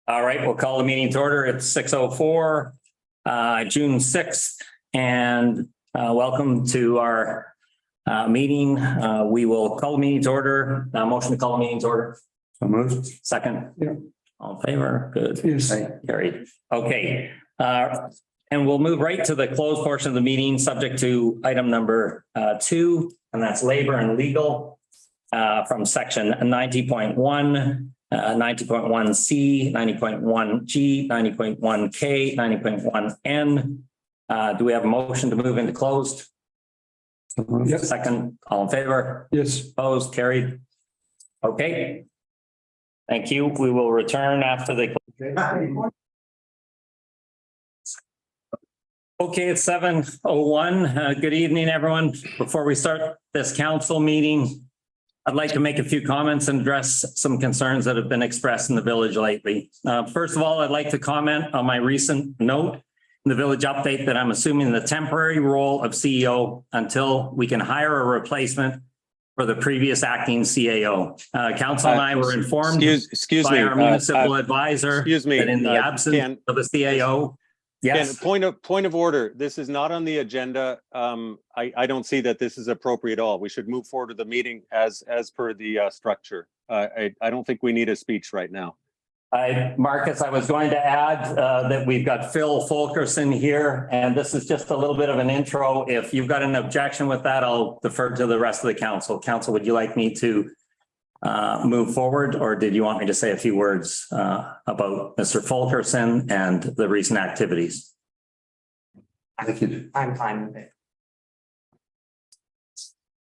All right, we'll call the meeting to order. It's 6:04, June 6th, and welcome to our meeting. We will call the meeting to order. Motion to call the meeting to order. So moved. Second. Yeah. All in favor? Good. Yes. Carried. Okay. And we'll move right to the closed portion of the meeting, subject to item number 2, and that's labor and legal from section 90.1. 90.1C, 90.1G, 90.1K, 90.1N. Do we have a motion to move into closed? Yep. Second, all in favor? Yes. Opposed, carried. Okay. Thank you. We will return after the. Okay, it's 7:01. Good evening, everyone. Before we start this council meeting, I'd like to make a few comments and address some concerns that have been expressed in the village lately. First of all, I'd like to comment on my recent note in the village update that I'm assuming the temporary role of CEO until we can hire a replacement for the previous acting CAO. Council and I were informed Excuse by me, our municipal advisor excuse me, that in the absence Ken, of a CAO. Yes. Ken, point of order. This is not on the agenda. I don't see that this is appropriate at all. We should move forward to the meeting as per the structure. I don't think we need a speech right now. Marcus, I was going to add that we've got Phil Fulkerson here, and this is just a little bit of an intro. If you've got an objection with that, I'll defer to the rest of the council. Council, would you like me to move forward, or did you want me to say a few words about Mr. Fulkerson and the recent activities? I'm fine with it.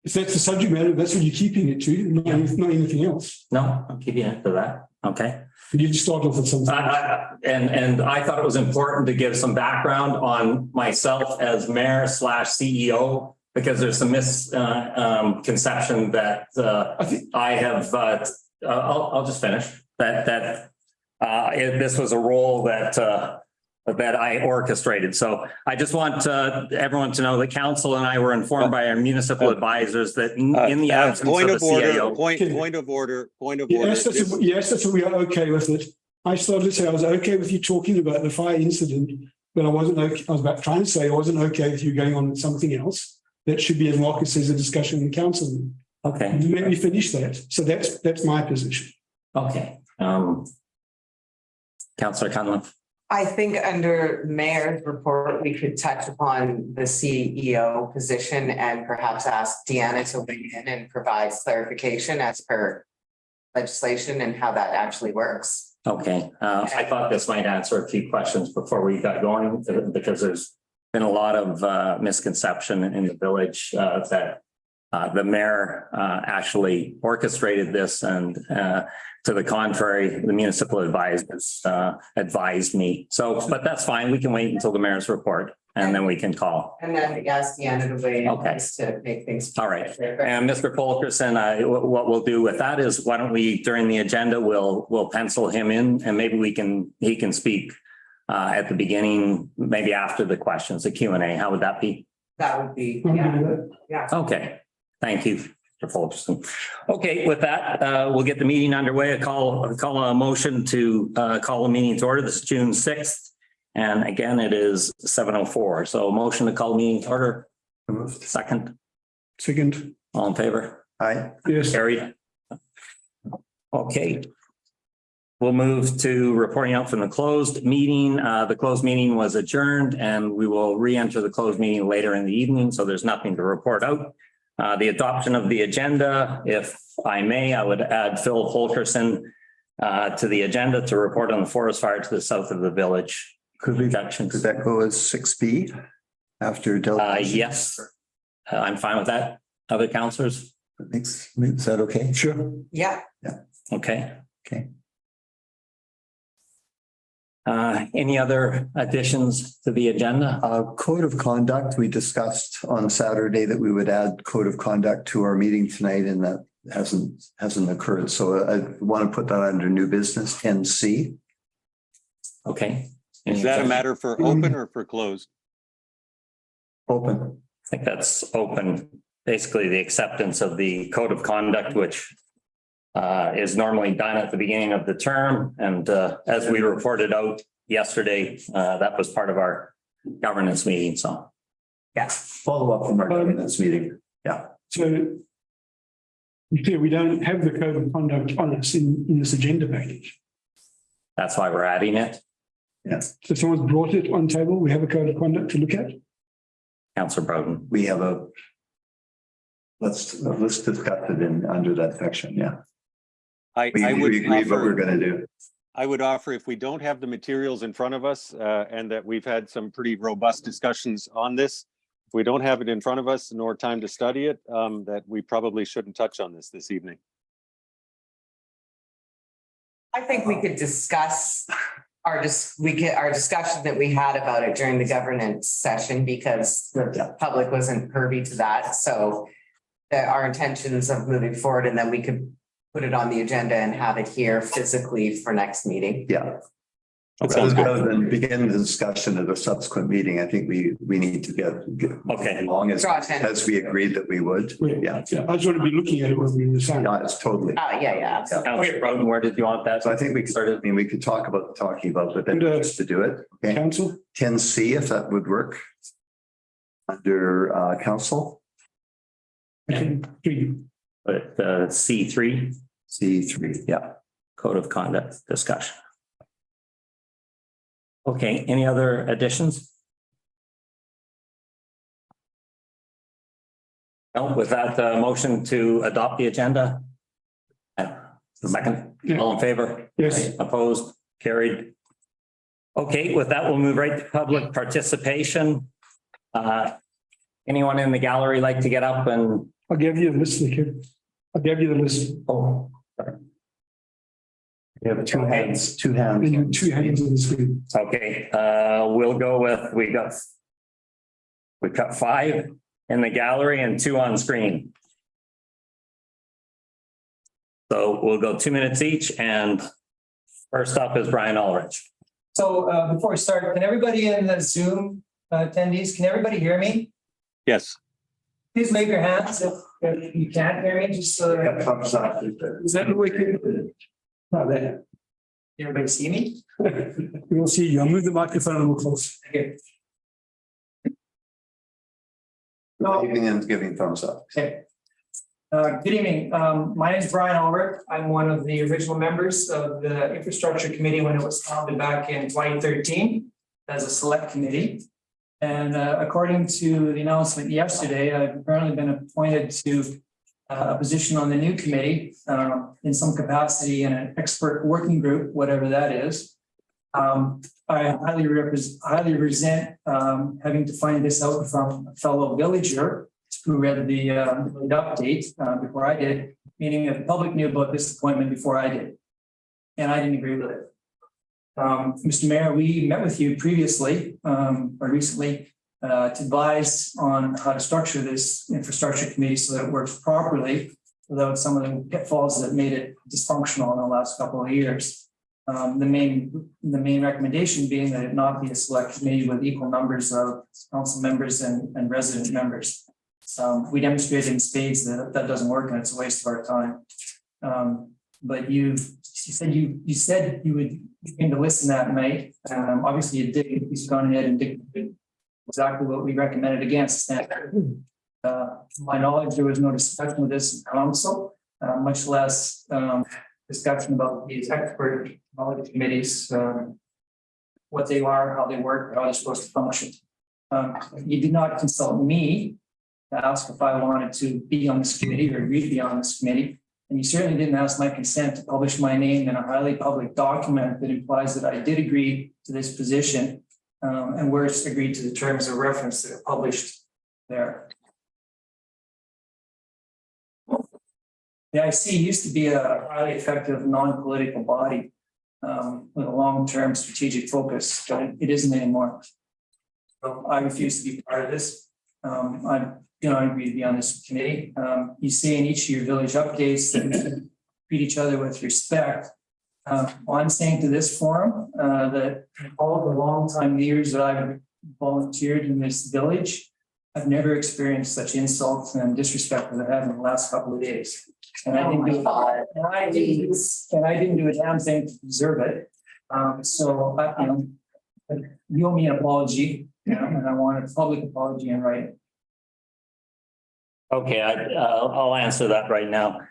If that's the subject matter, that's what you're keeping it to, not anything else. No, I'm keeping it to that. Okay. You just start off with something. And I thought it was important to give some background on myself as mayor / CEO, because there's some misconception that I have. I'll just finish that. This was a role that I orchestrated. So I just want everyone to know that council and I were informed by our municipal advisors that in the absence Point of of the order, CAO. point of order. Yes, that's what we are okay with it. I started to say I was okay with you talking about the fire incident, but I wasn't okay. I was about trying to say I wasn't okay with you going on with something else. That should be, as Marcus says, a discussion in council. Okay. You let me finish that. So that's my position. Okay. Councillor Cunliffe. I think under mayor's report, we could touch upon the CEO position and perhaps ask Deanna to weigh in and provide clarification as per legislation and how that actually works. Okay. I thought this might answer a few questions before we got going, because there's been a lot of misconception in the village that the mayor actually orchestrated this, and to the contrary, the municipal advisors advised me. So, but that's fine. We can wait until the mayor's report, and then we can call. And then ask Deanna to weigh in Okay. to make things. All right. And Mr. Fulkerson, what we'll do with that is, why don't we, during the agenda, we'll pencil him in, and maybe he can speak at the beginning, maybe after the questions, the Q&A. How would that be? That would be, yeah. Okay. Thank you, Mr. Fulkerson. Okay, with that, we'll get the meeting underway. I call a motion to call a meeting to order. This is June 6th. And again, it is 7:04. So a motion to call the meeting to order. Second. All in favor? Aye. Yes. Carried. Okay. We'll move to reporting out from the closed meeting. The closed meeting was adjourned, and we will re-enter the closed meeting later in the evening. So there's nothing to report out. The adoption of the agenda, if I may, I would add Phil Fulkerson to the agenda to report on the forest fire to the south of the village. Could that go as 6B after delegation? Yes, I'm fine with that. Other councillors? Is that okay? Sure. Yeah. Okay. Okay. Any other additions to the agenda? Code of conduct, we discussed on Saturday that we would add code of conduct to our meeting tonight, and that hasn't occurred. So I want to put that under new business 10C. Okay. Is that a matter for open or for closed? Open. I think that's open. Basically, the acceptance of the code of conduct, which is normally done at the beginning of the term. And as we reported out yesterday, that was part of our governance meeting. So, yeah. Follow up from our governance meeting. So we don't have the code of conduct on us in this agenda package. That's why we're adding it. So someone's brought it on table. We have a code of conduct to look at. Councillor Broughton. We have a, let's discuss it in under that section. Yeah. I We would agree what we're offer, going to do. I would offer if we don't have the materials in front of us and that we've had some pretty robust discussions on this, if we don't have it in front of us nor time to study it, that we probably shouldn't touch on this evening. I think we could discuss our discussion that we had about it during the governance session because the public wasn't privy to that. So our intentions of moving forward, and then we could put it on the agenda and have it here physically for next meeting. Yeah. That sounds good. Rather than begin the discussion at a subsequent meeting, I think we need to get Okay. as long as we agreed that we would. Yeah. I just want to be looking at it when we decide. Yeah, it's totally. Yeah, absolutely. Councillor Broughton, where did you want that? So I think we started, I mean, we could talk about, but then just to do it. Okay. Council, 10C, if that would work. Under council, But C3, C3. Yeah. code of conduct discussion. Okay, any other additions? No, with that motion to adopt the agenda. Second, all in favor? yes. Opposed, carried. Okay, with that, we'll move right to public participation. Anyone in the gallery like to get up and, I'll give you the list, Nick. I'll give you the list. oh, We have two hands. And two hands on the screen. okay, we'll go with, we've got 5 in the gallery and 2 on screen. So we'll go 2 minutes each, and first up is Brian Ulrich. So before we start, can everybody in the Zoom attendees, can everybody hear me? Yes. Please wave your hands if you can't hear me, just so that Is that the way? Not there. everybody see me. We will see you. I'll move the microphone a little closer. Okay. Waving and giving thumbs up. Okay. Good evening. My name is Brian Ulrich. I'm one of the original members of the Infrastructure Committee when it was founded back in 2013 as a select committee. And according to the announcement yesterday, I've apparently been appointed to a position on the new committee in some capacity in an expert working group, whatever that is. I highly resent having to find this out from a fellow villager who read the update before I did, meaning that the public knew about this appointment before I did. And I didn't agree with it. Mr. Mayor, we met with you previously or recently to advise on how to structure this infrastructure committee so that it works properly without some of the pitfalls that made it dysfunctional in the last couple of years. The main recommendation being that it not be a select committee with equal numbers of council members and resident members. We demonstrated in spades that doesn't work and it's a waste of our time. But you said you would begin to listen that night. Obviously you did. You've gone ahead and did exactly what we recommended against. And my knowledge, there was no discussion of this in council, much less discussion about these expert knowledge committees, what they are, how they work, how they're supposed to function. You did not consult me to ask if I wanted to be on this committee or agree to be on this committee. And you certainly didn't ask my consent to publish my name in a highly public document that implies that I did agree to this position and worse, agreed to the terms of reference that are published there. The IC used to be a highly effective non-political body with a long-term strategic focus, but it isn't anymore. So I refuse to be part of this. I do not agree to be on this committee. You see in each of your village updates that we should treat each other with respect. I'm saying to this forum that all the long-time years that I've volunteered in this village, I've never experienced such insults and disrespect as I have in the last couple of days. And I didn't do and I didn't do a damn thing to deserve it. You owe me an apology, and I want a public apology in writing. Okay, I'll answer that right now.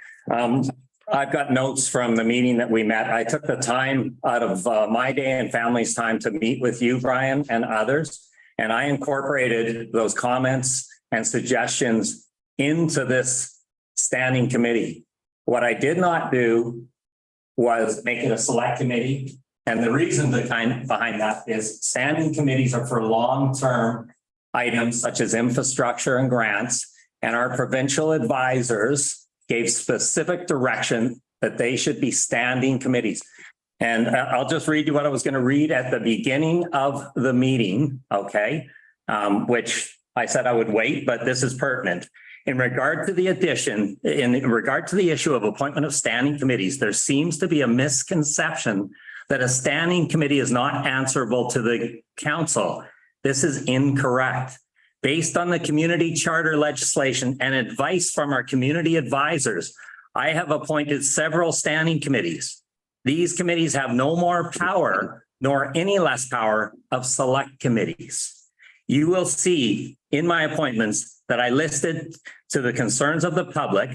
I've got notes from the meeting that we met. I took the time out of my day and family's time to meet with you, Brian, and others. And I incorporated those comments and suggestions into this standing committee. What I did not do was make it a select committee. And the reason behind that is standing committees are for long-term items such as infrastructure and grants. And our provincial advisors gave specific direction that they should be standing committees. And I'll just read you what I was going to read at the beginning of the meeting, okay? Which I said I would wait, but this is pertinent. In regard to the issue of appointment of standing committees, there seems to be a misconception that a standing committee is not answerable to the council. This is incorrect. Based on the community charter legislation and advice from our community advisors, I have appointed several standing committees. These committees have no more power nor any less power of select committees. You will see in my appointments that I listed to the concerns of the public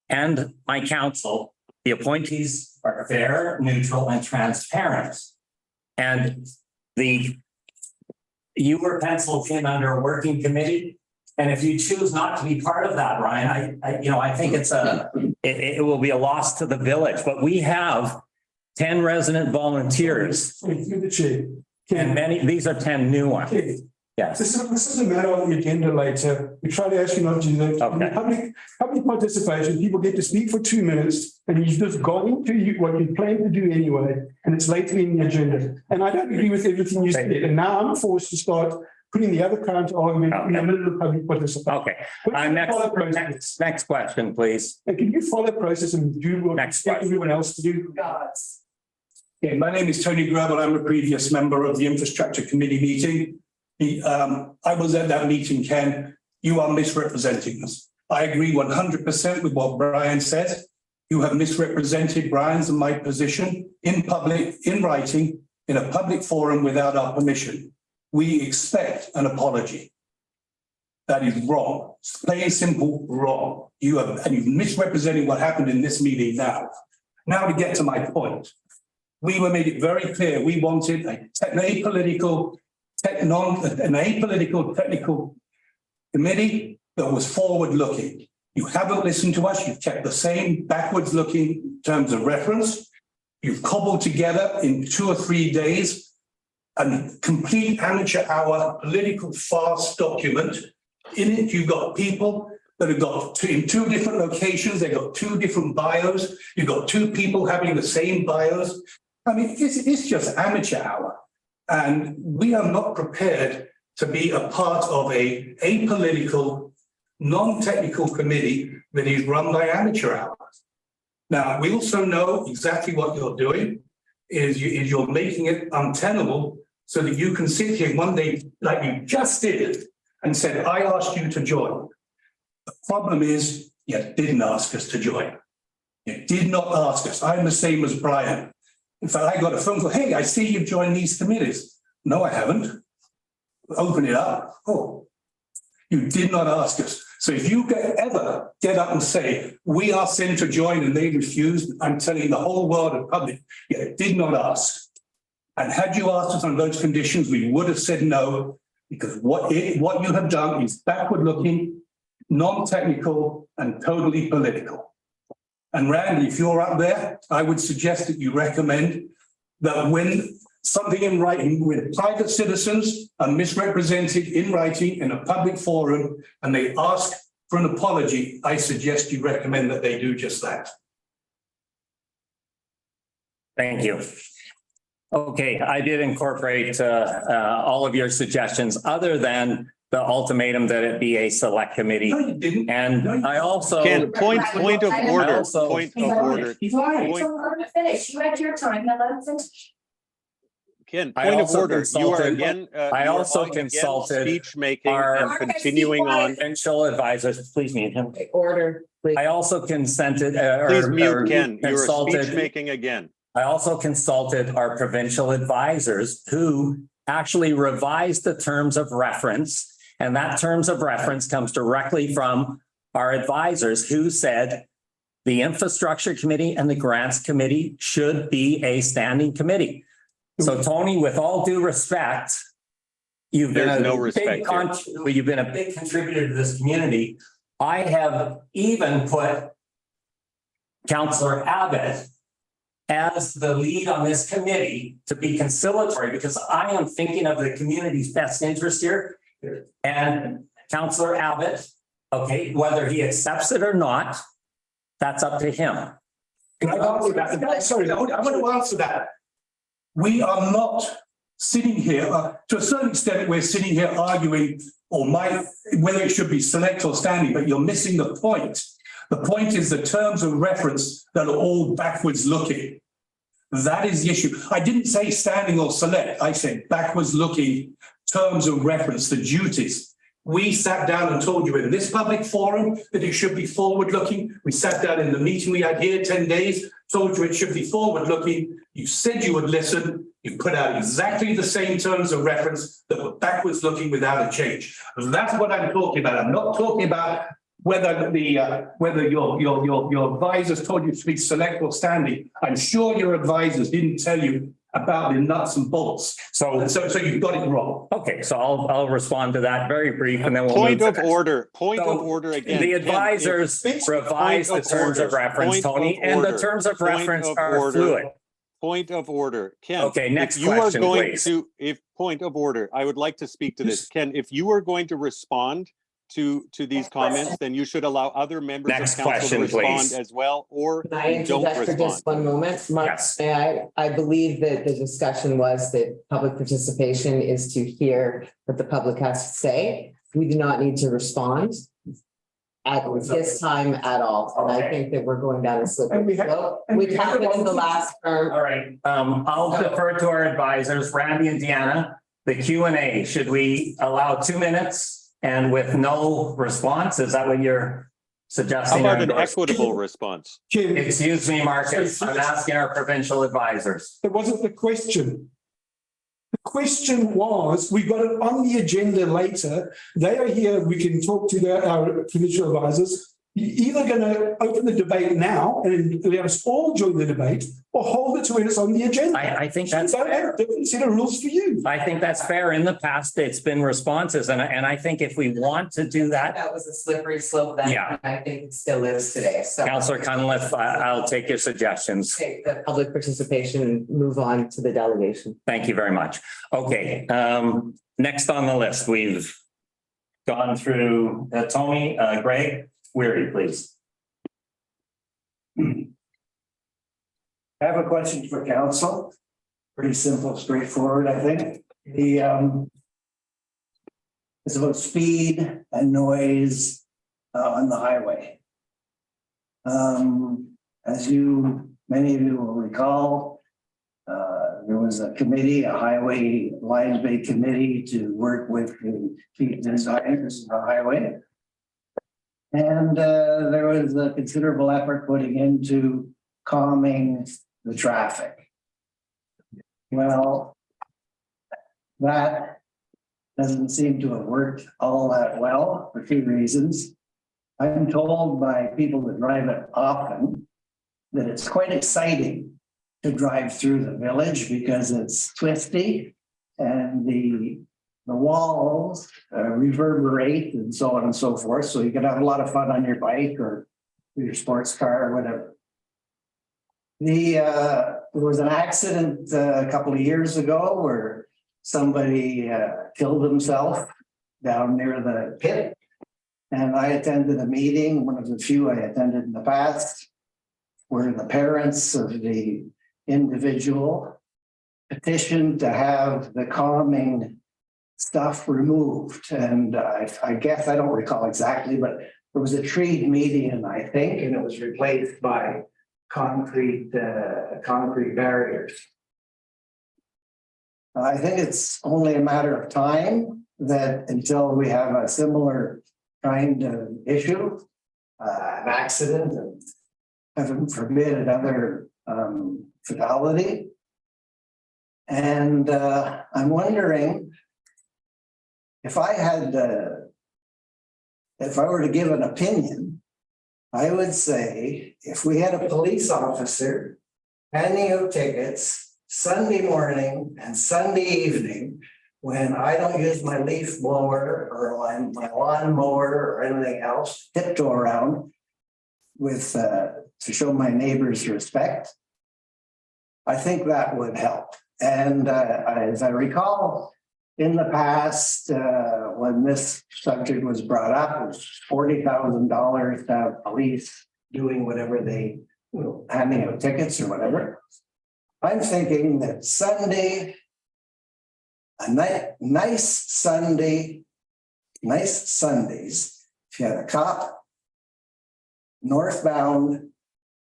and my council, the appointees are fair, neutral, and transparent. And you were penciled in under a working committee. And if you choose not to be part of that, Ryan, I think it will be a loss to the village, but we have 10 resident volunteers. Through the chair. And these are 10 new ones. Okay. Yes. This is a matter on the agenda later. We try to ask you not to do that. Okay. Public participation, people get to speak for 2 minutes and you've just gone into what you plan to do anyway, and it's later in the agenda. And I don't agree with everything you said. And now I'm forced to start putting the other counter argument in the middle of public participation. Okay. Next question, please. And can you follow process and do what everyone else to do? Okay, my name is Tony Gravel. I'm a previous member of the Infrastructure Committee meeting. I was at that meeting, Ken. You are misrepresenting us. I agree 100% with what Brian said. You have misrepresented Brian's and my position in public, in writing, in a public forum without our permission. We expect an apology. That is wrong. It's plain and simple wrong. You've misrepresented what happened in this meeting now. Now to get to my point. We were made it very clear we wanted an apolitical technical committee that was forward-looking. You haven't listened to us. You've kept the same backwards-looking in terms of reference. You've cobbled together in 2 or 3 days a complete amateur hour political farce document. In it, you've got people that have got in 2 different locations. They've got 2 different bios. You've got 2 people having the same bios. I mean, it's just amateur hour. And we are not prepared to be a part of a apolitical, non-technical committee that is run by amateur hours. Now, we also know exactly what you're doing is you're making it untenable so that you can sit here one day like you just did and said, I asked you to join. The problem is you didn't ask us to join. You did not ask us. I'm the same as Brian. In fact, I got a phone call. Hey, I see you've joined these committees. No, I haven't. Open it up. Oh, you did not ask us. So if you ever get up and say, we asked them to join and they refused, I'm telling the whole world of public, you did not ask. And had you asked us on those conditions, we would have said no, because what you have done is backward-looking, non-technical, and totally political. And Randy, if you're up there, I would suggest that you recommend that when something in writing, when private citizens are misrepresented in writing in a public forum and they ask for an apology, I suggest you recommend that they do just that. Thank you. Okay, I did incorporate all of your suggestions other than the ultimatum that it be a select committee. No, you didn't. And I also. Ken, point of order, Also- point of order. He's lying. Let him finish. You had your time, now let him finish. Ken, I point of also order. You are consulted- again. I you are also again consulted speech making our- and continuing on. Provincial advisors, please mute him. Order, please. I also consented, Please or mute Ken. You're consulted- speech making again. I also consulted our provincial advisors who actually revised the terms of reference. And that terms of reference comes directly from our advisors who said the infrastructure committee and the grants committee should be a standing committee. So Tony, with all due respect, you've been There's no a respect big you've been a big contributor to this community. I have even put Councillor Abbott as the lead on this committee to be conciliatory because I am thinking of the community's best interest here. And Councillor Abbott, okay, whether he accepts it or not, that's up to him. Can I answer that? Sorry, I want to answer that. We are not sitting here, to a certain extent, we're sitting here arguing whether it should be select or standing, but you're missing the point. The point is the terms of reference that are all backwards looking. That is the issue. I didn't say standing or select. I said backwards looking terms of reference, the duties. We sat down and told you in this public forum that it should be forward looking. We sat down in the meeting we had here 10 days, told you it should be forward looking. You said you would listen. You put out exactly the same terms of reference that were backwards looking without a change. That's what I'm talking about. I'm not talking about whether your advisors told you to be select or standing. I'm sure your advisors didn't tell you about the nuts and bolts. So you've got it wrong. Okay, so I'll respond to that very brief and then we'll Point move of to the next. order. Point So, of order again. The Ken, advisors revised the Point of terms of order. reference, Point Tony, of and the order. terms of Point reference of are order. fluid. Point of order. Ken. Okay, next if you question, are going please. to, if point of order, I would like to speak to this. Ken, if you are going to respond to these comments, then you should allow other members Next of council to question, respond please. as well, or Can I you don't interject for respond. just 1 moment? Mark, Yes. may I believe that the discussion was that public participation is to hear what the public has to say. We do not need to respond at this time at all. And I think that we're going down a slippery slope. Which happened in the last term. All right, I'll defer to our advisors, Randy and Deanna. The Q&A, should we allow 2 minutes and with no response? Is that what you're How suggesting? about or an endorsing? equitable response? Chair, Excuse me, Marcus, I'm asking our provincial advisors. that wasn't the question. The question was, we got it on the agenda later. They are here. We can talk to our provincial advisors. You're either going to open the debate now and let us all join the debate or hold it to when it's on the agenda. I think that's So fair. have a different set of rules for you. I think that's fair. In the past, it's been responses, and I think if we want to do that, That was a slippery slope then. Yeah. And I think it still is today. So Councillor Cunliffe, I'll take your suggestions. take the public participation and move on to the delegation. Thank you very much. Okay, next on the list, we've gone through Tony, Greg, Weary, please. I have a question for council. Pretty simple, straightforward, I think. It's about speed and noise on the highway. As many of you will recall, there was a committee, a highway Lions Bay committee to work with the chief designers of the highway. And there was a considerable effort putting into calming the traffic. Well, that doesn't seem to have worked all that well for 2 reasons. I'm told by people that drive it often that it's quite exciting to drive through the village because it's twisty and the walls reverberate and so on and so forth. So you can have a lot of fun on your bike or your sports car or whatever. There was an accident a couple of years ago where somebody killed himself down near the pit. And I attended a meeting, one of the few I attended in the past, where the parents of the individual petitioned to have the calming stuff removed. And I guess I don't recall exactly, but there was a tree median, I think, and it was replaced by concrete barriers. I think it's only a matter of time that until we have a similar kind of issue, an accident, and heaven forbid another fatality. And I'm wondering if I were to give an opinion, I would say if we had a police officer handing out tickets Sunday morning and Sunday evening, when I don't use my leaf blower or my lawn mower or anything else, tiptoe around with to show my neighbors respect, I think that would help. And as I recall, in the past, when this subject was brought up, it was $40,000 to have police doing whatever they, handing out tickets or whatever. I'm thinking that Sunday, nice Sundays, if you had a cop northbound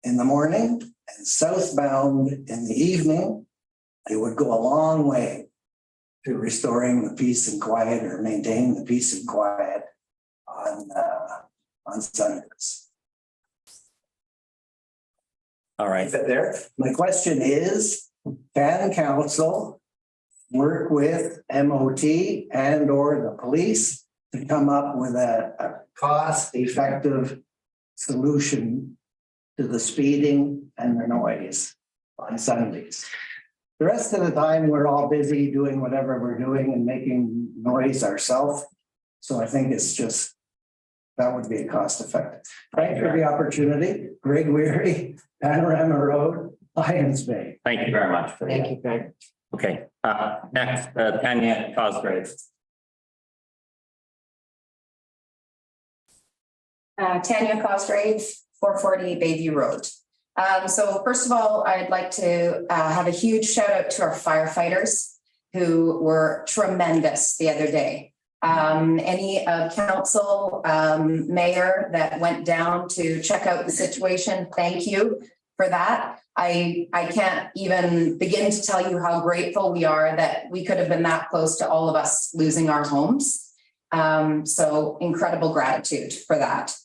in the morning and southbound in the evening, it would go a long way to restoring the peace and quiet, or maintaining the peace and quiet on Sundays. All right. Is that there? My question is, can council work with MOT and or the police to come up with a cost-effective solution to the speeding and the noise on Sundays? The rest of the time, we're all busy doing whatever we're doing and making noise ourselves. So I think it's just, that would be a cost effective. Thanks for the opportunity. Greg Weary, Panorama Road, Lions Bay. Thank you very much. Thank you, Greg. Okay, next, Tanya Cosgrave. Tanya Cosgrave, 440 Bayview Road. So first of all, I'd like to have a huge shout out to our firefighters who were tremendous the other day. Any council, mayor that went down to check out the situation, thank you for that. I can't even begin to tell you how grateful we are that we could have been that close to all of us losing our homes. So incredible gratitude for that.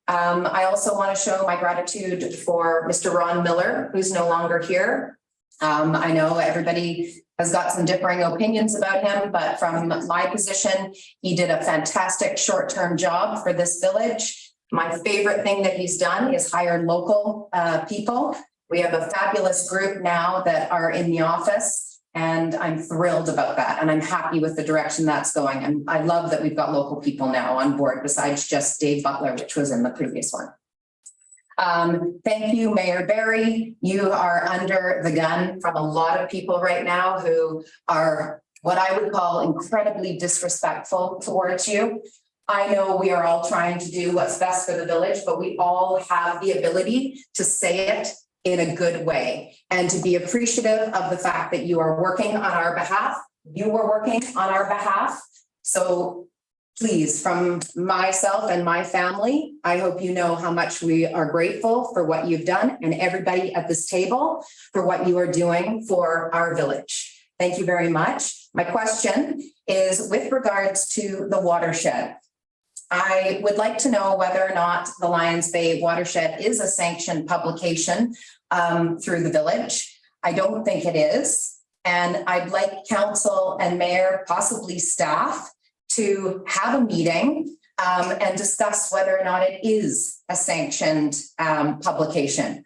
I also want to show my gratitude for Mr. Ron Miller, who's no longer here. I know everybody has got some differing opinions about him, but from my position, he did a fantastic short-term job for this village. My favorite thing that he's done is hire local people. We have a fabulous group now that are in the office, and I'm thrilled about that. And I'm happy with the direction that's going. And I love that we've got local people now on board besides just Dave Butler, which was in the previous one. Thank you, Mayor Barry. You are under the gun from a lot of people right now who are what I would call incredibly disrespectful towards you. I know we are all trying to do what's best for the village, but we all have the ability to say it in a good way and to be appreciative of the fact that you are working on our behalf. You were working on our behalf. So please, from myself and my family, I hope you know how much we are grateful for what you've done and everybody at this table for what you are doing for our village. Thank you very much. My question is with regards to the watershed. I would like to know whether or not the Lions Bay watershed is a sanctioned publication through the village. I don't think it is. And I'd like council and mayor, possibly staff, to have a meeting and discuss whether or not it is a sanctioned publication.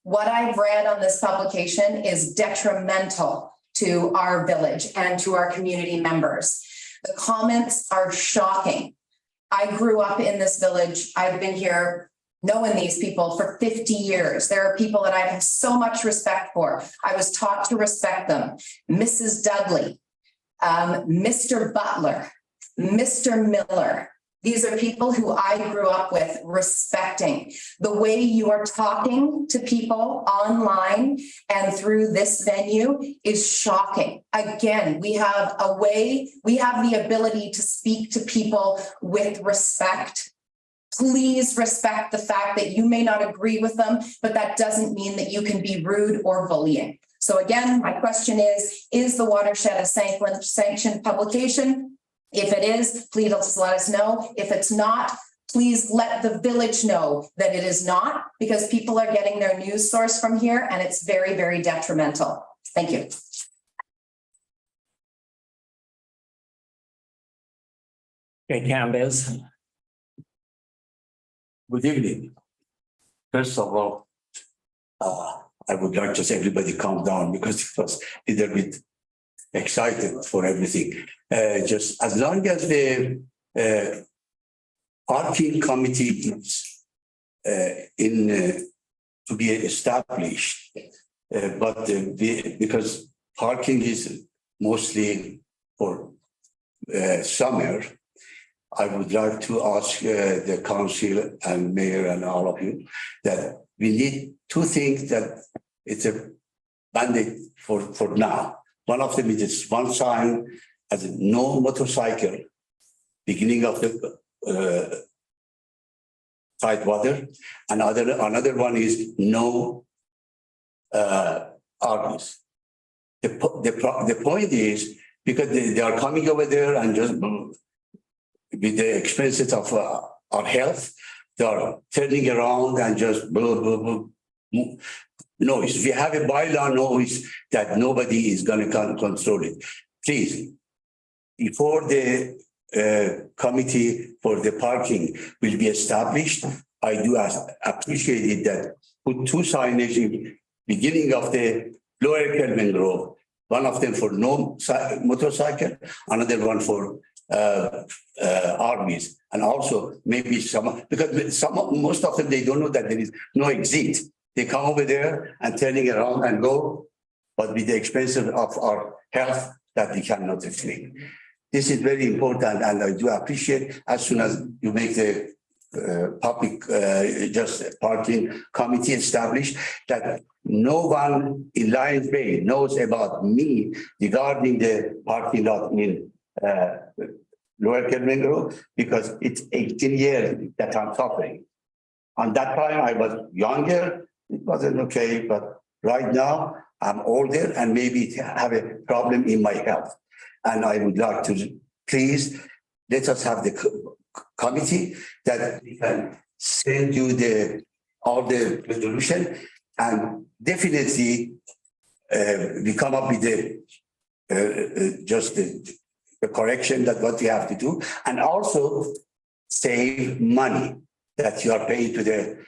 What I've read on this publication is detrimental to our village and to our community members. The comments are shocking. I grew up in this village. I've been here knowing these people for 50 years. There are people that I have so much respect for. I was taught to respect them. Mrs. Dudley, Mr. Butler, Mr. Miller. These are people who I grew up with respecting. The way you are talking to people online and through this venue is shocking. Again, we have a way, we have the ability to speak to people with respect. Please respect the fact that you may not agree with them, but that doesn't mean that you can be rude or bullying. So again, my question is the watershed a sanctioned publication? If it is, please let us know. If it's not, please let the village know that it is not, because people are getting their news source from here and it's very, very detrimental. Thank you. Okay, Cambez. Good evening. First of all, I would like to say everybody calm down because it was a little bit excited for everything. Just as long as the parking committee is to be established, because parking is mostly for summer, I would like to ask the council and mayor and all of you that we need two things that it's a mandate for now. One of them is one sign as a no motorcycle, beginning of the tidewater. Another one is no RVs. The point is because they are coming over there and just with the expenses of our health, they are turning around and just noise. We have a bylaw noise that nobody is going to control it. Please, before the committee for the parking will be established, I do appreciate it that put two signage in beginning of the Lower Kelvin Grove, one of them for no motorcycle, another one for RVs, and also maybe because most of them they don't know that there is no exit. They come over there and turning around and go, but with the expense of our health that we cannot explain. This is very important, and I do appreciate as soon as you make the public just parking committee established that no one in Lions Bay knows about me regarding the parking lot in Lower Kelvin Grove, because it's 18 years that I'm suffering. On that time, I was younger, it wasn't okay, but right now I'm older and maybe have a problem in my health. And I would like to please let us have the committee that we can send you all the resolution, and definitely we come up with the correction that what we have to do, and also save money that you are paying to the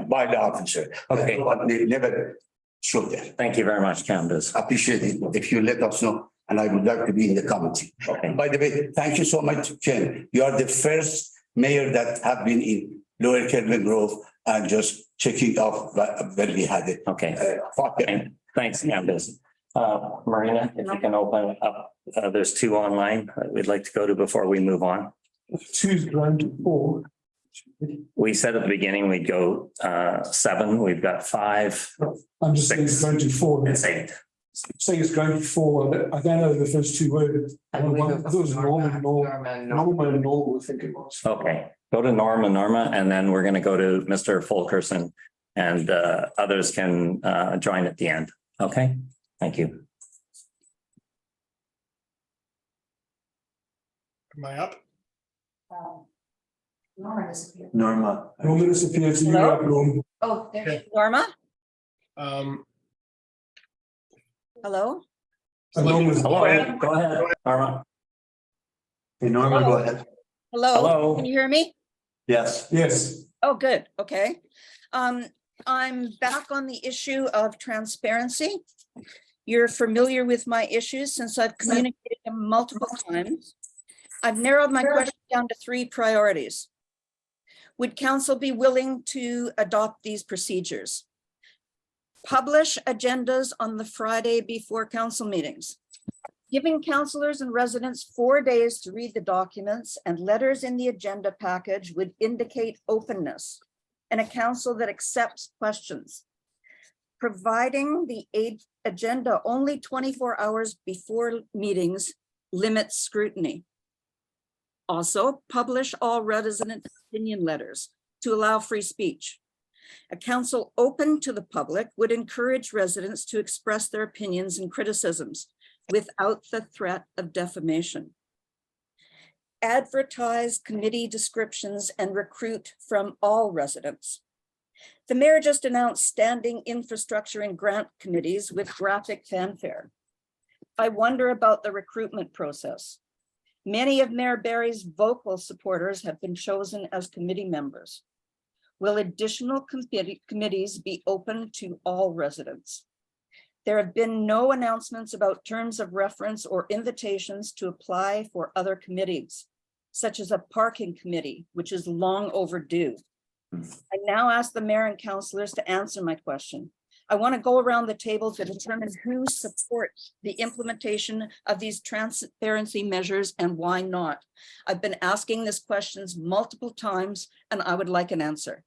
by the officer. Okay. But they never showed that. Thank you very much, Cambez. Appreciate it if you let us know, and I would like to be in the committee. Okay. By the way, thank you so much, Ken. You are the first mayor that have been in Lower Kelvin Grove and just checking off when we had it. Okay. Thanks, Cambez. Marina, if you can open up, there's two online that we'd like to go to before we move on. Two's grown to 4. We said at the beginning we'd go 7. We've got 5. I'm just saying it's grown to 4. It's 8. Saying it's grown to 4. I don't know the first two words. I thought it was normal, I think it was. Okay, go to Norma, and then we're going to go to Mr. Fulkerson, and others can join at the end. Okay, thank you. Am I up? Norma disappeared. Norma. Norma disappears. You Hello? up, Norma. Oh, there she is. Norma? Hello? Norma's- Hello, go ahead, Norma. Hey, Norma, go ahead. Hello? Hello. Can you hear me? Yes. Yes. Oh, good. Okay. I'm back on the issue of transparency. You're familiar with my issues since I've communicated them multiple times. I've narrowed my question down to 3 priorities. Would council be willing to adopt these procedures? Publish agendas on the Friday before council meetings. Giving councilors and residents 4 days to read the documents and letters in the agenda package would indicate openness and a council that accepts questions. Providing the agenda only 24 hours before meetings limits scrutiny. Also, publish all resident opinion letters to allow free speech. A council open to the public would encourage residents to express their opinions and criticisms without the threat of defamation. Advertise committee descriptions and recruit from all residents. The mayor just announced standing infrastructure and grant committees with graphic fanfare. I wonder about the recruitment process. Many of Mayor Barry's vocal supporters have been chosen as committee members. Will additional committees be open to all residents? There have been no announcements about terms of reference or invitations to apply for other committees, such as a parking committee, which is long overdue. I now ask the mayor and councillors to answer my question. I want to go around the table to determine who supports the implementation of these transparency measures and why not. I've been asking these questions multiple times and I would like an answer.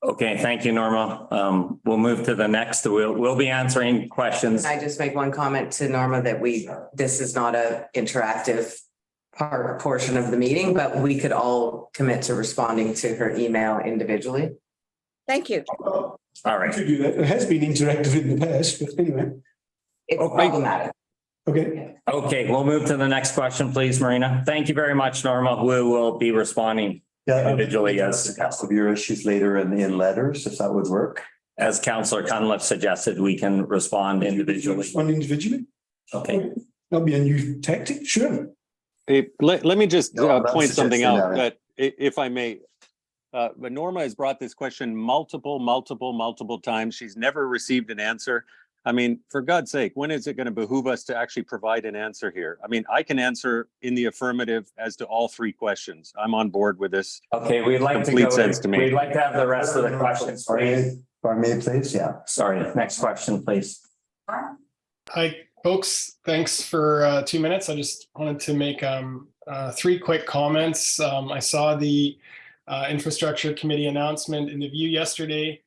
Okay, thank you, Norma. We'll move to the next. We'll be answering questions. Can I just make one comment to Norma that this is not a interactive portion of the meeting, but we could all commit to responding to her email individually. Thank you. All right. To do that. It has been interactive in the past, but anyway. It's Okay. problematic. Okay. Okay, we'll move to the next question, please, Marina. Thank you very much, Norma. We will be responding individually as Of your issues later in letters, if that would work. Councillor Cunliffe suggested, we can respond individually. Respond individually. Okay. That'll be a new tactic, sure. Let me just No, I'm point something suggesting out that. that if I may. But Norma has brought this question multiple times. She's never received an answer. I mean, for God's sake, when is it going to behoove us to actually provide an answer here? I mean, I can answer in the affirmative as to all three questions. I'm on board with this. Okay, we'd like to Complete go, sense to me. we'd like to have the rest of the questions, please. May, please, yeah. Sorry, next question, please. Hi, folks. Thanks for 2 minutes. I just wanted to make 3 quick comments. I saw the infrastructure committee announcement in the View yesterday.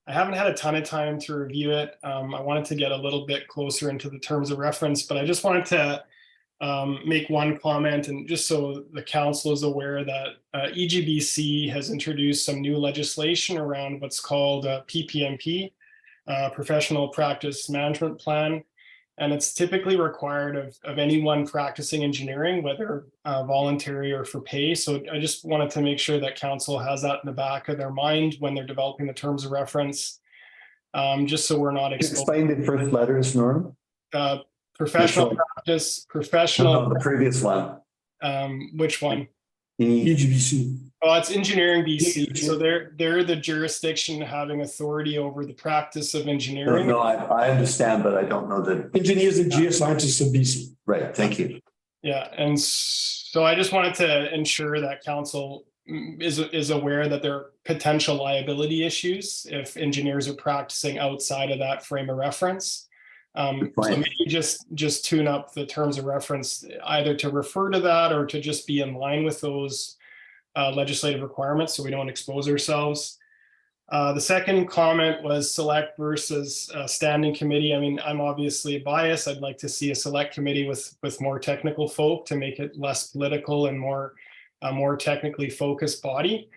I haven't had a ton of time to review it. I wanted to get a little bit closer into the terms of reference, but I just wanted to make one comment, and just so the council is aware that EGBC has introduced some new legislation around what's called PPMP, Professional Practice Management Plan. And it's typically required of anyone practicing engineering, whether voluntary or for pay. So I just wanted to make sure that council has that in the back of their mind when they're developing the terms of reference, just so we're not exposed. Explain the first letters, Norm. Professional practice, professional. No, the previous one. Which one? EGBC. Oh, it's Engineering BC. So they're the jurisdiction having authority over the practice of engineering. No, I understand, but I don't know the. Engineers and geoscientists of BC. Right, thank you. Yeah, and so I just wanted to ensure that council is aware that there are potential liability issues if engineers are practicing outside of that frame of reference. So maybe just tune up the terms of reference either to refer to that or to just be in line with those legislative requirements so we don't expose ourselves. The second comment was select versus standing committee. I mean, I'm obviously biased. I'd like to see a select committee with more technical folk to make it less political and more technically focused body.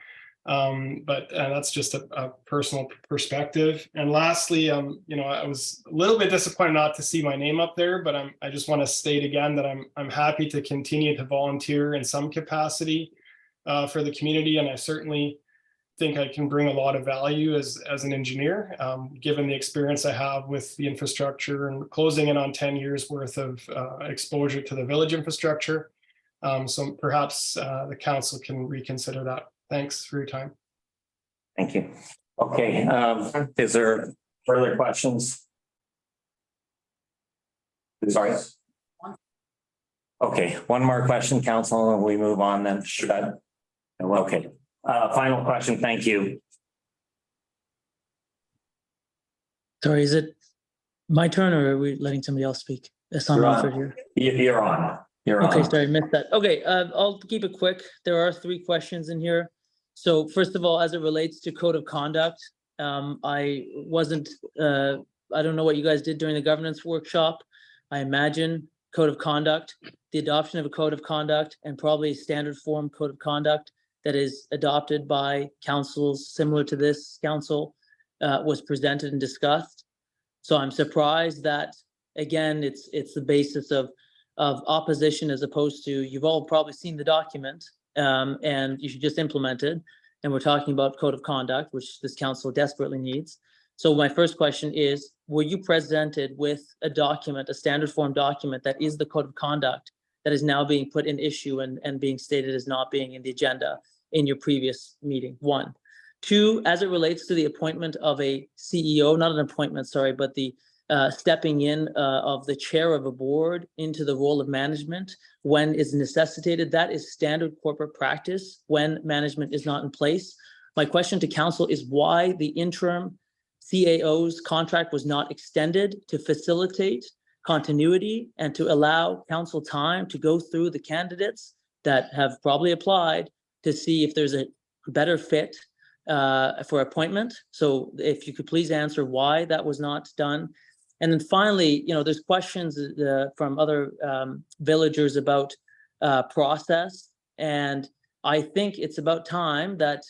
But that's just a personal perspective. And lastly, you know, I was a little bit disappointed not to see my name up there, but I just want to state again that I'm happy to continue to volunteer in some capacity for the community, and I certainly think I can bring a lot of value as an engineer, given the experience I have with the infrastructure and closing in on 10 years worth of exposure to the village infrastructure. So perhaps the council can reconsider that. Thanks for your time. Thank you. Okay, is there further questions? Sorry. Okay, one more question, council, and we move on then. Should I? Okay, final question, thank you. Sorry, is it my turn or are we letting somebody else speak? It's on You're offer on. here. You're on. You're Okay, on. sorry, missed that. Okay, I'll keep it quick. There are 3 questions in here. So first of all, as it relates to code of conduct, I wasn't, I don't know what you guys did during the governance workshop. I imagine code of conduct, the adoption of a code of conduct and probably standard form code of conduct that is adopted by councils similar to this council was presented and discussed. So I'm surprised that, again, it's the basis of opposition as opposed to, you've all probably seen the document and you should just implement it. And we're talking about code of conduct, which this council desperately needs. So my first question is, were you presented with a document, a standard form document that is the code of conduct that is now being put in issue and being stated as not being in the agenda in your previous meeting? 1. 2, as it relates to the appointment of a CEO, not an appointment, sorry, but the stepping in of the chair of a board into the role of management when is necessitated, that is standard corporate practice when management is not in place. My question to council is why the interim CAO's contract was not extended to facilitate continuity and to allow council time to go through the candidates that have probably applied to see if there's a better fit for appointment. So if you could please answer why that was not done. And then finally, there's questions from other villagers about process. And I think it's about time that,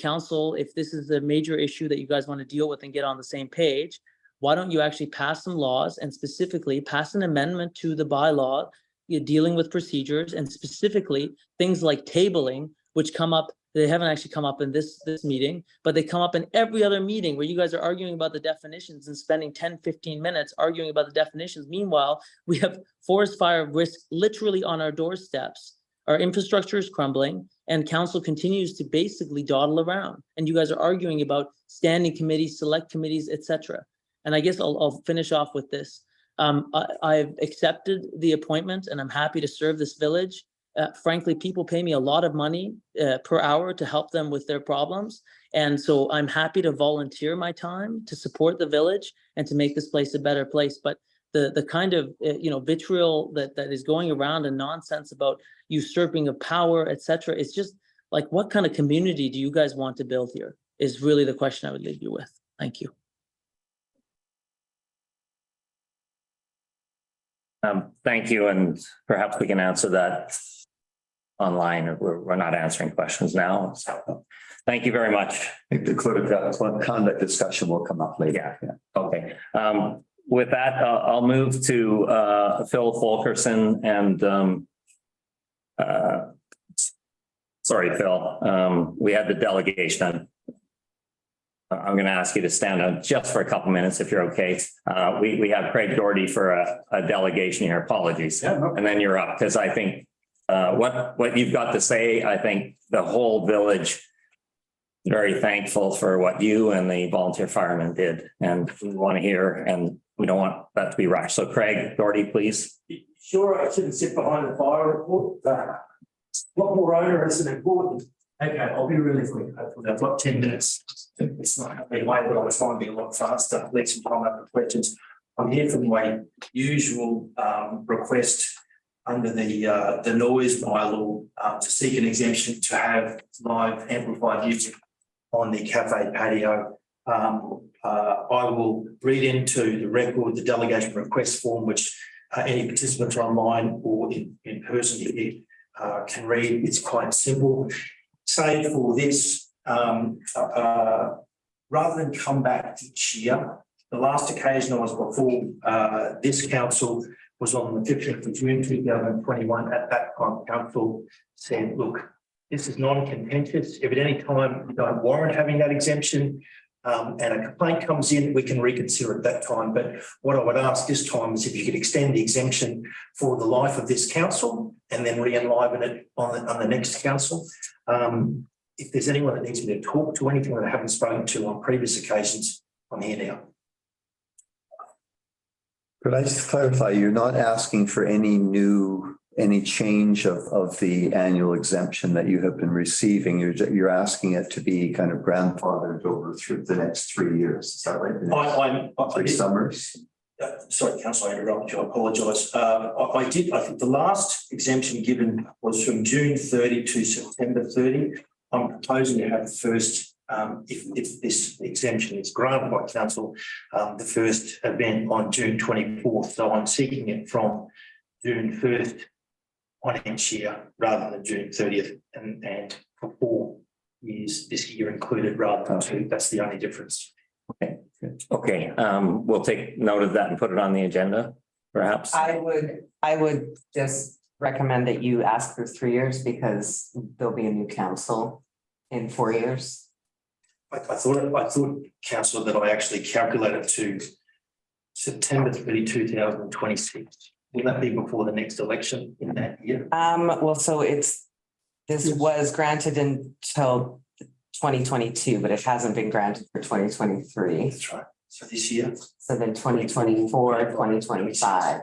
council, if this is a major issue that you guys want to deal with and get on the same page, why don't you actually pass some laws and specifically pass an amendment to the bylaw dealing with procedures and specifically things like tabling, which come up. They haven't actually come up in this meeting, but they come up in every other meeting where you guys are arguing about the definitions and spending 10, 15 minutes arguing about the definitions. Meanwhile, we have forest fire risk literally on our doorsteps. Our infrastructure is crumbling and council continues to basically dawdle around. And you guys are arguing about standing committees, select committees, etc. And I guess I'll finish off with this. I've accepted the appointment and I'm happy to serve this village. Frankly, people pay me a lot of money per hour to help them with their problems. And so I'm happy to volunteer my time to support the village and to make this place a better place. But the kind of vitriol that is going around and nonsense about usurping of power, etc. It's just like, what kind of community do you guys want to build here is really the question I would leave you with. Thank you. Thank you. And perhaps we can answer that online. We're not answering questions now. So thank you very much. I think the code of conduct discussion will come up later. Yeah. Okay. With that, I'll move to Phil Fulkerson and sorry, Phil. We had the delegation. I'm going to ask you to stand up just for a couple minutes if you're okay. We have Craig Doherty for a delegation here. Apologies. Yeah, no. And then you're up because I think what you've got to say, I think the whole village is very thankful for what you and the volunteer firemen did. And we want to hear, and we don't want that to be rushed. So Craig Doherty, please. Sure, I shouldn't sit behind the fire report. What more onerous and important? Okay, I'll be really quick. Hopefully I've got 10 minutes. It's not going to be way, but I'll try and be a lot faster. Leave some time up for questions. I'm here for my usual request under the noise bylaw to seek an exemption to have live amplified music on the cafe patio. I will read into the record the delegation request form, which any participants online or in person here can read. It's quite simple. Say for this, rather than come back each year, the last occasion I was before this council was on the 15th of June 2021. At that time, council said, look, this is non-contentious. If at any time you don't warrant having that exemption and a complaint comes in, we can reconsider at that time. But what I would ask this time is if you could extend the exemption for the life of this council and then re-enliven it on the next council. If there's anyone that needs me to talk to, anything that I haven't spoken to on previous occasions, I'm here now. Could I just clarify, you're not asking for any change of the annual exemption that you have been receiving. You're asking it to be kind of grandfathered over through the next 3 years. Is that right? 3 summers. Sorry, Councillor, I interrupted you. I apologise. I think the last exemption given was from June 30 to September 30. I'm proposing to have the first, if this exemption is granted by council, the first event on June 24th. So I'm seeking it from June 1st on each year rather than June 30th. And for 4 years, this year included rather than 2. That's the only difference. Okay, we'll take note of that and put it on the agenda, perhaps. I would just recommend that you ask for 3 years because there'll be a new council in 4 years. I thought, councillor, that I actually calculated to September 30, 2026. Will that be before the next election in that year? Well, so this was granted until 2022, but it hasn't been granted for 2023. That's right. So this year? So then 2024, 2025.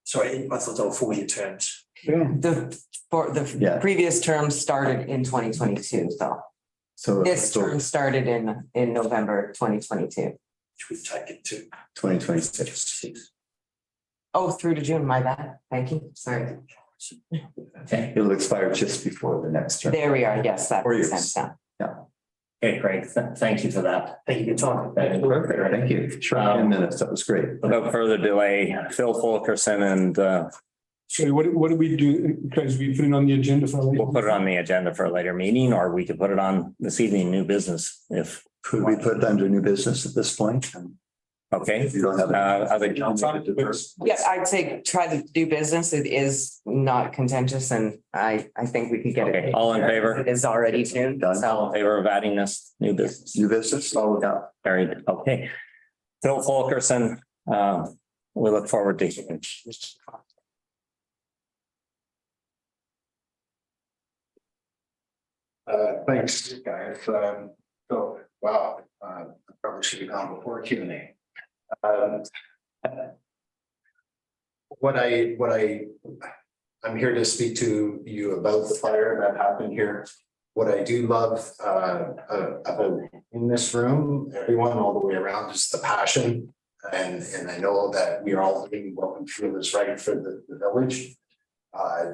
Sorry, I thought they were 4-year terms. The previous term started in 2022, so this term started in November 2022. Which we've taken to 2026. Oh, through to June, my bad. Thank you, sorry. Okay, It'll expire just before the next term. There we are, yes, that 4 makes years. sense now. okay, Craig, thank you for that. Thank you for your time. Perfect, thank you. Sure, 10 minutes, that was great. Without further delay, Phil Fulkerson, and So what do we do? Because we put it on the agenda for. we'll put it on the agenda for a later meeting, or we could put it on this evening, new business, if, Could we put it under new business at this point? okay. If you don't have. Other Yeah, I'd say try to do business. It is not contentious and I think we could get it. Okay, all in favor? It is already June, Done. All in so favor of adding this new business? New business? Oh, yeah. Carried, okay. Phil Fulkerson, we look forward to hearing. Thanks, guys. So, wow, I probably should have gone before Q&A. I'm here to speak to you about the fire that happened here. What I do love about in this room, everyone all the way around, is the passion. And I know that we are all doing what we feel is right for the village.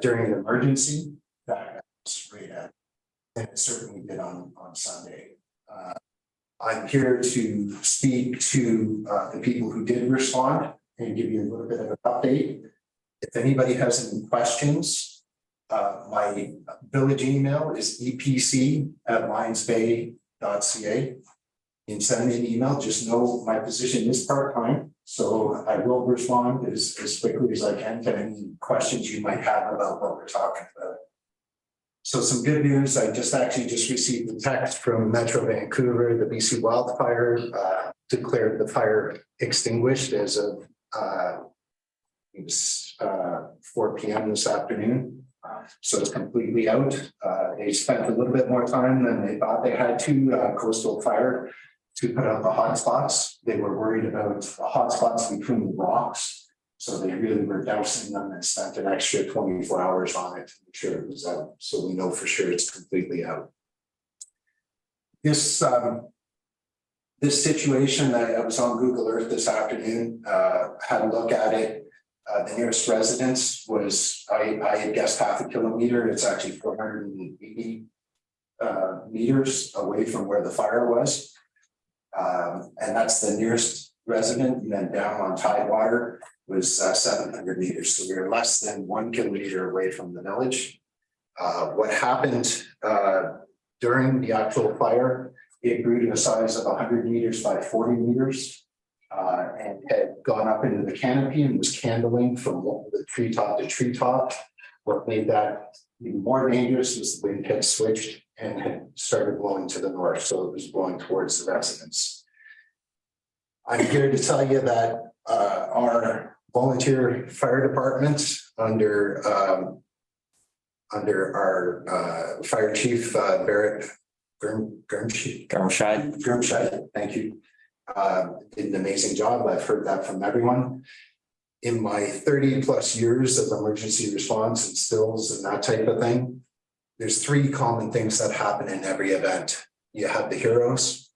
During an emergency, that was great. And it certainly did on Sunday. I'm here to speak to the people who did respond and give you a little bit of an update. If anybody has any questions, my village email is epc@lionsbay.ca. You can send me an email, just know my position is part-time, so I will respond as quickly as I can to any questions you might have about what we're talking about. So some good news, I just received a text from Metro Vancouver, the BC wildfire declared the fire extinguished as of it was 4 p.m. this afternoon. So it's completely out. They spent a little bit more time than they thought they had to coastal fire to put out the hot spots. They were worried about the hot spots between the rocks. So they really were dousing them and spent an extra 24 hours on it to make sure it was out. So we know for sure it's completely out. This situation, I was on Google Earth this afternoon, had a look at it. The nearest residence was, I had guessed half a kilometer. It's actually 480 meters away from where the fire was. And that's the nearest resident. And then down on Tidewater was 700 meters. So we were less than 1 kilometer away from the village. What happened during the actual fire, it grew to the size of 100 meters by 40 meters. And had gone up into the canopy and was candling from the treetop to treetop. What made that even more dangerous was the wind had switched and had started blowing to the north, so it was blowing towards the residents. I'm here to tell you that our volunteer fire department under our fire chief Barrett Gurmscheid, thank you. Did an amazing job. I've heard that from everyone. In my 30+ years of emergency response and stills and that type of thing, there's 3 common things that happen in every event. You have the heroes,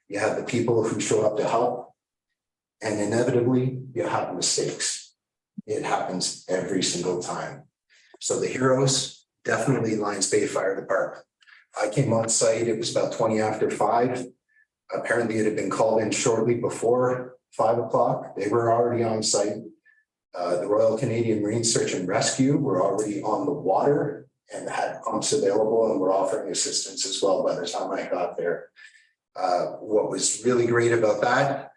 you have the people who show up to help, and inevitably you have mistakes. It happens every single time. So the heroes, definitely Lions Bay Fire Department. I came on site, it was about 20 after 5. Apparently it had been called in shortly before 5 o'clock. They were already on site. The Royal Canadian Marine Search and Rescue were already on the water and had pumps available and were offering assistance as well by the time I got there. What was really great about that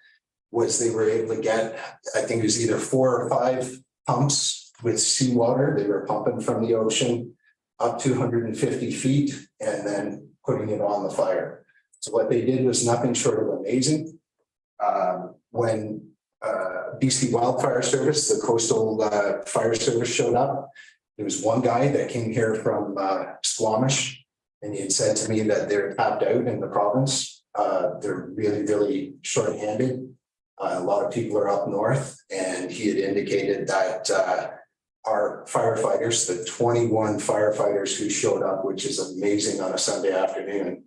was they were able to get, I think it was either 4 or 5 pumps with seawater. They were pumping from the ocean up to 150 feet and then putting it on the fire. So what they did was nothing short of amazing. When BC Wildfire Service, the coastal fire service showed up, there was one guy that came here from Squamish, and he had said to me that they're tapped out in the province. They're really, really short-handed. A lot of people are up north, and he had indicated that our firefighters, the 21 firefighters who showed up, which is amazing on a Sunday afternoon,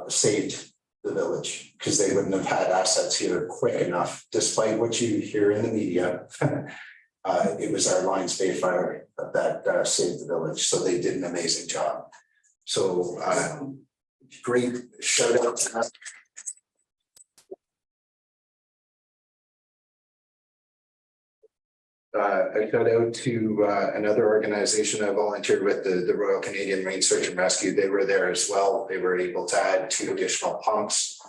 saved the village because they wouldn't have had assets here quick enough, despite what you hear in the media. It was our Lions Bay Fire that saved the village. So they did an amazing job. So great shout out to us. A shout out to another organization I volunteered with, the Royal Canadian Marine Search and Rescue. They were there as well. They were able to add 2 additional pumps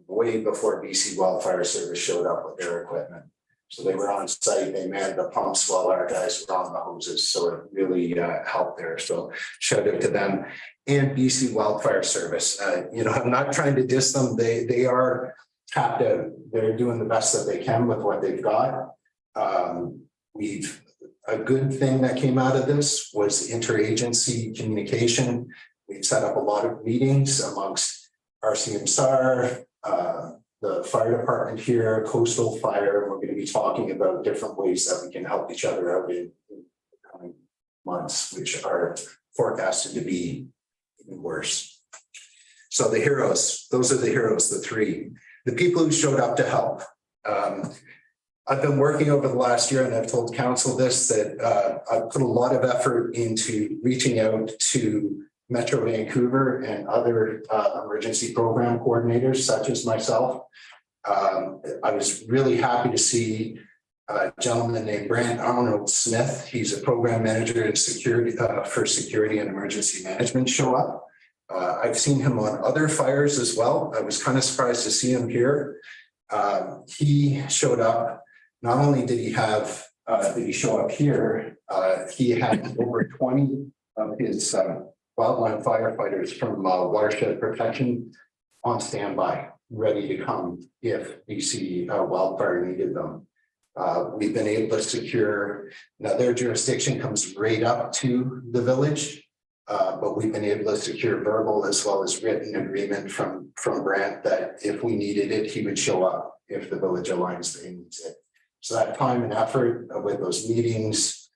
way before BC Wildfire Service showed up with their equipment. So they were on site, they manned the pumps while our guys were on the hoses. So it really helped there. So shout out to them and BC Wildfire Service. I'm not trying to diss them. They are tapped out. They're doing the best that they can with what they've got. A good thing that came out of this was interagency communication. We've set up a lot of meetings amongst RCMSAR, the fire department here, coastal fire. We're going to be talking about different ways that we can help each other out in the coming months, which are forecasted to be even worse. So the heroes, those are the heroes, the 3, the people who showed up to help. I've been working over the last year, and I've told council this, that I've put a lot of effort into reaching out to Metro Vancouver and other emergency program coordinators, such as myself. I was really happy to see a gentleman named Brant Arnold Smith. He's a program manager in security for security and emergency management show up. I've seen him on other fires as well. I was kind of surprised to see him here. He showed up. Not only did he show up here, he had over 20 of his wildland firefighters from watershed protection on standby, ready to come if BC wildfire needed them. We've been able to secure, now their jurisdiction comes right up to the village, but we've been able to secure verbal as well as written agreement from Brant that if we needed it, he would show up if the village aligns that he needs it. So that time and effort with those meetings,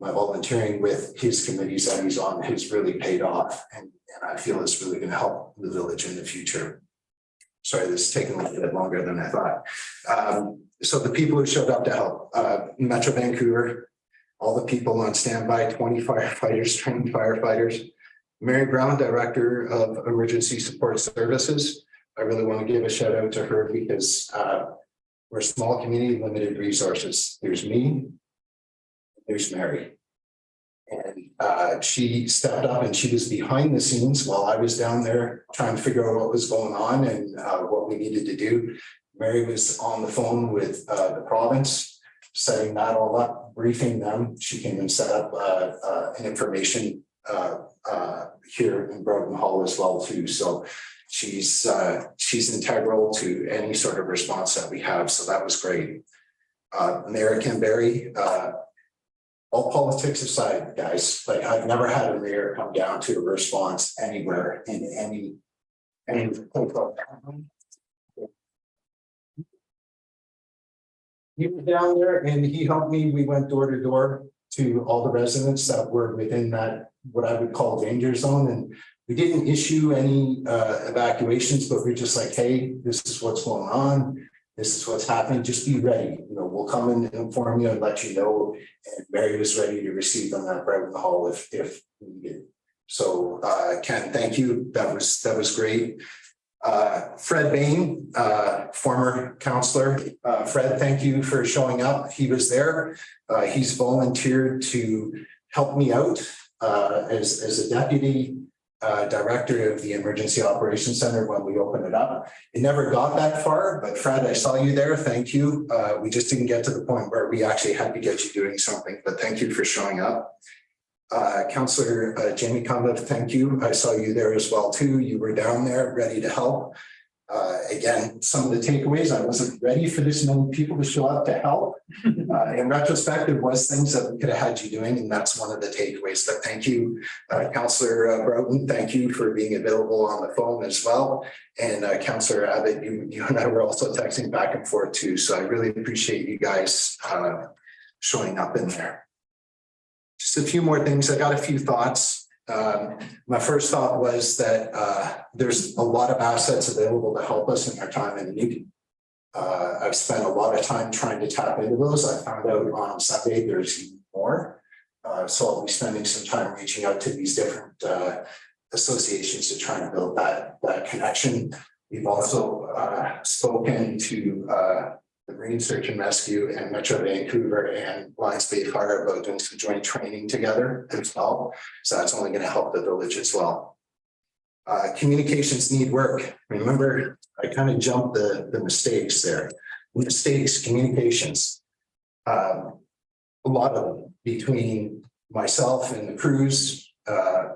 my volunteering with his committees that he's on has really paid off. And I feel it's really going to help the village in the future. Sorry, this is taking a little bit longer than I thought. So the people who showed up to help, Metro Vancouver, all the people on standby, 20 firefighters, trained firefighters, Mary Brown, Director of Emergency Support Services. I really want to give a shout out to her because we're a small community, limited resources. There's me, there's Mary. And she stepped up and she was behind the scenes while I was down there trying to figure out what was going on and what we needed to do. Mary was on the phone with the province, setting that all up, briefing them. She came and set up an information here in Broken Hall as well too. So she's integral to any sort of response that we have. So that was great. Mayor Canberry, all politics aside, guys, like I've never had a mayor come down to a response anywhere in any he was down there and he helped me. We went door to door to all the residents that were within that, what I would call danger zone. And we didn't issue any evacuations, but we're just like, hey, this is what's going on. This is what's happening. Just be ready. We'll come in and inform you and let you know. And Mary was ready to receive them at Broken Hall if needed. So Ken, thank you. That was great. Fred Bain, former counselor. Fred, thank you for showing up. He was there. He's volunteered to help me out as a deputy director of the Emergency Operations Center when we opened it up. It never got that far, but Fred, I saw you there. Thank you. We just didn't get to the point where we actually had to get you doing something, but thank you for showing up. Councillor Jamie Cunliffe, thank you. I saw you there as well too. You were down there ready to help. Again, some of the takeaways, I wasn't ready for this many people to show up to help. In retrospect, there was things that we could have had you doing, and that's one of the takeaways. But thank you, Councillor Broughton. Thank you for being available on the phone as well. And Councillor Abbott, you and I were also texting back and forth too. So I really appreciate you guys showing up in there. Just a few more things. I got a few thoughts. My first thought was that there's a lot of assets available to help us in our time in the meeting. I've spent a lot of time trying to tap into those. I found out on Sunday there's even more. So I'll be spending some time reaching out to these different associations to try and build that connection. We've also spoken to the Marine Search and Rescue and Metro Vancouver and Lions Bay Fire about doing some joint training together as well. So that's only going to help the village as well. Communications need work. Remember, I kind of jumped the mistakes there. Mistakes, communications. A lot of them between myself and the crews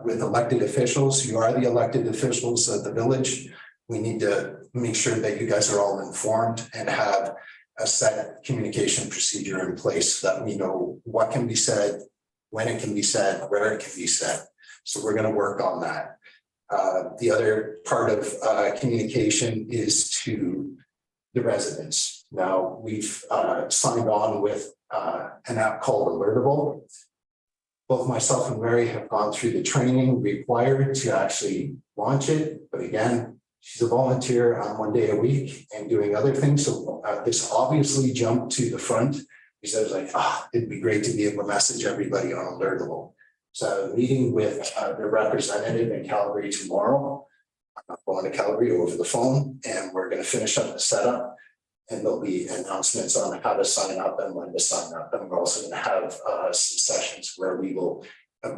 with elected officials. You are the elected officials of the village. We need to make sure that you guys are all informed and have a set communication procedure in place so that we know what can be said, when it can be said, where it can be said. So we're going to work on that. The other part of communication is to the residents. Now we've signed on with an app called Alertable. Both myself and Mary have gone through the training required to actually launch it. But again, she's a volunteer on 1 day a week and doing other things. So this obviously jumped to the front because I was like, it'd be great to be able to message everybody on Alertable. So meeting with the representative in Calgary tomorrow. I'm going to Calgary over the phone and we're going to finish up the setup. And there'll be announcements on how to sign up and when to sign up. And we're also going to have some sessions where we will,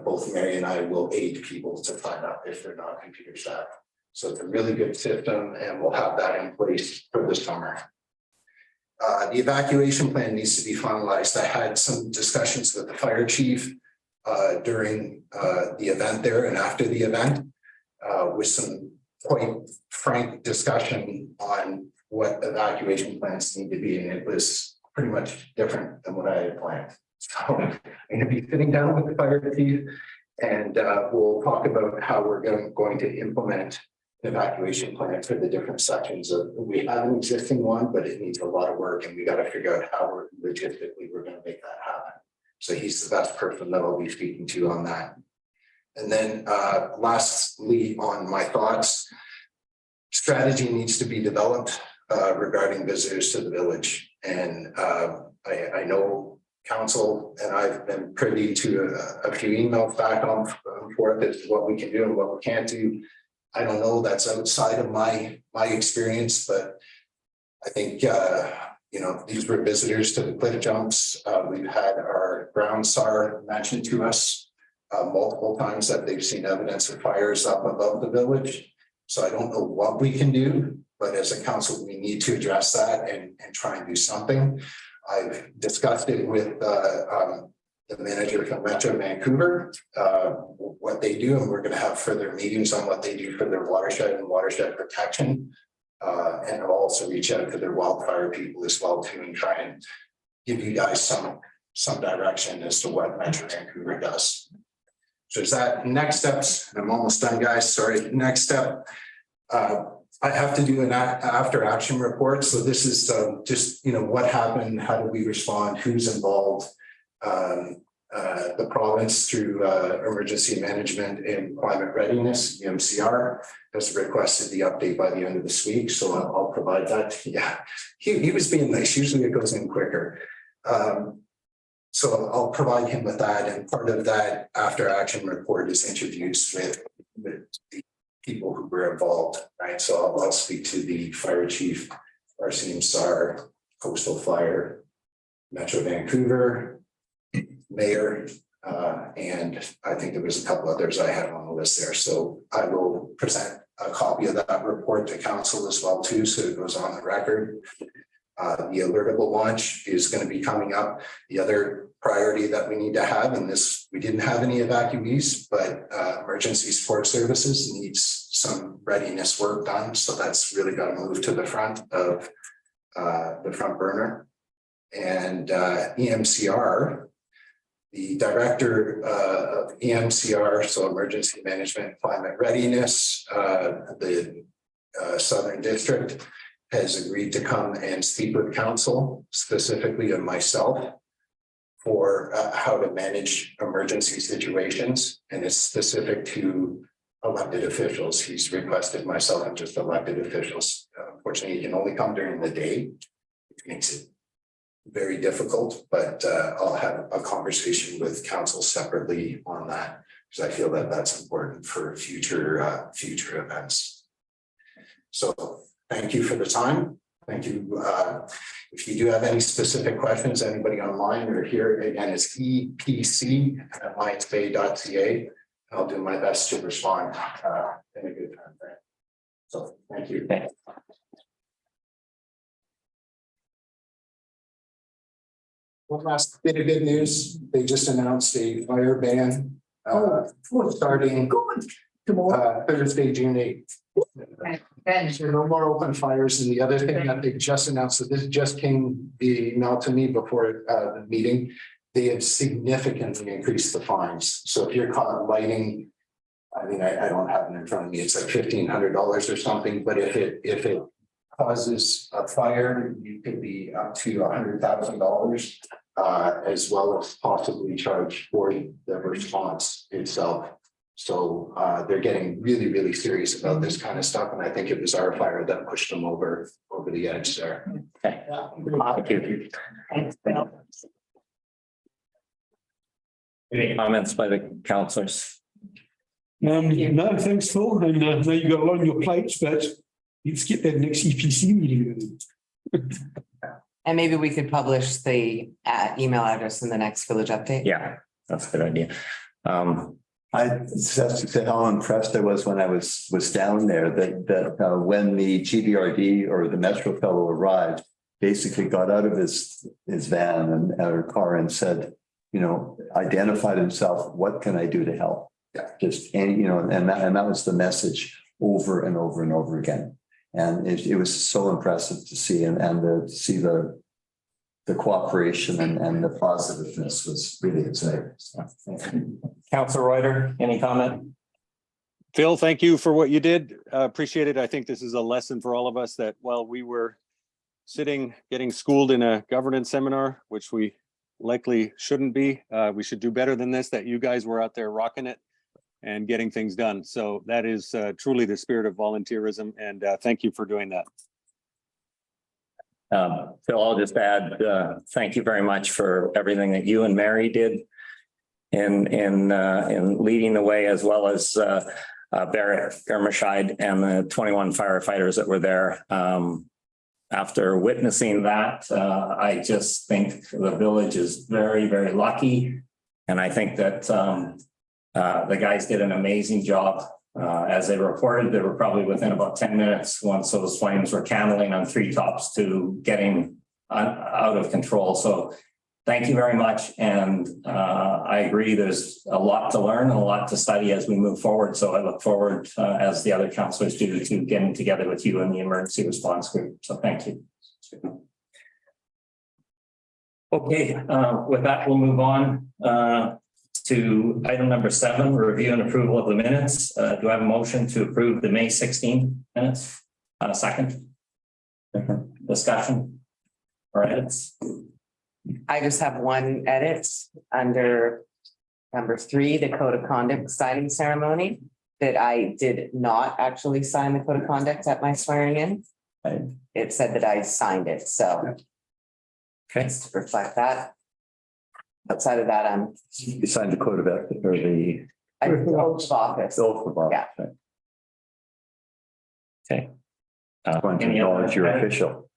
both Mary and I will aid people to sign up if they're not computer savvy. So it's a really good system and we'll have that in place for the summer. The evacuation plan needs to be finalized. I had some discussions with the fire chief during the event there and after the event with some quite frank discussion on what evacuation plans need to be. And it was pretty much different than what I had planned. So I'm going to be sitting down with the fire chief and we'll talk about how we're going to implement evacuation plan for the different sections of, we have an existing one, but it needs a lot of work and we got to figure out how we're going to make that happen. So he's the best person that I'll be speaking to on that. And then lastly, on my thoughts, strategy needs to be developed regarding visitors to the village. And I know council and I've been privy to a few emails back on forth as to what we can do and what we can't do. I don't know, that's outside of my experience, but I think, these were visitors to the cliff jumps. We've had our ground SAR mentioned to us multiple times that they've seen evidence of fires up above the village. So I don't know what we can do, but as a council, we need to address that and try and do something. I've discussed it with the manager from Metro Vancouver, what they do, and we're going to have further meetings on what they do for their watershed and watershed protection. And I'll also reach out to their wildfire people as well too, and try and give you guys some direction as to what Metro Vancouver does. So is that next steps? I'm almost done, guys. Sorry. Next step. I have to do an after action report. So this is just, what happened, how did we respond, who's involved. The province through emergency management and climate readiness, EMCR, has requested the update by the end of this week. So I'll provide that. Yeah, he was being nice. Usually it goes in quicker. So I'll provide him with that. And part of that after action report is interviews with the people who were involved, right? So I'll speak to the fire chief, RCMSAR, Coastal Fire, Metro Vancouver, mayor, And I think there was a couple others I had on the list there. So I will present a copy of that report to council as well too, so it goes on the record. The alertable launch is going to be coming up. The other priority that we need to have, and this, we didn't have any evacuees, but emergency support services needs some readiness work done. So that's really got to move to the front of the front burner. And EMCR, the director of EMCR, so Emergency Management Climate Readiness, the Southern District, has agreed to come and speak with council, specifically of myself, for how to manage emergency situations. And it's specific to elected officials. He's requested myself and just elected officials. Unfortunately, he can only come during the day, which makes it very difficult, but I'll have a conversation with council separately on that, because I feel that that's important for future events. So thank you for the time. Thank you. If you do have any specific questions, anybody online or here, again, it's epc@lionsbay.ca. I'll do my best to respond in a good time frame. So thank you. One last bit of good news. They just announced a fire ban starting Thursday, June 8th. And there are no more open fires. And the other thing that they just announced, so this just came the email to me before the meeting, they have significantly increased the fines. So if you're caught lighting, I mean, I don't have it in front of me, it's like $1,500 or something, but if it causes a fire, you could be up to $100,000, as well as possibly charged for the response itself. So they're getting really, really serious about this kind of stuff. And I think it was our fire that pushed them over the edge there. Okay. Thank you. Any comments by the councillors? No, thanks, Phil. And I know you got a lot on your plates, but let's get that next EPC meeting. And maybe we could publish the email address in the next village update. Yeah, that's a good idea. I just have to say how impressed I was when I was down there that when the GBRD or the Metro fellow arrived, basically got out of his van and or car and said, you know, identified himself. What can I do to help? Yeah. Just, and you know, and that was the message over and over and over again. And it was so impressive to see and to see the cooperation and the positiveness was really exciting. So, Councillor Reuter, any comment? Phil, thank you for what you did. Appreciate it. I think this is a lesson for all of us that while we were sitting, getting schooled in a governance seminar, which we likely shouldn't be, we should do better than this, that you guys were out there rocking it and getting things done. So that is truly the spirit of volunteerism, and thank you for doing that. Phil, I'll just add, thank you very much for everything that you and Mary did in leading the way, as well as Barrett Germerscheid and the 21 firefighters that were there. After witnessing that, I just think the village is very, very lucky. And I think that the guys did an amazing job. As they reported, they were probably within about 10 minutes once those flames were candling on treetops to getting out of control. So thank you very much. And I agree, there's a lot to learn and a lot to study as we move forward. So I look forward, as the other councillors do, to getting together with you and the emergency response group. So thank you. Okay, with that, we'll move on to item number 7, review and approval of the minutes. Do I have a motion to approve the May 16 minutes? Second. Discussion or edits? I just have one edit under number 3, the code of conduct signing ceremony, that I did not actually sign the code of conduct at my swearing in. It said that I signed it, so. Okay. Just to reflect that. Outside of that, you signed the code of ethics or the oath of office. oath of office. Yeah. Okay. Going to acknowledge your official.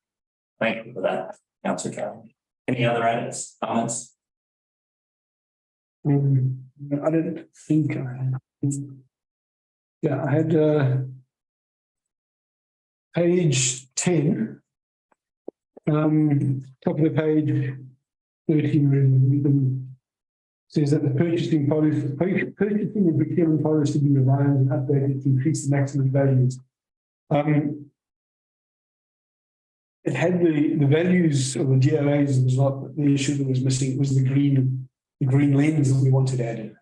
Thank you for that, Councillor Kelly. Any other edits, comments? I don't think I had. Yeah, I had page 10. Top of the page, 13 says that the purchasing and procurement policy be revised and updated to increase the maximum values. It had the values of the GLAs. It was not the issue that was missing. It was the green lens that we wanted added.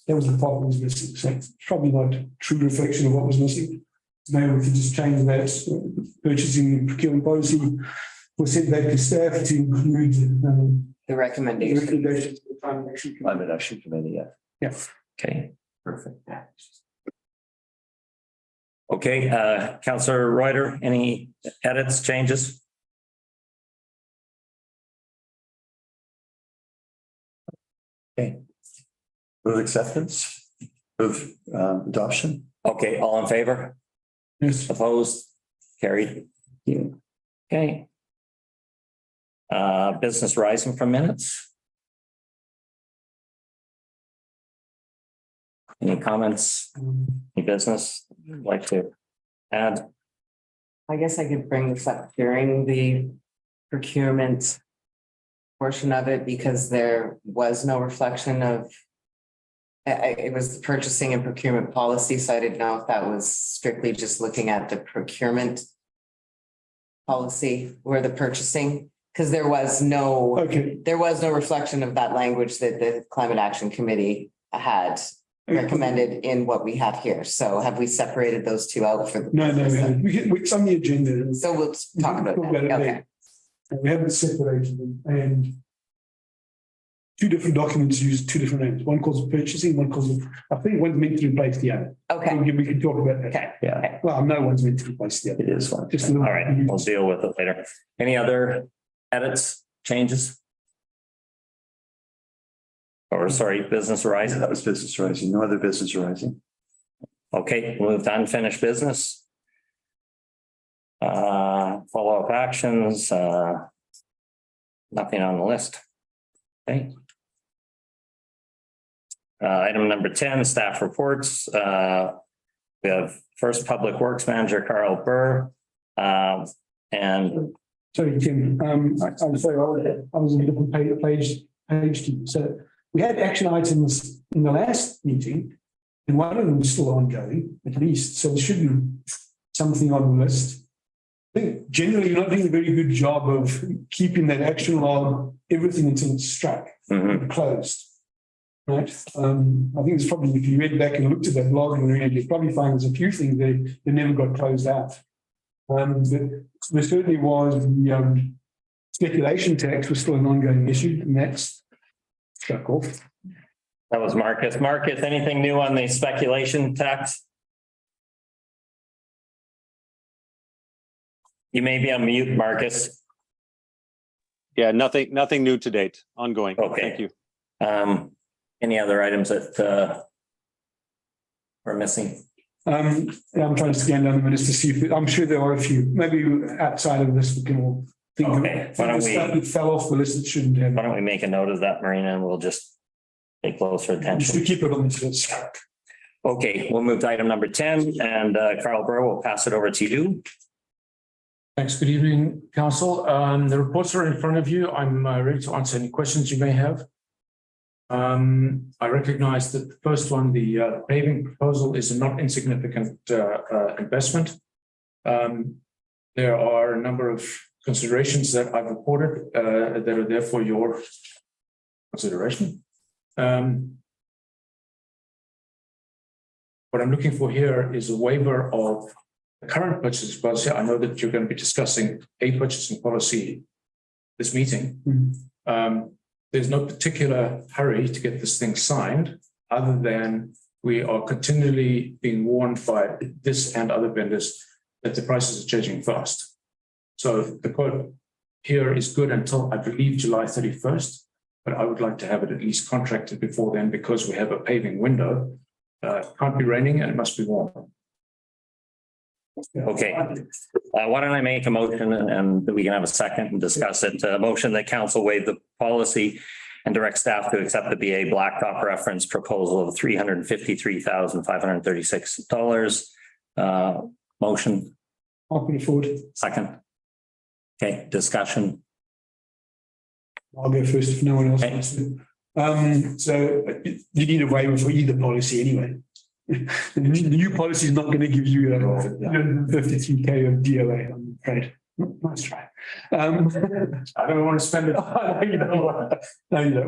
That was the part that was missing. So it's probably not a true reflection of what was missing. Maybe we could just change that purchasing and procurement policy. We'll send back to staff to include The recommendation. recommendations of the Climate Action Committee. Climate Action Committee, yeah. Yeah. Okay, perfect. Okay, Councillor Reuter, any edits, changes? Okay. Move acceptance, move adoption. Okay, all in favor? Yes. Opposed? Carried. Okay. Business rising from minutes? Any comments? Any business you'd like to add? I guess I could bring this up during the procurement portion of it because there was no reflection of it was the purchasing and procurement policy, so I didn't know if that was strictly just looking at the procurement policy or the purchasing, because there was no reflection of that language that the Climate Action Committee had recommended in what we have here. So have we separated those two out for? No, it's on the agenda. So we'll talk about that. Okay. We haven't separated them, and two different documents use two different names. One calls it purchasing, one calls it, I think one's meant to replace the other. Okay. We can talk about that. Okay. Yeah, Well, no one's meant to replace the other. It is fine. Just all right, we'll deal with it later. Any other edits, changes? Or sorry, business rising? That was business rising. No other business rising. Okay, we'll move to unfinished business. Follow-up actions, nothing on the list. Okay. Item number 10, staff reports. We have first Public Works Manager Carl Burr. And sorry, Tim. I'm sorry, I was in a different page to you. So we had action items in the last meeting, and one of them is still ongoing, at least. So there should be something on the list. I think generally you're not doing a very good job of keeping that action log, everything until it's struck and closed. Right. I think it's probably, if you read back and looked at that log and read, you'd probably find there's a few things that never got closed out. But there certainly was the speculation tax was still an ongoing issue, and that's struck off. that was Marcus. Marcus, anything new on the speculation tax? You may be on mute, Marcus. Yeah, nothing new to date, ongoing. Okay. Thank you. Any other items that we're missing? I'm trying to scan down the minutes to see if I'm sure there are a few. Maybe outside of this, we can all think Okay, why don't of stuff that fell off the list that shouldn't have. Why don't we make a note of that, Marina, and we'll just pay closer We attention. should keep it on the list. Okay, we'll move to item number 10, and Carl Burr will pass it over to you. Thanks. Good evening, Council. The reports are in front of you. I'm ready to answer any questions you may have. I recognize that the first one, the paving proposal, is a not insignificant investment. There are a number of considerations that I've reported that are there for your consideration. What I'm looking for here is a waiver of the current purchasing policy. I know that you're going to be discussing a purchasing policy this meeting. There's no particular hurry to get this thing signed, other than we are continually being warned by this and other vendors that the prices are changing fast. So the quote here is good until, I believe, July 31st, but I would like to have it at least contracted before then, because we have a paving window. Can't be raining and it must be warm. Okay, why don't I make a motion and we can have a second and discuss it. A motion that council waive the policy and direct staff to accept the BA Blacktop reference proposal of $353,536. Motion. I'll put it forward. Second. Okay, discussion. I'll go first if no one else Okay. wants to. So you need a waiver for either policy anyway. The new policy is not going to give you 53K of DOA, I'm afraid. Nice try. I don't want to spend it. No, you don't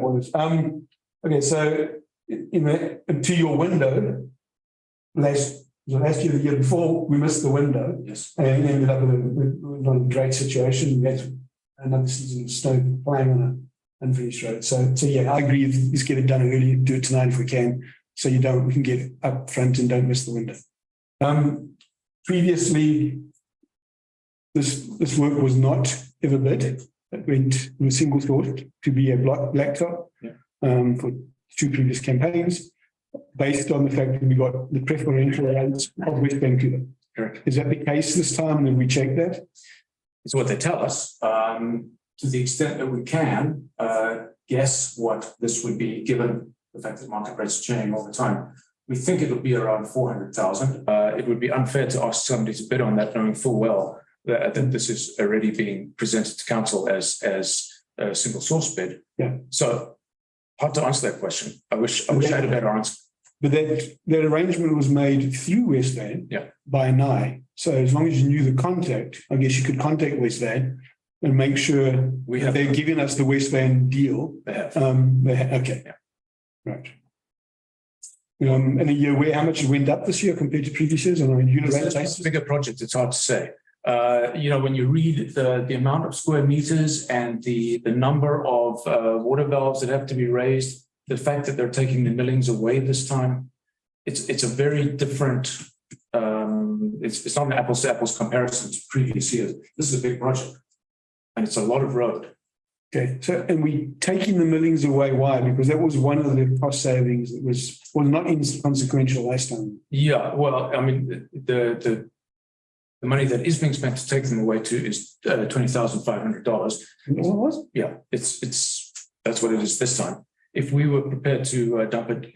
want it. Okay, so to your window, last year, the year before, we missed the window. Yes. And ended up with not a great situation. We had another season of snow playing on an unfinished road. So yeah, I agree. Let's get it done early. Do it tonight if we can. So we can get up front and don't miss the window. Previously, this work was not ever bid. It went with a single thought to be a blacktop for 2 previous campaigns, based on the fact that we got the preferential rates of West Vancouver. Correct. Is that the case this time? Did we check that? It's what they tell us. To the extent that we can guess what this would be, given the fact that market rates change all the time. We think it would be around 400,000. It would be unfair to ask somebody to bid on that, knowing full well that this is already being presented to council as a single source bid. Yeah. So hard to answer that question. I wish I had a better answer. But that arrangement was made through West Van by NI. So as long as you knew the contact, I guess you could contact West Van and make sure they're giving us the West Van deal. They have. Okay. Yeah. Right. And a year where how much it went up this year compared to previous years on a unit rate basis? It's a bigger project. It's hard to say. When you read the amount of square meters and the number of water valves that have to be raised, the fact that they're taking the millings away this time, it's a very different. It's not an apples to apples comparison to previous years. This is a big project, and it's a lot of road. Okay, so and we taking the millings away. Why? Because that was one of the cost savings that was not inconsequential last time. Yeah, well, I mean the money that is being spent to take them away to is $20,500. What was? Yeah, it's that's what it is this time. If we were prepared to dump it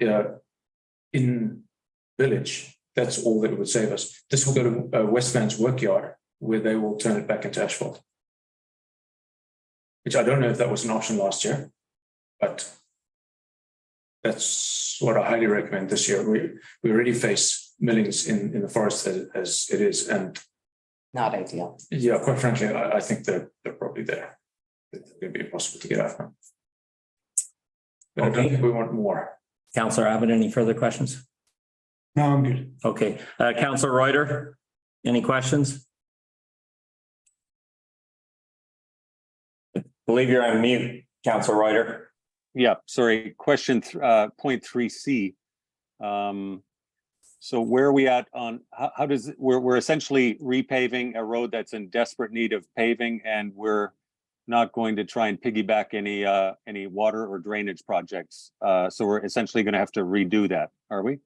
in village, that's all that it would save us. This will go to West Van's workyard, where they will turn it back into asphalt. Which I don't know if that was an option last year, but that's what I highly recommend this year. We already face millings in the forest as it is, and not ideal. Yeah, quite frankly, I think they're probably there. It's going to be impossible to get out now. But I don't think we want more. Councillor Abbott, any further questions? No, I'm good. Okay, Councillor Reuter, any questions? I believe you're on mute, Councillor Reuter. Yeah, sorry. Question point 3C. So where are we at on how does we're essentially repaving a road that's in desperate need of paving, and we're not going to try and piggyback any water or drainage projects. So we're essentially going to have to redo that, are we?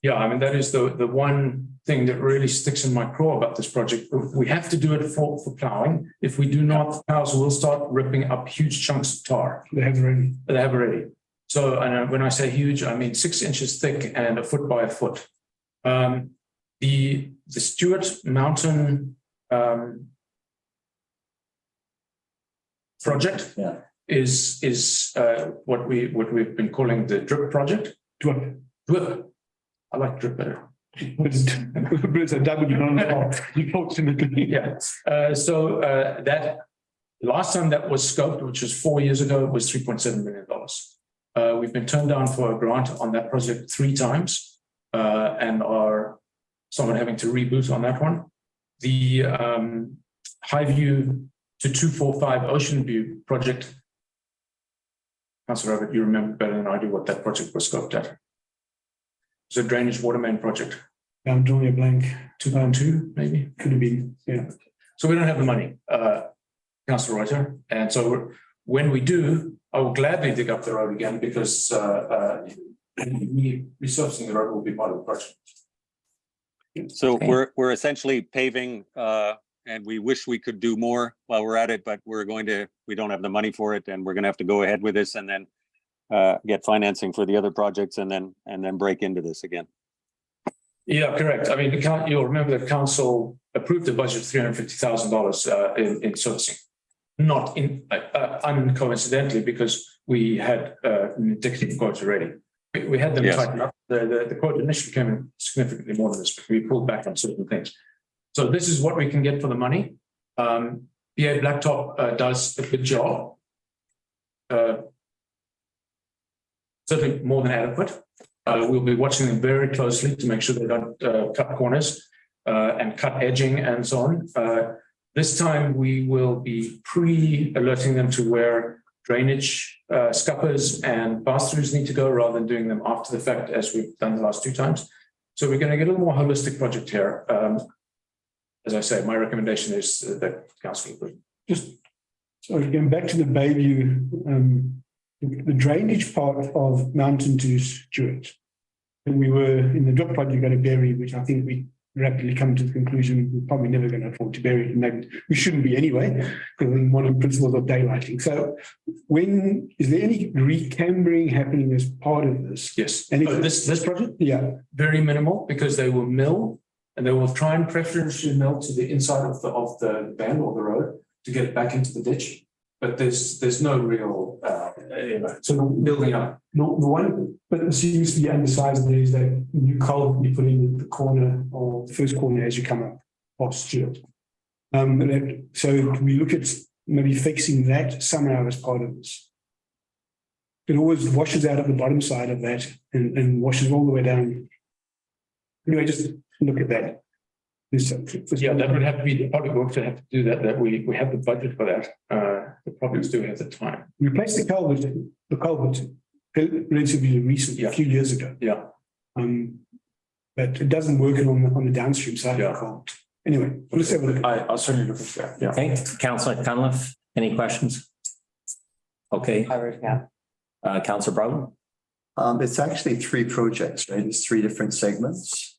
Yeah, I mean, that is the one thing that really sticks in my craw about this project. We have to do it for plowing. If we do not, plows will start ripping up huge chunks of tar. They have already. They have already. So when I say huge, I mean 6 inches thick and a foot by a foot. The Stewart Mountain project is what we've been calling the DRIP project. DRIP. I like DRIP better. But it's a W, not an R, unfortunately. Yeah. So that last time that was scoped, which was 4 years ago, it was $3.7 million. We've been turned down for a grant on that project 3 times and are somewhat having to reboot on that one. The Highview to 245 Ocean View project. Councillor Robert, you remember better than I do what that project was scoped at. It's a drainage water main project. I'm drawing a blank. 2.2 maybe? Could have been, yeah. So we don't have the money, Councillor Reuter. And so when we do, I will gladly dig up the road again because resurfacing the road will be part of the project. So we're essentially paving and we wish we could do more while we're at it, but we don't have the money for it, and we're gonna have to go ahead with this and then get financing for the other projects and then break into this again. Yeah, correct. I mean, you'll remember the council approved a budget of $350,000 in servicing. Not uncoincidentally, because we had indicative quotes already. We had them tightened up. The quote initially came in significantly more than this, but we pulled back on certain things. So this is what we can get for the money. BA Blacktop does a good job. Certainly more than adequate. We'll be watching them very closely to make sure they don't cut corners and cut edging and so on. This time we will be pre-alerting them to where drainage scuppers and pass-throughs need to go rather than doing them after the fact as we've done the last two times. So we're going to get a little more holistic project here. As I say, my recommendation is that council approve. Just sorry, going back to the Bayview, the drainage part of Mountain to Stewart. And we were in the drop project going to bury, which I think we rapidly come to the conclusion we're probably never going to afford to bury it. And maybe we shouldn't be anyway, because one of the principles of daylighting. So is there any recambering happening as part of this? Yes. And this project? Yeah. Very minimal, because they will mill and they will try and preferentially mill to the inside of the bend or the road to get it back into the ditch. But there's no real sort of building up. The one, but it seems to be undersized there is that new culvert you put in the corner or the first corner as you come up past Stewart. So we look at maybe fixing that somehow as part of this. It always washes out at the bottom side of that and washes all the way down. Anyway, just look at that. Yeah, that would have to be the public works to have to do that. That we have the budget for that. The problems do have the time. We replaced the culvert relatively recently, a few years ago. Yeah. But it doesn't work on the downstream side of the culvert. Anyway, let's have a look. I'll certainly look at that. Yeah. Okay, Councillor Cunliffe, any questions? Okay. Councillor Broughton? It's actually 3 projects, right? It's 3 different segments.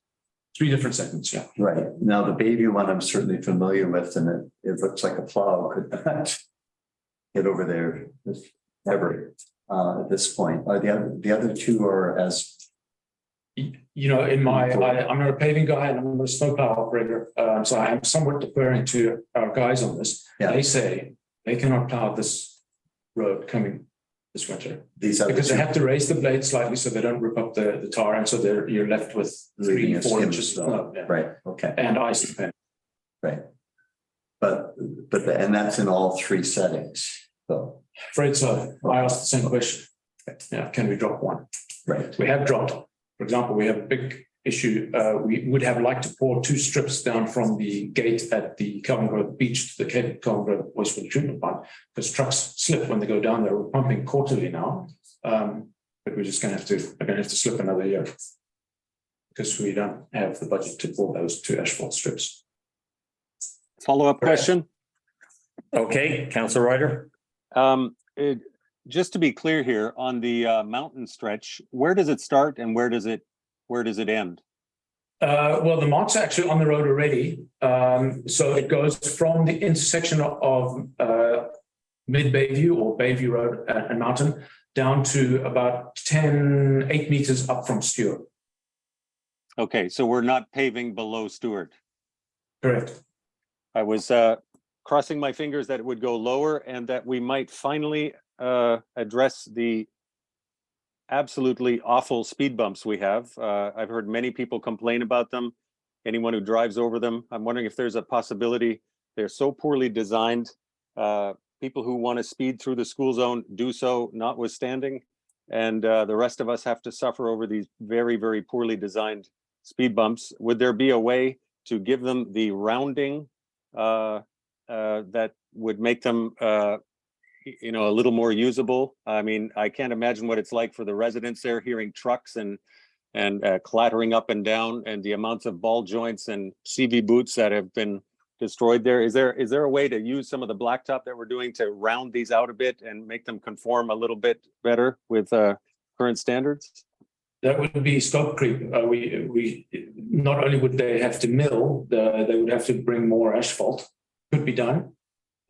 3 different segments, yeah. Right. Now, the Bayview one I'm certainly familiar with, and it looks like a plow could not get over there ever at this point. The other 2 are as... You know, I'm not a paving guy and I'm not a snowplow operator. So I'm somewhat deferring to our guys on this. Yeah. They say they cannot plow this road coming this winter. Because they have to raise the blade slightly so they don't rip up the tar, and so you're left with 3-4 inches of snow. Yeah. Right. Okay. And ice. Right. But and that's in all 3 settings. So afraid so. I asked the same question. Yeah, can we drop one? Right. We have dropped. For example, we have a big issue. We would have liked to pour 2 strips down from the gate at the Kelvin Grove Beach to the Kelvin Grove wastewater treatment plant, because trucks slip when they go down there. We're pumping quarterly now, but we're just going to have to slip another year because we don't have the budget to pour those 2 asphalt strips. Follow-up question. Okay, Councillor Reuter. Just to be clear here on the mountain stretch, where does it start and where does it end? Well, the marks are actually on the road already. So it goes from the intersection of Mid Bayview or Bayview Road and Mountain down to about 8 meters up from Stewart. Okay, so we're not paving below Stewart. Correct. I was crossing my fingers that it would go lower and that we might finally address the absolutely awful speed bumps we have. I've heard many people complain about them. Anyone who drives over them, I'm wondering if there's a possibility. They're so poorly designed. People who want to speed through the school zone do so notwithstanding. And the rest of us have to suffer over these very, very poorly designed speed bumps. Would there be a way to give them the rounding that would make them a little more usable? I mean, I can't imagine what it's like for the residents there, hearing trucks and clattering up and down, and the amounts of ball joints and CV boots that have been destroyed there. Is there a way to use some of the blacktop that we're doing to round these out a bit and make them conform a little bit better with current standards? That would be scope creep. We not only would they have to mill, they would have to bring more asphalt. could be done.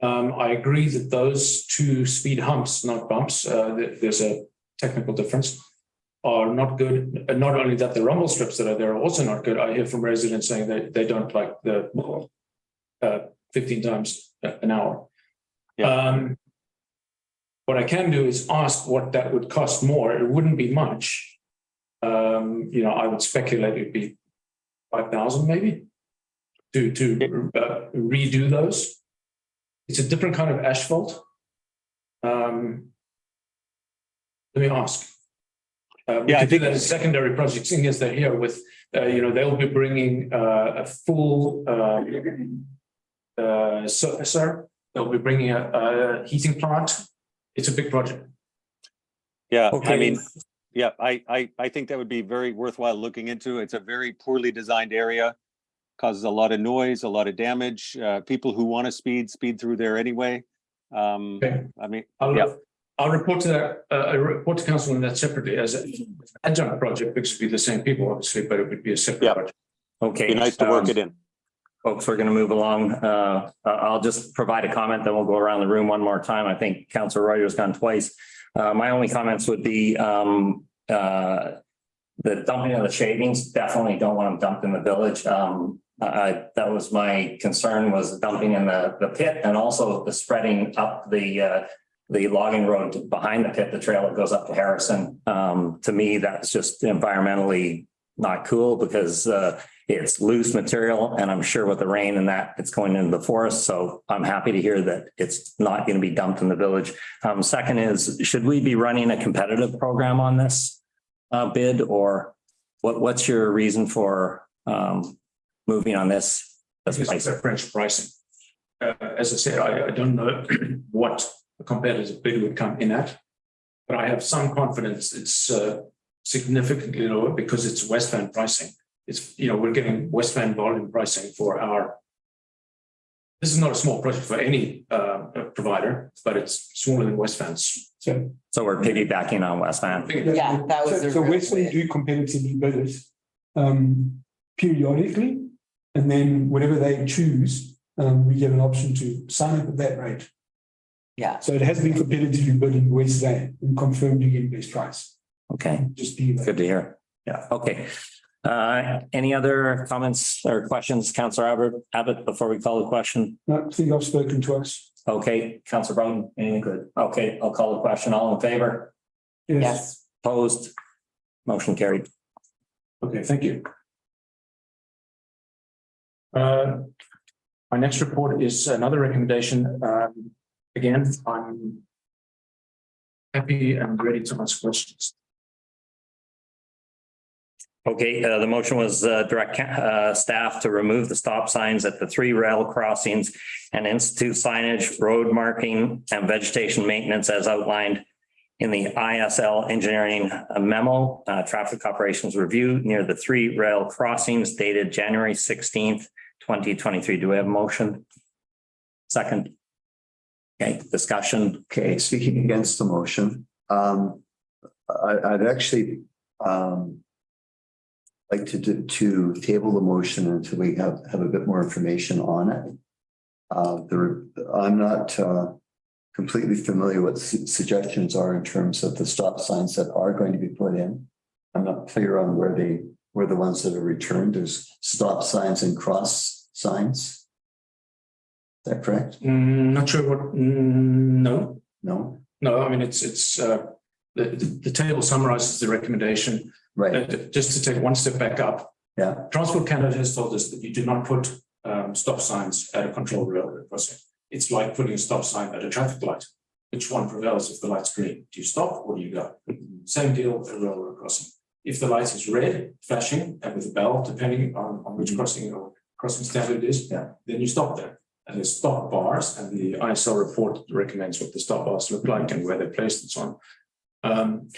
I agree that those two speed humps, not bumps, there's a technical difference, are not good. And not only that, the rumble strips that are there are also not good. I hear from residents saying that they don't like the 15 times an hour. Yeah. What I can do is ask what that would cost more. It wouldn't be much. I would speculate it'd be 5,000 maybe to redo those. It's a different kind of asphalt. Let me ask. I think that a secondary project, seeing as they're here with, they'll be bringing a full surfacer. They'll be bringing a heating plant. It's a big project. Yeah, Okay. I mean, yeah, I think that would be very worthwhile looking into. It's a very poorly designed area, causes a lot of noise, a lot of damage. People who want to speed through there anyway. Okay. I mean, I'll report to that. I report to council on that separately as an adjunct project, because it'd be the same people, obviously, but it would be a separate project. Okay. be nice to work it in. Folks, we're going to move along. I'll just provide a comment, then we'll go around the room one more time. I think Councillor Reuter's gone twice. My only comments would be the dumping of the shavings. Definitely don't want them dumped in the village. That was my concern, was dumping in the pit, and also the spreading up the logging road behind the pit, the trail that goes up to Harrison. To me, that's just environmentally not cool, because it's loose material, and I'm sure with the rain and that, it's going into the forest. So I'm happy to hear that it's not going to be dumped in the village. Second is, should we be running a competitive program on this bid, or what's your reason for moving on this? It's French pricing. As I said, I don't know what a competitive bid would come in at, but I have some confidence it's significantly lower, because it's West Van pricing. It's, we're getting West Van volume pricing for our. This is not a small project for any provider, but it's smaller than West Van's. So we're piggybacking on West Van. Yeah, that was. So West Van do competitively bid it periodically, and then whatever they choose, we get an option to sign up at that rate. Yeah. So it has been competitively bid in West Van and confirmed to get best price. Okay, Just be good to hear. Yeah, okay. Any other comments or questions, Councillor Abbott, before we call the question? No, I think I've spoken to us. Okay, Councillor Brown, anything good? Okay, I'll call the question. All in favor? Yes. Opposed? Motion carried. Okay, thank you. My next report is another recommendation. Again, I'm happy and ready to answer questions. Okay, the motion was direct staff to remove the stop signs at the 3 rail crossings and institute signage, road marking, and vegetation maintenance as outlined in the ISL engineering memo, traffic operations review near the 3 rail crossings dated January 16th, 2023. Do we have a motion? Second. Okay, discussion. Okay, speaking against the motion, I'd actually like to table the motion until we have a bit more information on it. I'm not completely familiar what suggestions are in terms of the stop signs that are going to be put in. I'm not clear on where the ones that are returned. There's stop signs and cross signs. Is that correct? Not sure what. No. I mean, it's the table summarizes the recommendation. Right. Just to take one step back up. Yeah. Transport Canada has told us that you do not put stop signs at a controlled railway crossing. It's like putting a stop sign at a traffic light. Which one prevails if the light's green? Do you stop or do you go? Same deal at a railroad crossing. If the light is red, flashing, and with a bell, depending on which crossing or crossing standard it is, then you stop there. And there's stop bars, and the ISL report recommends what the stop bars look like and where they're placed and so on.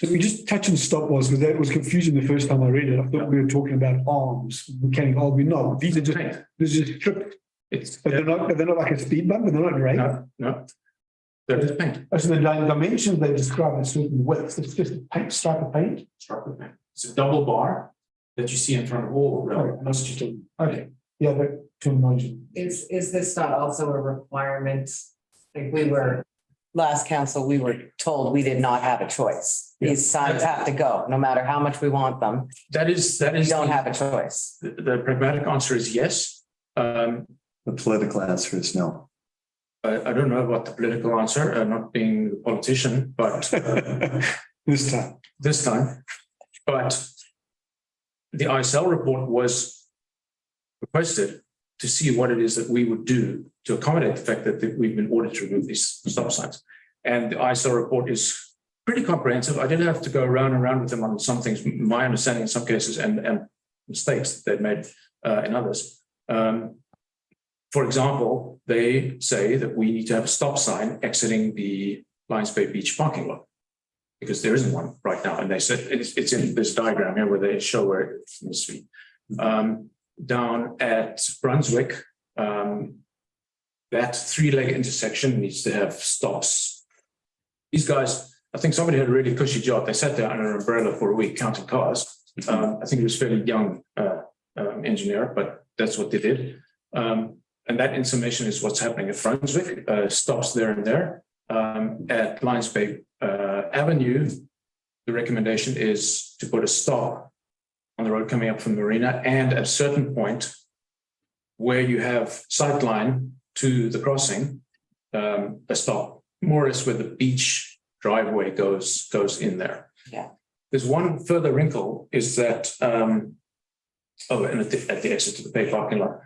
So we just touch on stop bars, because that was confusing the first time I read it. I thought we were talking about arms, mechanic arms. No, these are just stripped. But they're not like a speed bump, but they're not great. No. They're just paint. So the dimensions they describe a certain width. It's just a paint, stripe of paint. Stripe of paint. It's a double bar that you see in front of all railroad. Okay. Yeah, to emoji. Is this not also a requirement? Like we were, last council, we were told we did not have a choice. These signs have to go, no matter how much we want them. That is. We don't have a choice. The pragmatic answer is yes. The political answer is no. I don't know about the political answer, not being a politician, but this time. But the ISL report was requested to see what it is that we would do to accommodate the fact that we've been ordered to remove these stop signs. And the ISL report is pretty comprehensive. I did have to go around and around with them on some things, my understanding in some cases, and mistakes that they've made in others. For example, they say that we need to have a stop sign exiting the Lions Bay Beach parking lot because there isn't one right now. And they said it's in this diagram here where they show where it's in the street. Down at Brunswick, that three-leg intersection needs to have stops. These guys, I think somebody had a really cushy job. They sat there under an umbrella for a week counting cars. I think it was a fairly young engineer, but that's what they did. And that information is what's happening at Brunswick, stops there and there. At Lions Bay Avenue, the recommendation is to put a stop on the road coming up from the marina, and at a certain point where you have sight line to the crossing, a stop, more or less where the beach driveway goes in there. Yeah. There's one further wrinkle is that, and at the exit to the Bay parking lot,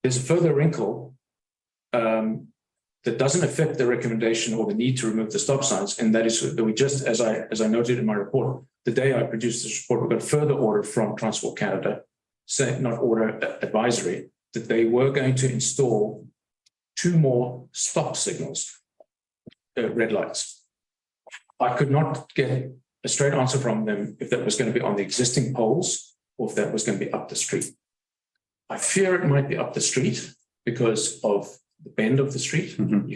there's a further wrinkle that doesn't affect the recommendation or the need to remove the stop signs, and that is that we just, as I noted in my report, the day I produced this report, we got a further order from Transport Canada, not order, advisory, that they were going to install 2 more stop signals, red lights. I could not get a straight answer from them if that was going to be on the existing poles or if that was going to be up the street. I fear it might be up the street because of the bend of the street. Mm-hmm.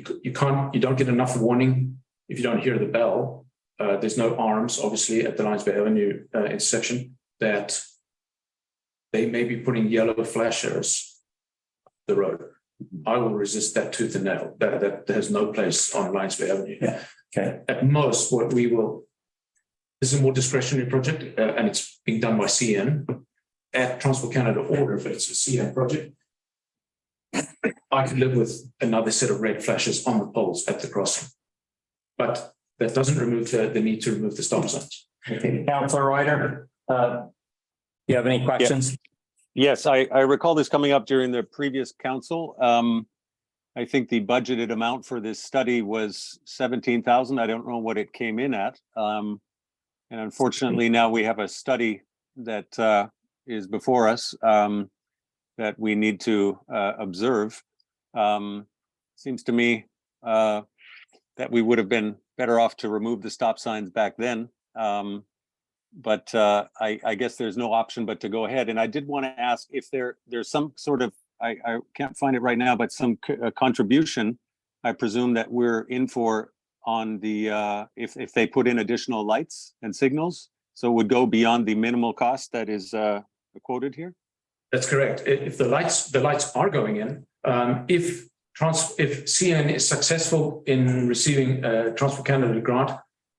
You don't get enough warning if you don't hear the bell. There's no arms, obviously, at the Lions Bay Avenue intersection that they may be putting yellow flashers up the road. I will resist that tooth and nail. That has no place on Lions Bay Avenue. Yeah. Okay. At most, what we will, this is a more discretionary project, and it's being done by CN at Transport Canada order, but it's a CN project. I could live with another set of red flashes on the poles at the crossing, but that doesn't remove the need to remove the stop signs. Okay. Councillor Reuter, do you have any questions? Yes, I recall this coming up during the previous council. I think the budgeted amount for this study was 17,000. I don't know what it came in at. And unfortunately, now we have a study that is before us that we need to observe. Seems to me that we would have been better off to remove the stop signs back then. But I guess there's no option but to go ahead. And I did want to ask if there's some sort of, I can't find it right now, but some contribution, I presume that we're in for on the, if they put in additional lights and signals, so it would go beyond the minimal cost that is quoted here? That's correct. If the lights are going in, if CN is successful in receiving a Transport Canada grant,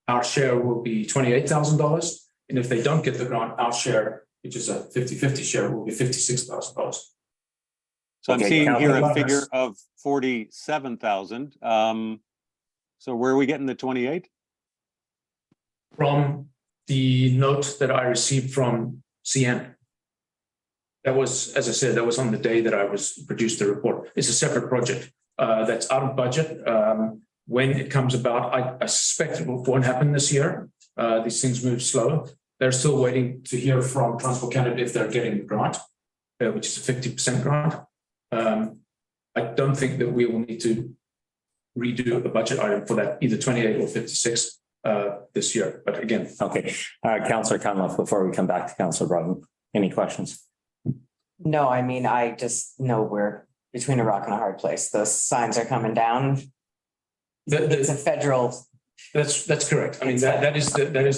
our share will be $28,000. And if they don't get the grant, our share, which is a 50-50 share, will be $56,000. So I'm seeing here a figure of 47,000. So where are we getting the 28? From the note that I received from CN. That was, as I said, that was on the day that I produced the report. It's a separate project that's out of budget. When it comes about, I suspect it won't happen this year. These things move slow. They're still waiting to hear from Transport Canada if they're getting the grant, which is a 50% grant. I don't think that we will need to redo a budget item for that, either 28 or 56 this year. But again. Okay. Councillor Cunliffe, before we come back to Councillor Broughton, any questions? No, I mean, I just know we're between a rock and a hard place. Those signs are coming down. It's a federal. That's correct. I mean, that is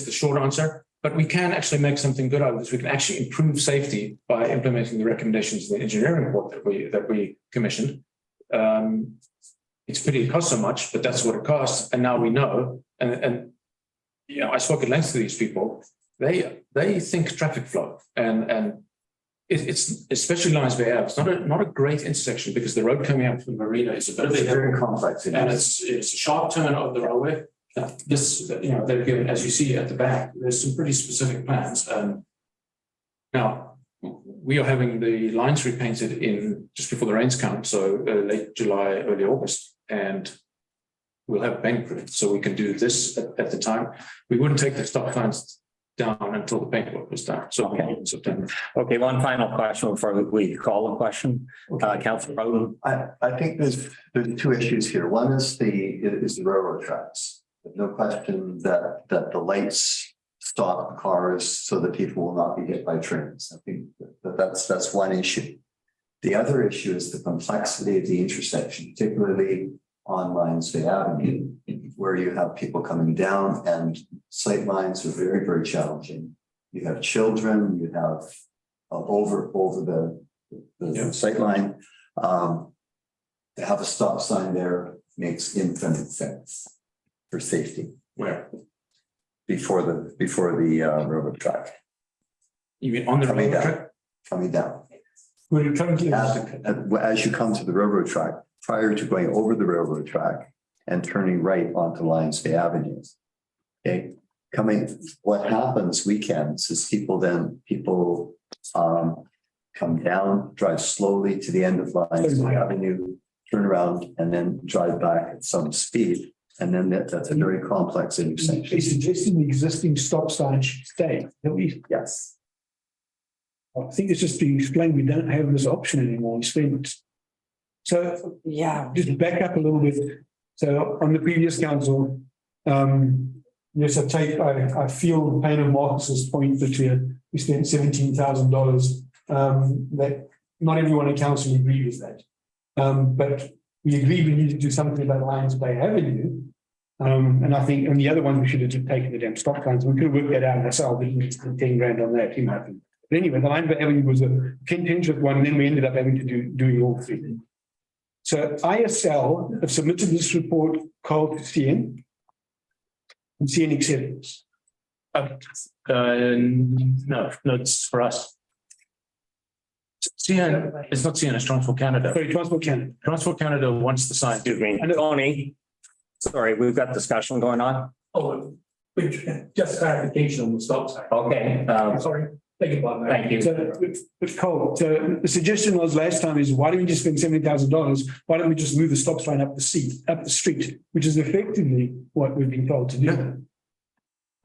the short answer. But we can actually make something good out of this. We can actually improve safety by implementing the recommendations of the engineering report that we commissioned. It's pity it costs so much, but that's what it costs. And now we know. And you know, I spoke at length to these people. They think traffic flow, and it's especially Lions Bay Ave. It's not a great intersection because the road coming out from the marina is a bit of a very complex, and it's a sharp turn of the railway. This, you know, they've given, as you see at the back, there's some pretty specific plans. Now we are having the lines repainted in just before the rains come, so late July, early August, and we'll have paint proof, so we can do this at the time. We wouldn't take the stop signs down until the paintwork was done. So in September. Okay, one final question before we call a question. Councillor Bowden. I think there's two issues here. One is the railroad tracks. There's no question that the lights stop cars so that people will not be hit by trains. I think that's one issue. The other issue is the complexity of the intersection, particularly on Lions Bay Avenue, where you have people coming down and sight lines are very, very challenging. You have children, you have over the sight line. To have a stop sign there makes infinite sense for safety. Where? Before the railroad track. You mean on the coming railroad down, track? coming down. Where you're currently. As you come to the railroad track, prior to going over the railroad track and turning right onto Lions Bay Avenue. Okay, what happens weekends is people come down, drive slowly to the end of Lions Bay Avenue, turn around, and then drive back at some speed. And then that's a very complex intersection. They suggesting the existing stop sign should stay. Yes. I think it's just being explained. We don't have this option anymore. So Yeah. just back up a little bit. So on the previous council, yes, I feel the pain of Marcus's point that we spent $17,000. That not everyone in council agreed with that. But we agreed we need to do something about Lions Bay Avenue. And I think, and the other one, we should have just taken the damn stop signs. We could have worked that out ourselves. We didn't spend 10 grand on that, in my opinion. But anyway, the Lions Bay Avenue was a contingent one, and then we ended up having to doing all three. So ISL have submitted this report called to CN, and CN accepted this. No, it's for us. CN, it's not CN, it's Transport Canada. Sorry, Transport Canada. Transport Canada wants the sign. Excuse me, Tony. Sorry, we've got discussion going on. Oh, just clarification on the stop sign. Okay. Sorry. Thank you. But Cole, so the suggestion was last time is why don't we just spend $70,000? Why don't we just move the stop sign up the street, which is effectively what we've been told to do. Yeah.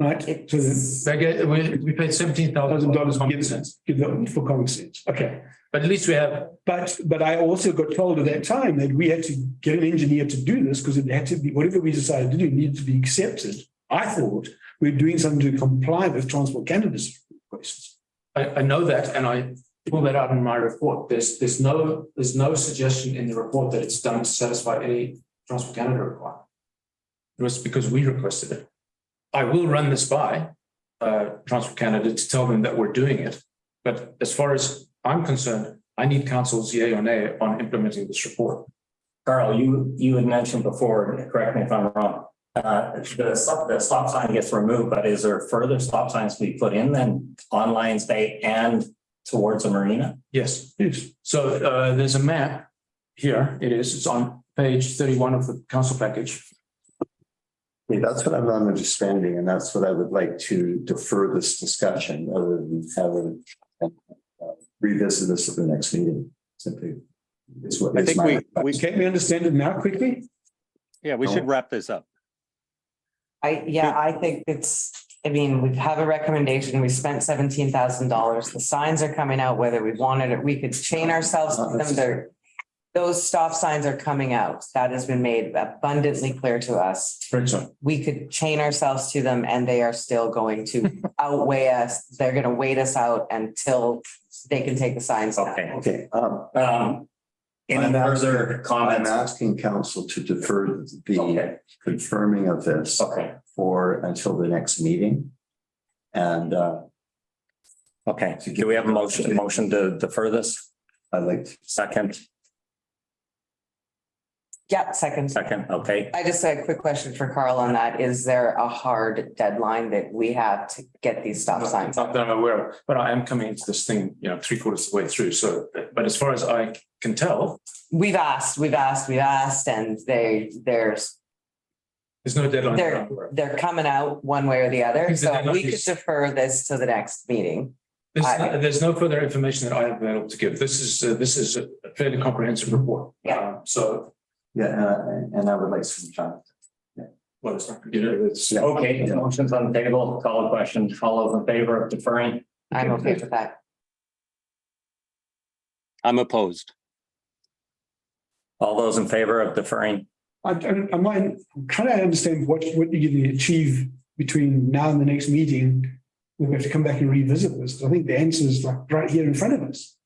Right. So we paid $17,000 for common sense. Okay. But at least we have. But I also got told at that time that we had to get an engineer to do this because it had to be, whatever we decided to do needed to be accepted. I thought we're doing something to comply with Transport Canada's requests. I know that, and I pull that out in my report. There's no suggestion in the report that it's done to satisfy any Transport Canada requirement. It was because we requested it. I will run this by Transport Canada to tell them that we're doing it. But as far as I'm concerned, I need council's yay or nay on implementing this report. Carl, you had mentioned before, correct me if I'm wrong, the stop sign gets removed, but is there further stop signs to be put in then on Lions Bay and towards the marina? Yes. So there's a map here. It's on page 31 of the council package. That's what I'm not understanding, and that's what I would like to defer this discussion rather than have revisit this at the next meeting. Simply, is what I think we can we understand it now quickly. Yeah, we should wrap this up. I think we have a recommendation. We spent $17,000. The signs are coming out, whether we wanted it, we could chain ourselves to them. Those stop signs are coming out. That has been made abundantly clear to us. We could chain ourselves to them and they are still going to outweigh us. They're going to wait us out until they can take the signs down. Okay. Any further comments? I'm asking council to defer the confirming of this for until the next meeting. And Okay, do we have a motion to defer this? I'd like to. Second, Yeah, second. okay. I just had a quick question for Carl on that. Is there a hard deadline that we have to get these stop signs? Not that I'm aware of, but I am coming into this thing, 3/4 of the way through. So, but as far as I can tell, We've asked, and there's there's no deadline. they're coming out one way or the other. think the So deadline we could is- defer this to the next meeting. There's no further information that I have been able to give. This is a fairly comprehensive report. Yeah. So, Yeah, and I would like some time. well, it's not, it's. Okay, motion's on the table, call a question. All those in favor of deferring? I'm okay with that. I'm opposed. All those in favor of deferring? I'm trying to understand what you're going to achieve between now and the next meeting. We have to come back and revisit this. I think the answer is like right here in front of us.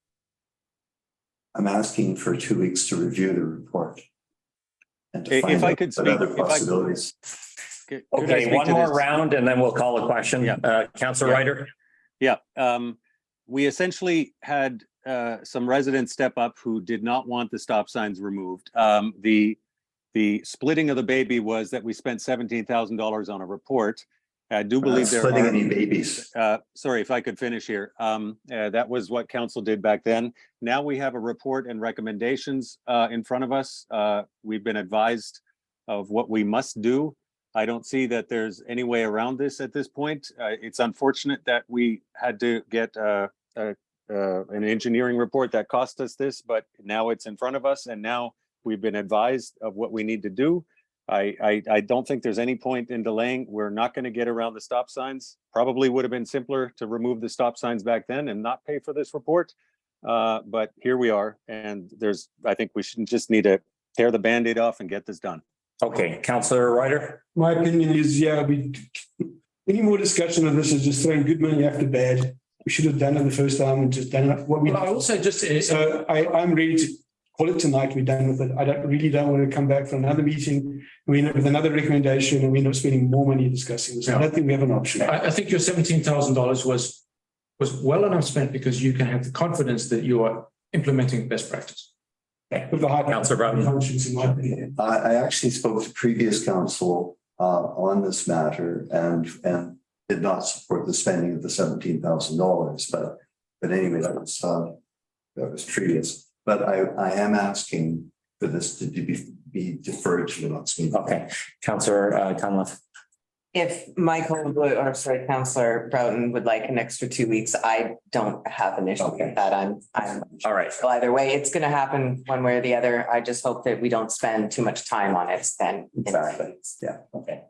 I'm asking for 2 weeks to review the report. And to If find I out could what speak- other if I- possibilities. Could I Okay, speak one to more this? round and then we'll call a question. Yeah. Councillor Yeah. Ryder? Yeah, we essentially had some residents step up who did not want the stop signs removed. The splitting of the baby was that we spent $17,000 on a report. I do believe there Splitting are. any babies. Sorry, if I could finish here. That was what council did back then. Now we have a report and recommendations in front of us. We've been advised of what we must do. I don't see that there's any way around this at this point. It's unfortunate that we had to get an engineering report that cost us this, but now it's in front of us and now we've been advised of what we need to do. I don't think there's any point in delaying. We're not going to get around the stop signs. Probably would have been simpler to remove the stop signs back then and not pay for this report. But here we are. And I think we should just need to tear the Band-Aid off and get this done. Okay, Councillor Ryder? My opinion is, any more discussion of this is just throwing good money after bad. We should have done it the first time and just done it what we. Well, I also just. So I'm ready to call it tonight. We're done with it. I don't want to come back for another meeting. We end up with another recommendation and we end up spending more money discussing this. I don't think we have an option. I think your $17,000 was well enough spent because you can have the confidence that you are implementing best practice. With the high Councillor Broughton. conscience, in my opinion. I actually spoke to previous council on this matter and did not support the spending of the $17,000. But anyway, that was previous. But I am asking for this to be deferred to the next meeting. Okay, Councillor Cunliffe. If Councillor Broughton would like an extra 2 weeks, I don't have an issue with that. I'm All right. well, either way, it's gonna happen one way or the other. I just hope that we don't spend too much time on it then. Exactly. Yeah. Okay.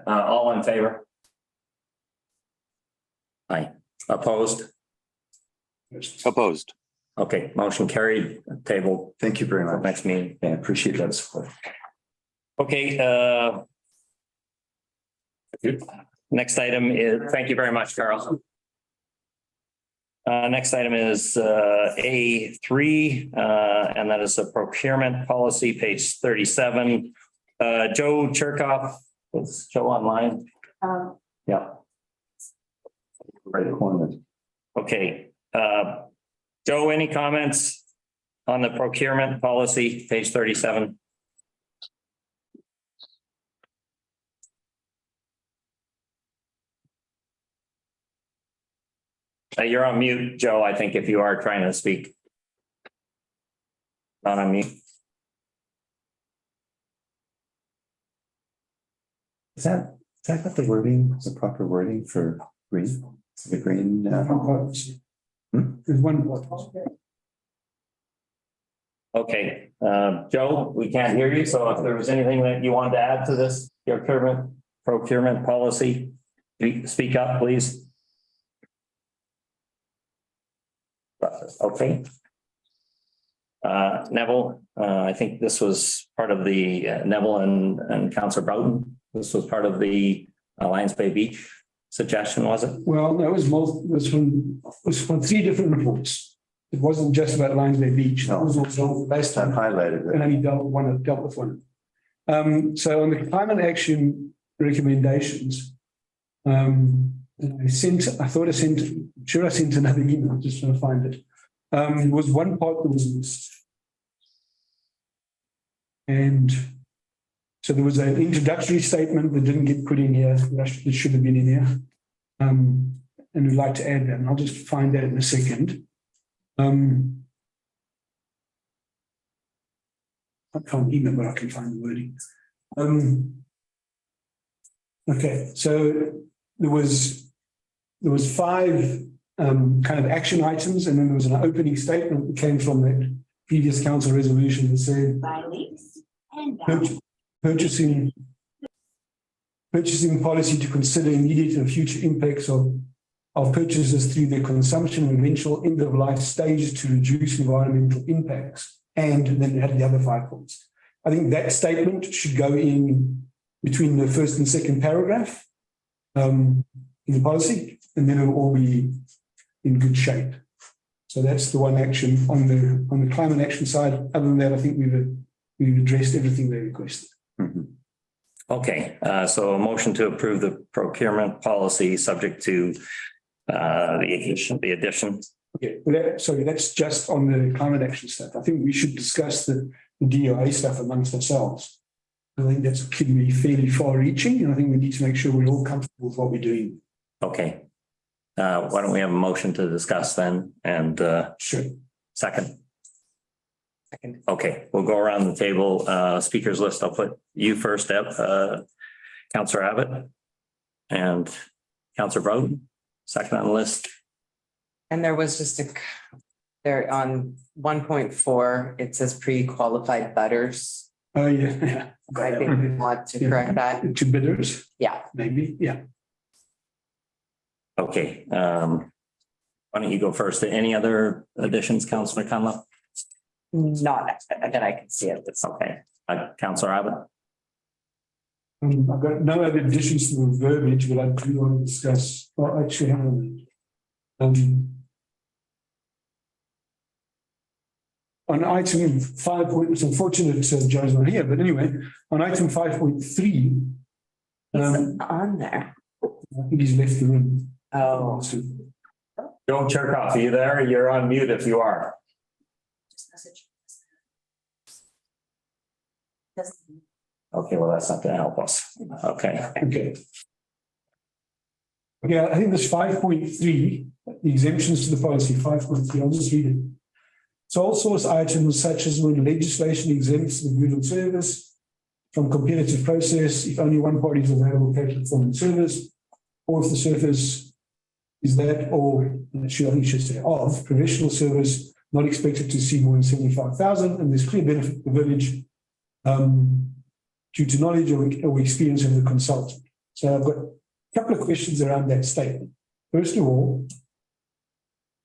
All in favor? Aye. Opposed? Opposed. Okay, motion carried. Table Thank you very much. next meeting. I appreciate that support. Okay, next item is, thank you very much, Carl. Next item is A3, and that is a procurement policy, page 37. Joe Cherkoff, is Joe online? Yeah. Right corner. Okay, Joe, any comments on the procurement policy, page 37? You're on mute, Joe, I think if you are trying to speak. Not on mute. Is that got the wording, the proper wording for green? The green. There's one. Okay, Joe, we can't hear you, so if there was anything that you wanted to add to this, your procurement policy, speak up, please. Okay. Neville, I think this was part of the Neville and Councillor Broughton. This was part of the Lions Bay Beach suggestion, was it? Well, that was from 3 different reports. It wasn't just about Lions Bay Beach. That was also last time. Highlighted it. And only dealt with one. So on the climate action recommendations, And I thought I sent, sure I sent another email, just trying to find it. There was one part that was missed. And so there was an introductory statement that didn't get put in here. It should have been in here. And we'd like to add that, and I'll just find that in a second. I can't email, but I can find the wording. Okay, so there was 5 kind of action items, and then there was an opening statement that came from that previous council resolution that said purchasing policy to consider immediate and future impacts of purchases through their consumption and eventual end of life stages to reduce environmental impacts. And then it had the other 5 points. I think that statement should go in between the first and second paragraph in the policy, and then it'll all be in good shape. So that's the one action on the climate action side. Other than that, I think we've addressed everything they requested. Okay, so a motion to approve the procurement policy subject to the addition. Okay, well, sorry, that's just on the climate action stuff. I think we should discuss the DOA stuff amongst ourselves. I think that's can be fairly far reaching, and I think we need to make sure we're all comfortable with what we're doing. Okay. Why don't we have a motion to discuss then? And sure. Second. Okay, we'll go around the table. Speakers list. I'll put you first, Councillor Abbott and Councillor Broughton, second on the list. And there was just there on 1.4, it says pre-qualified butters. Oh, yeah. I think we want to correct that. To bidders. Yeah. Maybe, yeah. Okay. Why don't you go first? Any other additions, Councillor Cunliffe? Not that I can see it. It's okay. Councillor Abbott? I've got no other additions to the verbiage, but I do want to discuss, well, actually, hang on. On item 5, it's unfortunate Joe's not here, but anyway, on item 5.3. on there. I think he's left the room. Oh. Don't jerk off. Are you there? You're on mute if you are. Okay, well, that's not going to help us. Okay. Okay. Okay, I think there's 5.3, the exemptions to the policy, 5.3, I'll just read it. Sole source items such as when legislation exempts the good of service from competitive process, if only one party is available to perform the service, or if the service is that, or I think should say of professional service, not expected to see more than 75,000, and there's clear benefit to the village due to knowledge or experience of the consultant. So I've got a couple of questions around that statement. First of all,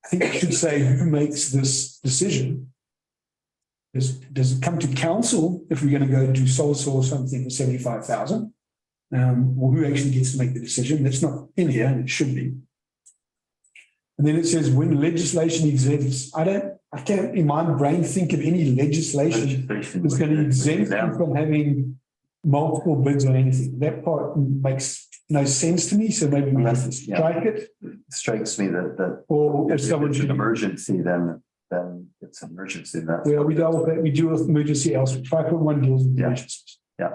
I think it should say who makes this decision. Does it come to council if we're going to go do sole source something for 75,000? Or who actually gets to make the decision? That's not in here, and it should be. And then it says when legislation exempts, I can't in my brain think of any legislation that's going to exempt you from having multiple bids on anything. That part makes no sense to me. So maybe we have to strike it. It strikes me that or if someone it's should an emergency, then it's an emergency. That's well, we do with emergency elsewhere. 5.1 deals with emergencies. Yeah.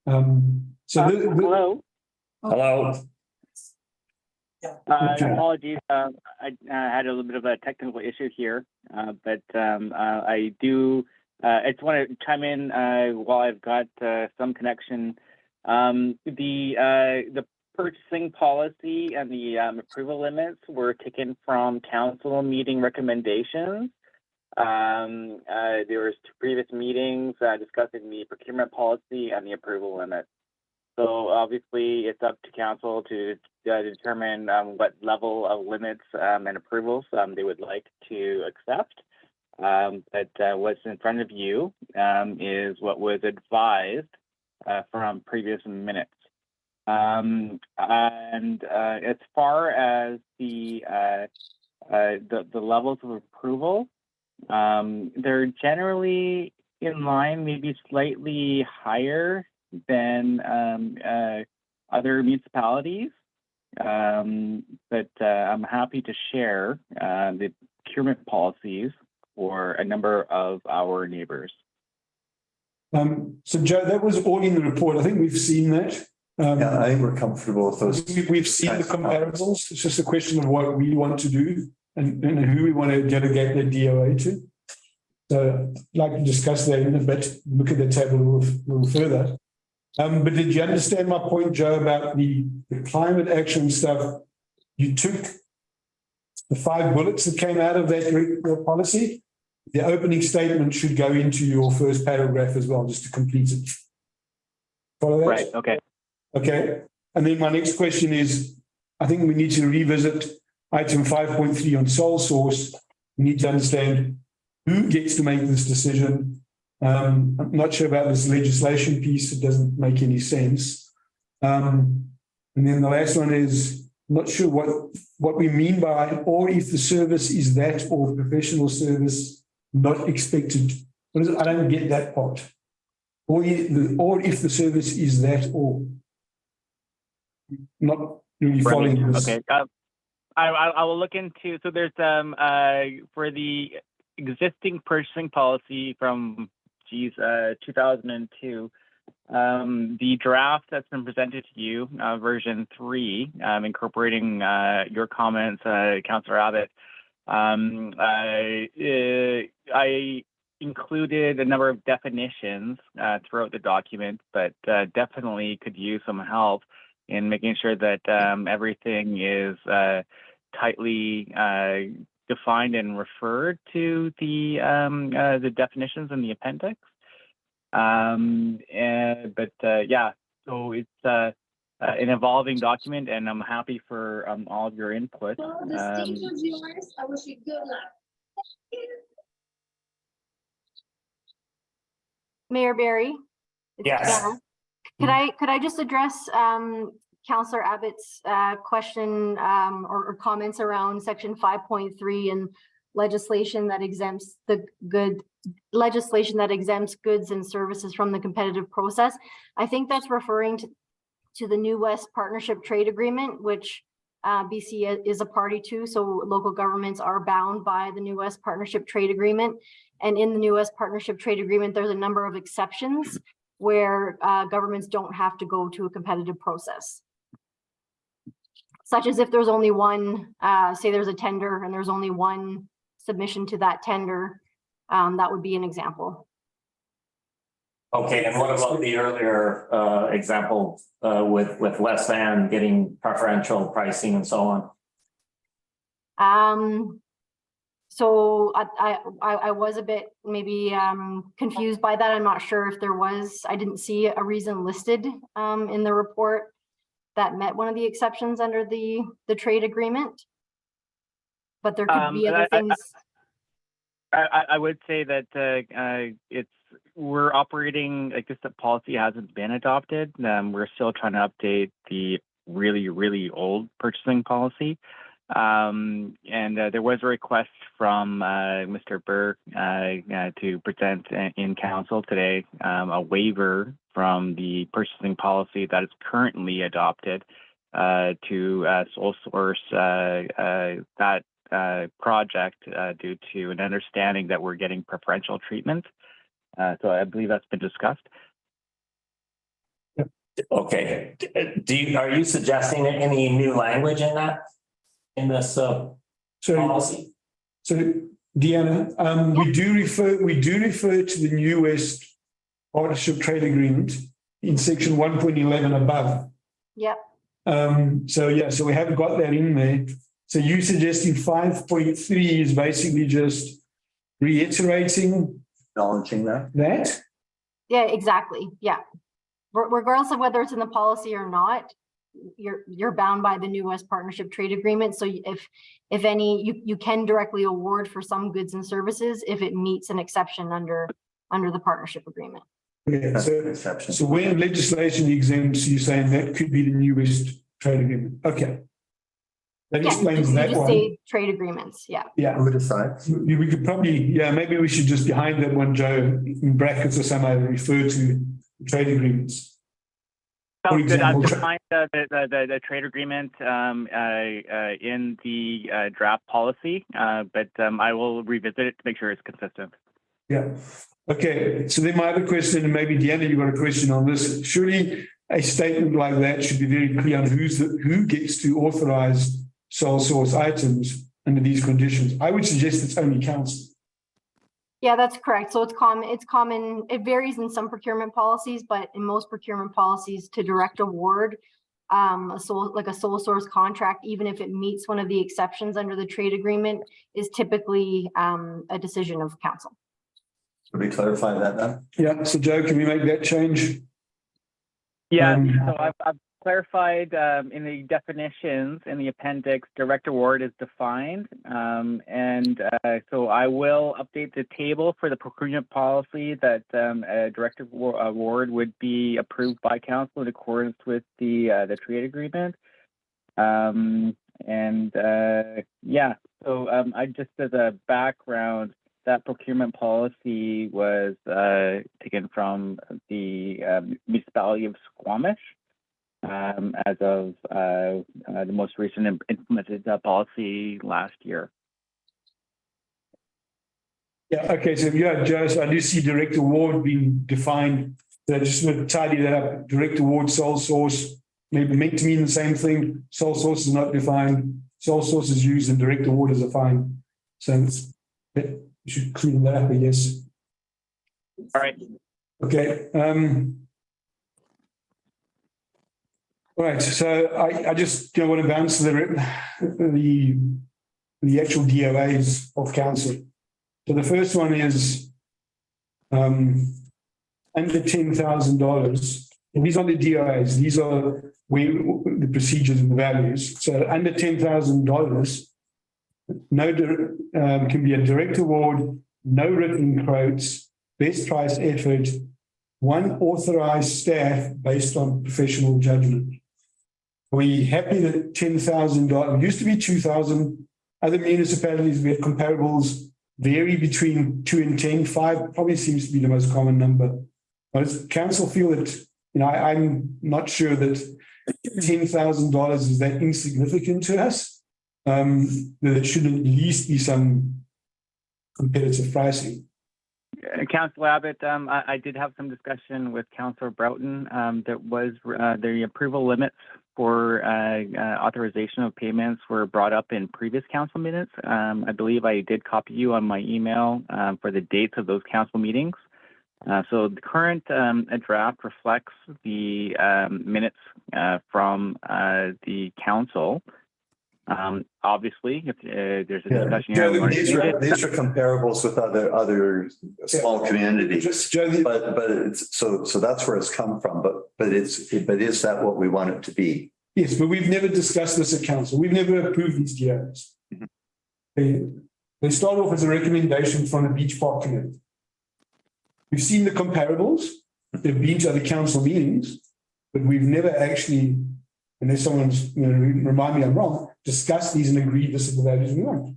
Hello. Hello. Apologies. I had a little bit of a technical issue here, but I do. I just want to chime in while I've got some connection. The purchasing policy and the approval limits were taken from council meeting recommendations. There was 2 previous meetings discussing the procurement policy and the approval limits. So obviously, it's up to council to determine what level of limits and approvals they would like to accept. But what's in front of you is what was advised from previous minutes. And as far as the levels of approval, they're generally in line, maybe slightly higher than other municipalities. but I'm happy to share the procurement policies for a number of our neighbors. So Joe, that was all in the report. I think we've seen that. Yeah, I think we're comfortable with those. We've seen the comparables. It's just a question of what we want to do and who we want to delegate the DOA to. So I'd like to discuss that in a bit, look at the table a little further. But did you understand my point, Joe, about the climate action stuff? You took the 5 bullets that came out of that policy. The opening statement should go into your first paragraph as well, just to complete it. Follow that? Right, okay. Okay. And then my next question is, I think we need to revisit item 5.3 on sole source. We need to understand who gets to make this decision. I'm not sure about this legislation piece. It doesn't make any sense. And then the last one is, I'm not sure what we mean by, or if the service is that or professional service not expected. What is it? I don't get that part. Or if the service is that or. Not really following this. Okay. I will look into, so there's for the existing purchasing policy from 2002, the draft that's been presented to you, version 3, incorporating your comments, Councillor Abbott. I included a number of definitions throughout the document, but definitely could use some help in making sure that everything is tightly defined and referred to the definitions in the appendix. Yeah, so it's an evolving document, and I'm happy for all of your input. Well, the stage is yours. I wish you good luck. Mayor Barry. Yes. Anna. Could I just address Councillor Abbott's question or comments around section 5.3 and legislation that exempts goods and services from the competitive process? I think that's referring to the New West Partnership Trade Agreement, which BC is a party to. So local governments are bound by the New West Partnership Trade Agreement. And in the New West Partnership Trade Agreement, there's a number of exceptions where governments don't have to go to a competitive process. Such as if there's only one, say there's a tender and there's only one submission to that tender, that would be an example. Okay, and what about the earlier example with West Van getting preferential pricing and so on? So I was a bit maybe confused by that. I'm not sure if there was, I didn't see a reason listed in the report that met one of the exceptions under the trade agreement. But there could be other things. I would say that we're operating like this. The policy hasn't been adopted. We're still trying to update the really old purchasing policy. And there was a request from Mr. Burke to present in council today a waiver from the purchasing policy that is currently adopted to sole source that project due to an understanding that we're getting preferential treatment. So I believe that's been discussed. Okay. Are you suggesting any new language in that? In this policy? So Deanna, we do refer to the New West Partnership Trade Agreement in section 1.11 above. Yep. So we haven't got that in there. So you suggesting 5.3 is basically just reiterating, acknowledging that. Yeah, exactly. Yeah. Regardless of whether it's in the policy or not, you're bound by the New West Partnership Trade Agreement. So if any, you can directly award for some goods and services if it meets an exception under the partnership agreement. Yeah, so when legislation exempts, you're saying that could be the New West Trade Agreement. Okay. That explains that just one. say trade agreements, yeah. Yeah. Who decides? We could probably, maybe we should just behind that one, Joe, in brackets or somehow refer to trade agreements. Sounds good. example, I've defined the trade agreement in the draft policy, but I will revisit it to make sure it's consistent. Yeah. Okay. So then my other question, and maybe Deanna, you got a question on this. Surely a statement like that should be very clear on who gets to authorize sole source items under these conditions. I would suggest it's only council. Yeah, that's correct. So it's common, it varies in some procurement policies, but in most procurement policies to direct award, a sole source contract, even if it meets one of the exceptions under the trade agreement, is typically a decision of council. Can we clarify that then? Yeah. So Joe, can we make that change? Yeah, so I've clarified in the definitions in the appendix, direct award is defined. So I will update the table for the procurement policy that a direct award would be approved by council in accordance with the trade agreement. I just as a background, that procurement policy was taken from the municipality of Squamish as of the most recent implemented policy last year. Yeah. Okay. So yeah, Joe, so I do see direct award being defined. So just to tidy that up, direct award, sole source, maybe meant to mean the same thing. Sole source is not defined. Sole source is used and direct award is defined. So you should clean that up, I guess. All right. Okay. All right. So I just want to bounce the actual DOAs of council. So the first one is under $10,000. And these are the DOAs. These are the procedures and the values. So under $10,000. Can be a direct award, no written quotes, best price effort, one authorized staff based on professional judgment. Are we happy that $10,000 used to be $2,000? Other municipalities with comparables vary between 2 and 10. 5 probably seems to be the most common number. But does council feel that, I'm not sure that $10,000 is that insignificant to us? That it should at least be some competitive pricing. Councillor Abbott, I did have some discussion with Councillor Broughton. That was the approval limits for authorization of payments were brought up in previous council minutes. I believe I did copy you on my email for the dates of those council meetings. So the current draft reflects the minutes from the council. Obviously, if there's a discussion here, these are comparables with other small communities. But it's so that's where it's come from. But is that what we want it to be? Yes, but we've never discussed this at council. We've never approved these DOs. They start off as a recommendation from the Beach Park Committee. We've seen the comparables. They've been to other council meetings, but we've never actually, unless someone's remind me I'm wrong, discussed these and agreed this is the values we want.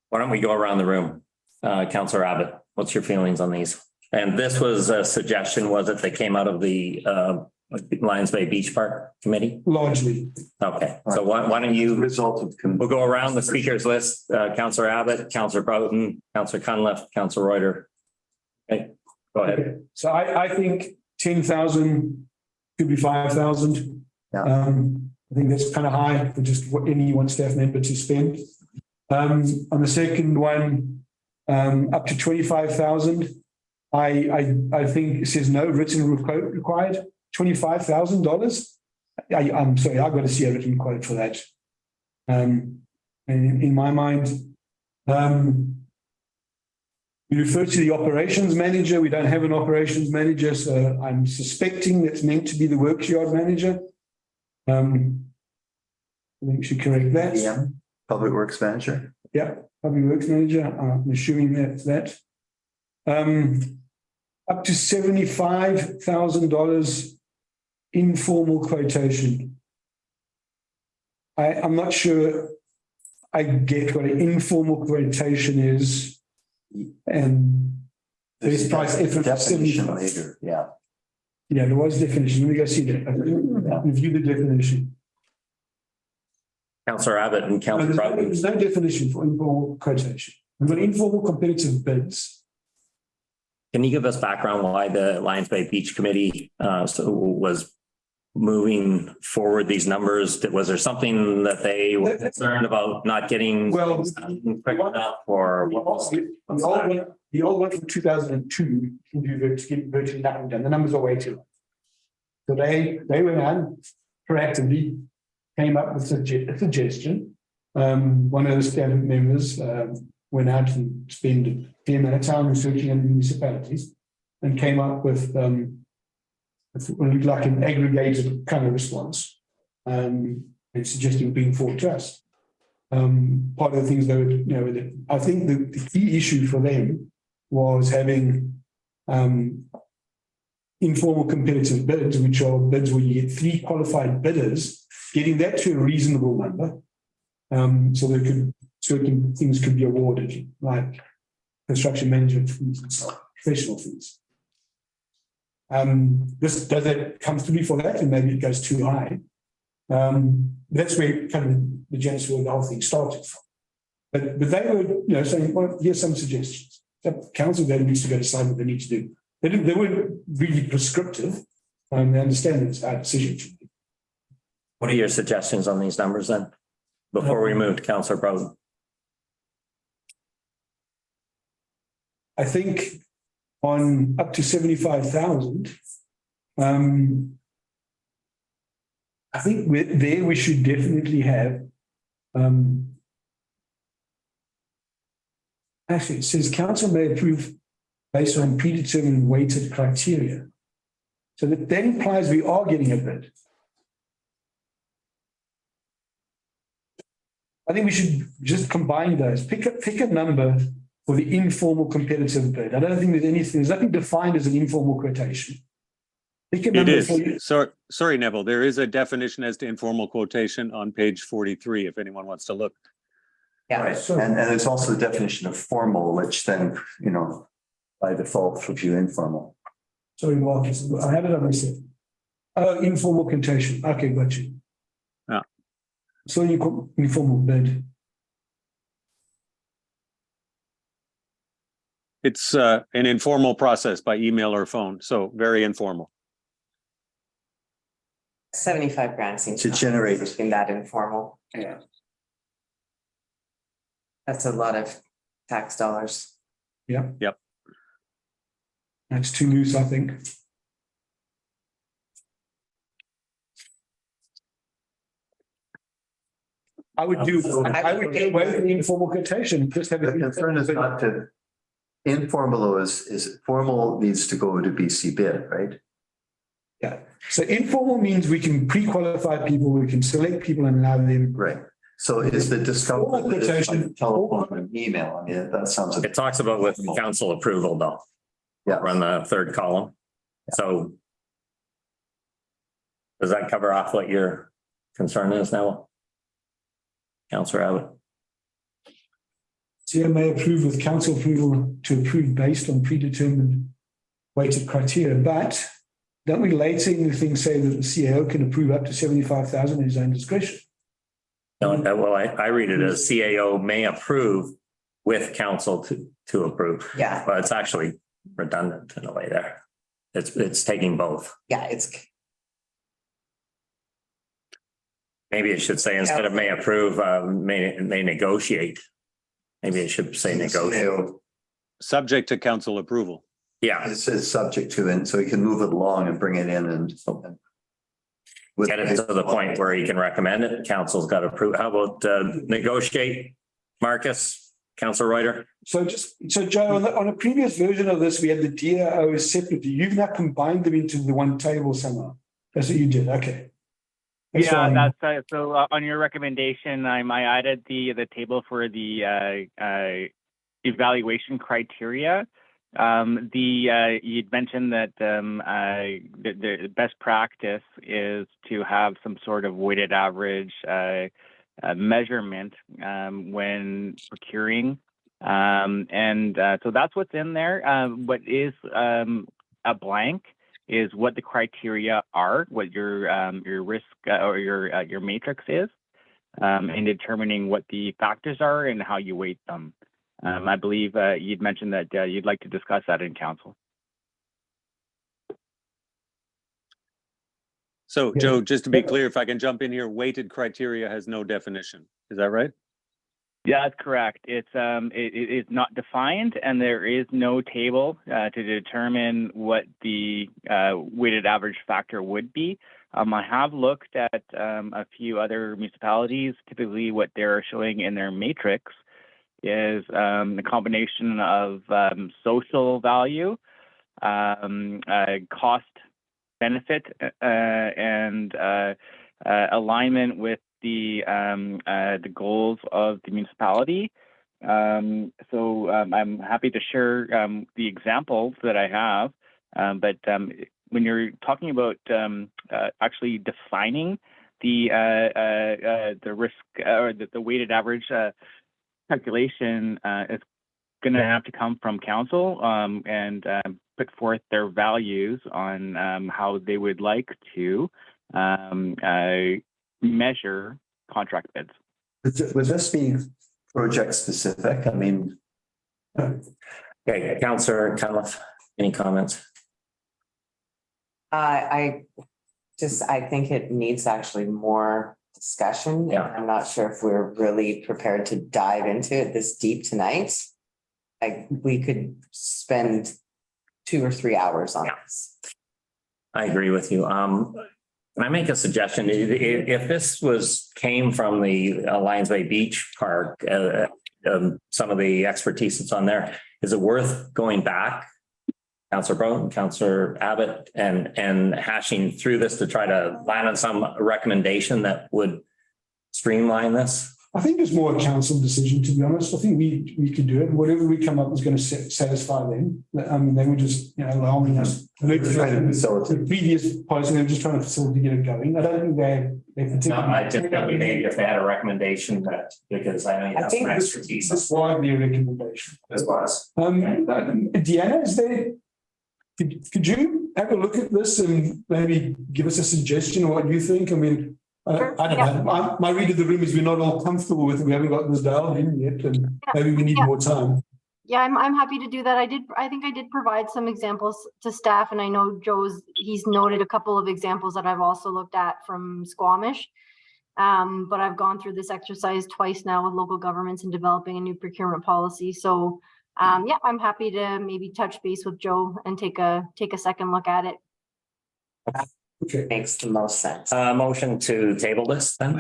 Why don't we go around the room? Councillor Abbott, what's your feelings on these? And this was a suggestion, was it, that came out of the Lions Bay Beach Park Committee? Largely. Okay, so why don't you, we'll go around the speakers list. Councillor Abbott, Councillor Broughton, Councillor Cunliffe, Councillor Reuter. Okay, go ahead. Okay. So I think 10,000 could be 5,000. Yeah. I think that's kind of high for just any one staff member to spend. On the second one, up to 25,000. I think it says no written quote required. $25,000. I'm sorry, I've got to see a written quote for that. And in my mind, we refer to the operations manager. We don't have an operations manager, so I'm suspecting that's meant to be the works yard manager. I think we should correct that. Yeah. Public Works Manager. Yeah, Public Works Manager. I'm assuming that's that. Up to $75,000 informal quotation. I'm not sure I get what an informal quotation is, and best price effort definition later. Yeah. Yeah, there was definition. Let me go see that. I didn't review the definition. Councillor Abbott and No, Councillor Broughton. there's no definition for informal quotation. We've got informal competitive bids. Can you give us background why the Lions Bay Beach Committee was moving forward these numbers? Was there something that they were concerned about not getting Well, quick enough, or what was the old one from 2002 can do virtually nothing done. The numbers are way too low. So they went on proactively, came up with a suggestion. One of the standard members went out and spent a fair amount of time researching in municipalities and came up with what looked like an aggregated kind of response, and suggesting being for trust. Part of the things that I think the key issue for them was having informal competitive bids, which are bids where you get 3 qualified bidders, getting that to a reasonable number, so certain things could be awarded, like construction management fees and so on, professional fees. Does it comfortably for that, and maybe it goes too high. That's where kind of the genesis of the whole thing started from. But they were, saying, well, here's some suggestions. The council then needs to go decide what they need to do. They weren't really prescriptive. They understand it's our decision. What are your suggestions on these numbers then? Before we move to Councillor Broughton. I think on up to 75,000, I think we should definitely have, actually it says council may approve based on predetermined weighted criteria. So that implies we are getting a bid. I think we should just combine those. Pick a number for the informal competitive bid. I don't think there's nothing defined as an informal quotation. Pick a It number is. Sorry, Neville. There is a definition as to informal quotation on page 43, if anyone wants to look. Yeah. Right. And there's also the definition of formal, which then, by default would you informal. Sorry, Marcus, I had it on my set. Oh, informal quotation. Okay, got you. Yeah. So informal bid. It's an informal process by email or phone, so very informal. 75 grand seems To generate. in that informal. Yeah. That's a lot of tax dollars. Yep. Yep. That's too loose, I think. I would get away with the informal quotation, just have The it. concern is not to, informal is formal needs to go to BC bid, right? Yeah. So informal means we can pre-qualify people, we can select people and allow them. Right. So is the Formal discovery quotation. telephone and email? I mean, that sounds. It talks about with council approval though. Yeah. Run the third column. So. Does that cover off what your concern is now? Councillor Abbott. Chair may approve with council approval to approve based on predetermined weighted criteria, but don't we later in the thing say that the CAO can approve up to 75,000 in his own discretion? No, well, I read it as CAO may approve with council to approve. Yeah. But it's actually redundant in a way there. It's taking both. Yeah, it's Maybe it should say instead of may approve, may negotiate. Maybe it should say negotiate. Subject to council approval. Yeah. It says subject to, and so he can move it along and bring it in and. Get it to the point where he can recommend it. Council's got to approve. How about negotiate? Marcus, Councillor Reuter. So Joe, on a previous version of this, we had the DAO separately. You've now combined them into the one table somehow. That's what you did. Okay. Yeah, that's so on your recommendation, I added the table for the evaluation criteria. You'd mentioned that the best practice is to have some sort of weighted average measurement when procuring, and so that's what's in there. What is a blank is what the criteria are, what your risk or your matrix is, in determining what the factors are and how you weight them. I believe you'd mentioned that you'd like to discuss that in council. So Joe, just to be clear, if I can jump in here, weighted criteria has no definition. Is that right? Yeah, that's correct. It's it is not defined, and there is no table to determine what the weighted average factor would be. I have looked at a few other municipalities. Typically, what they're showing in their matrix is the combination of social value, cost benefit, and alignment with the goals of the municipality. So I'm happy to share the examples that I have, but when you're talking about actually defining the risk or the weighted average calculation, it's going to have to come from council and put forth their values on how they would like to measure contract bids. Would this be project specific? I mean. Okay, Councillor Cunliffe, any comments? I think it needs actually more discussion. Yeah. I'm not sure if we're really prepared to dive into it this deep tonight. Like, we could spend 2 or 3 hours on this. I agree with you. Can I make a suggestion? If this came from the Lions Bay Beach Park, some of the expertise that's on there, is it worth going back, Councillor Broughton, Councillor Abbott, and hashing through this to try to land on some recommendation that would streamline this? I think it's more a council decision, to be honest. I think we could do it. Whatever we come up is going to satisfy them. I mean, they were just, allowing us. The previous policy, they were just trying to facilitate to get it going. I don't think they particularly. I just think maybe if they had a recommendation that, because I know you have some expertise. This is widely a recommendation. This was. Deanna, is there? Could you have a look at this and maybe give us a suggestion of what you think? I mean, I don't know. My read of the room is we're not all comfortable with it. We haven't got this dialed in yet, and maybe we need more time. Yeah, I'm happy to do that. I think I did provide some examples to staff, and I know he's noted a couple of examples that I've also looked at from Squamish. But I've gone through this exercise twice now with local governments in developing a new procurement policy. So yeah, I'm happy to maybe touch base with Joe and take a second look at it. Okay. Makes the most sense. Motion to table this then?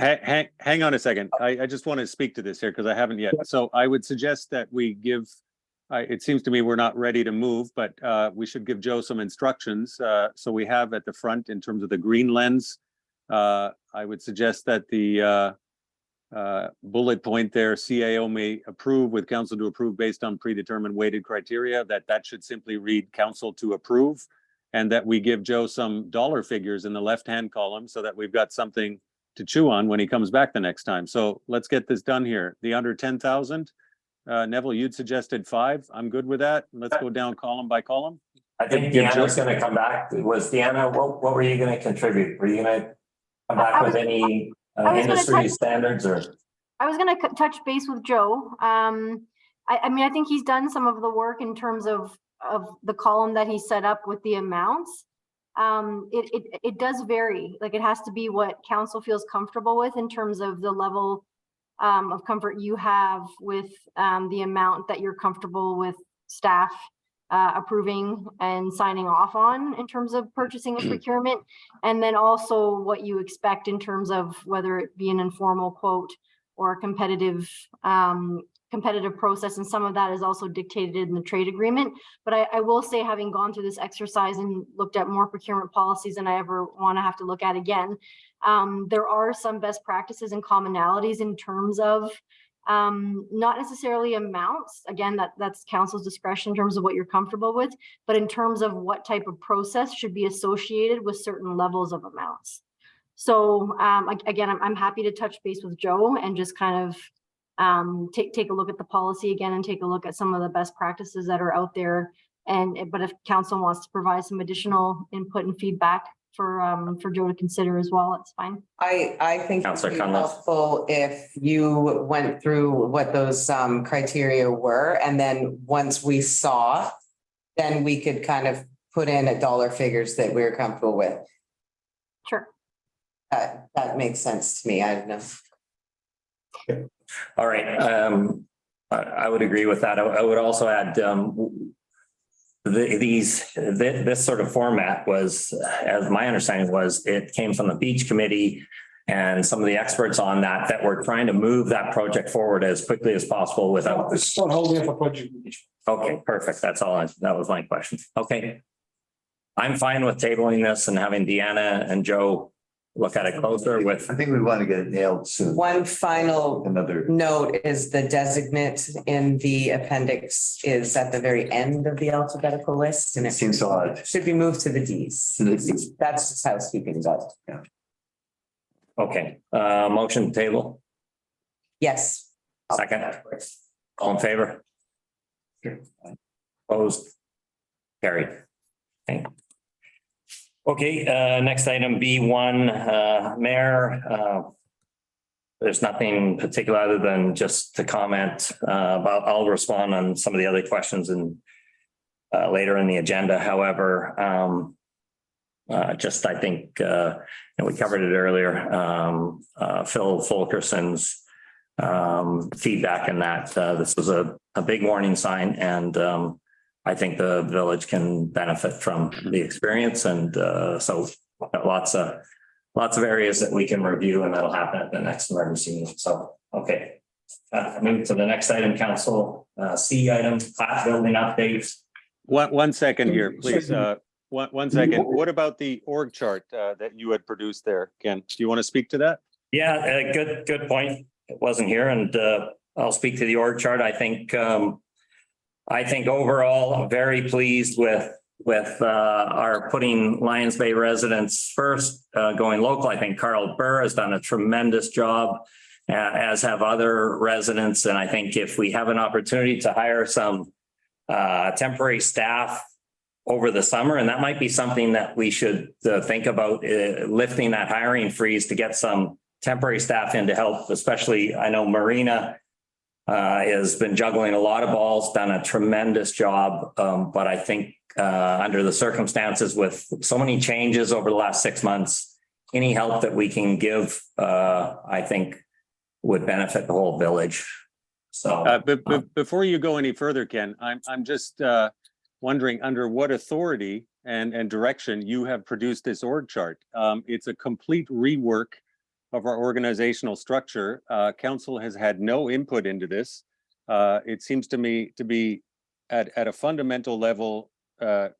Hang on a second. I just want to speak to this here because I haven't yet. So I would suggest that we give, it seems to me we're not ready to move, but we should give Joe some instructions. So we have at the front in terms of the green lens, I would suggest that the bullet point there, CAO may approve with council to approve based on predetermined weighted criteria, that should simply read council to approve. And that we give Joe some dollar figures in the left-hand column so that we've got something to chew on when he comes back the next time. So let's get this done here. The under 10,000, Neville, you'd suggested 5. I'm good with that. Let's go down column by column. I think Deanna's going to come back. Deanna, what were you going to contribute? Were you going to come back with any industry standards or? I was going to touch base with Joe. I mean, I think he's done some of the work in terms of the column that he set up with the amounts. It does vary. Like, it has to be what council feels comfortable with in terms of the level of comfort you have with the amount that you're comfortable with staff approving and signing off on in terms of purchasing a procurement, and then also what you expect in terms of whether it be an informal quote or a competitive process, and some of that is also dictated in the trade agreement. But I will say, having gone through this exercise and looked at more procurement policies than I ever want to have to look at again, there are some best practices and commonalities in terms of not necessarily amounts. Again, that's council's discretion in terms of what you're comfortable with, but in terms of what type of process should be associated with certain levels of amounts. So again, I'm happy to touch base with Joe and just kind of take a look at the policy again and take a look at some of the best practices that are out there But if council wants to provide some additional input and feedback for Joe to consider as well, it's fine. I think it would Councillor be Cunliffe. helpful if you went through what those criteria were, and then once we saw, then we could kind of put in a dollar figures that we're comfortable with. Sure. That makes sense to me. I don't know. All right. I would agree with that. I would also add this sort of format was, as my understanding was, it came from the beach committee and some of the experts on that were trying to move that project forward as quickly as possible without. It's not holding up a project. Okay, perfect. That's all. That was my question. Okay. I'm fine with tabling this and having Deanna and Joe look at it closer with. I think we want to get it nailed soon. One final Another. note is the designate in the appendix is at the very end of the alphabetical list, and it Seems odd. should be moved to the Ds. That's just housekeeping, but Yeah. Okay, motion table, yes. second, all in favor? Opposed? Carried. Okay. Okay, next item B1, Mayor. There's nothing particular other than just to comment about, I'll respond on some of the other questions and later in the agenda. However, I think, and we covered it earlier, Phil Fulkerson's feedback in that this was a big warning sign, and I think the village can benefit from the experience, and so lots of areas that we can review, and that'll happen at the next emergency meeting. So, okay. Move to the next item, council C item, plat building updates. One second here, please. One second. What about the org chart that you had produced there, Ken? Do you want to speak to that? Yeah, good point. It wasn't here, and I'll speak to the org chart. I think overall, I'm very pleased with our putting Lions Bay residents first, going local. I think Carl Burr has done a tremendous job, as have other residents. And I think if we have an opportunity to hire some temporary staff over the summer, and that might be something that we should think about, lifting that hiring freeze to get some temporary staff in to help, especially I know Marina has been juggling a lot of balls, done a tremendous job. But I think under the circumstances with so many changes over the last 6 months, any help that we can give, I think would benefit the whole village. So before you go any further, Ken, I'm just wondering under what authority and direction you have produced this org chart. It's a complete rework of our organizational structure. Council has had no input into this. It seems to me to be at a fundamental level,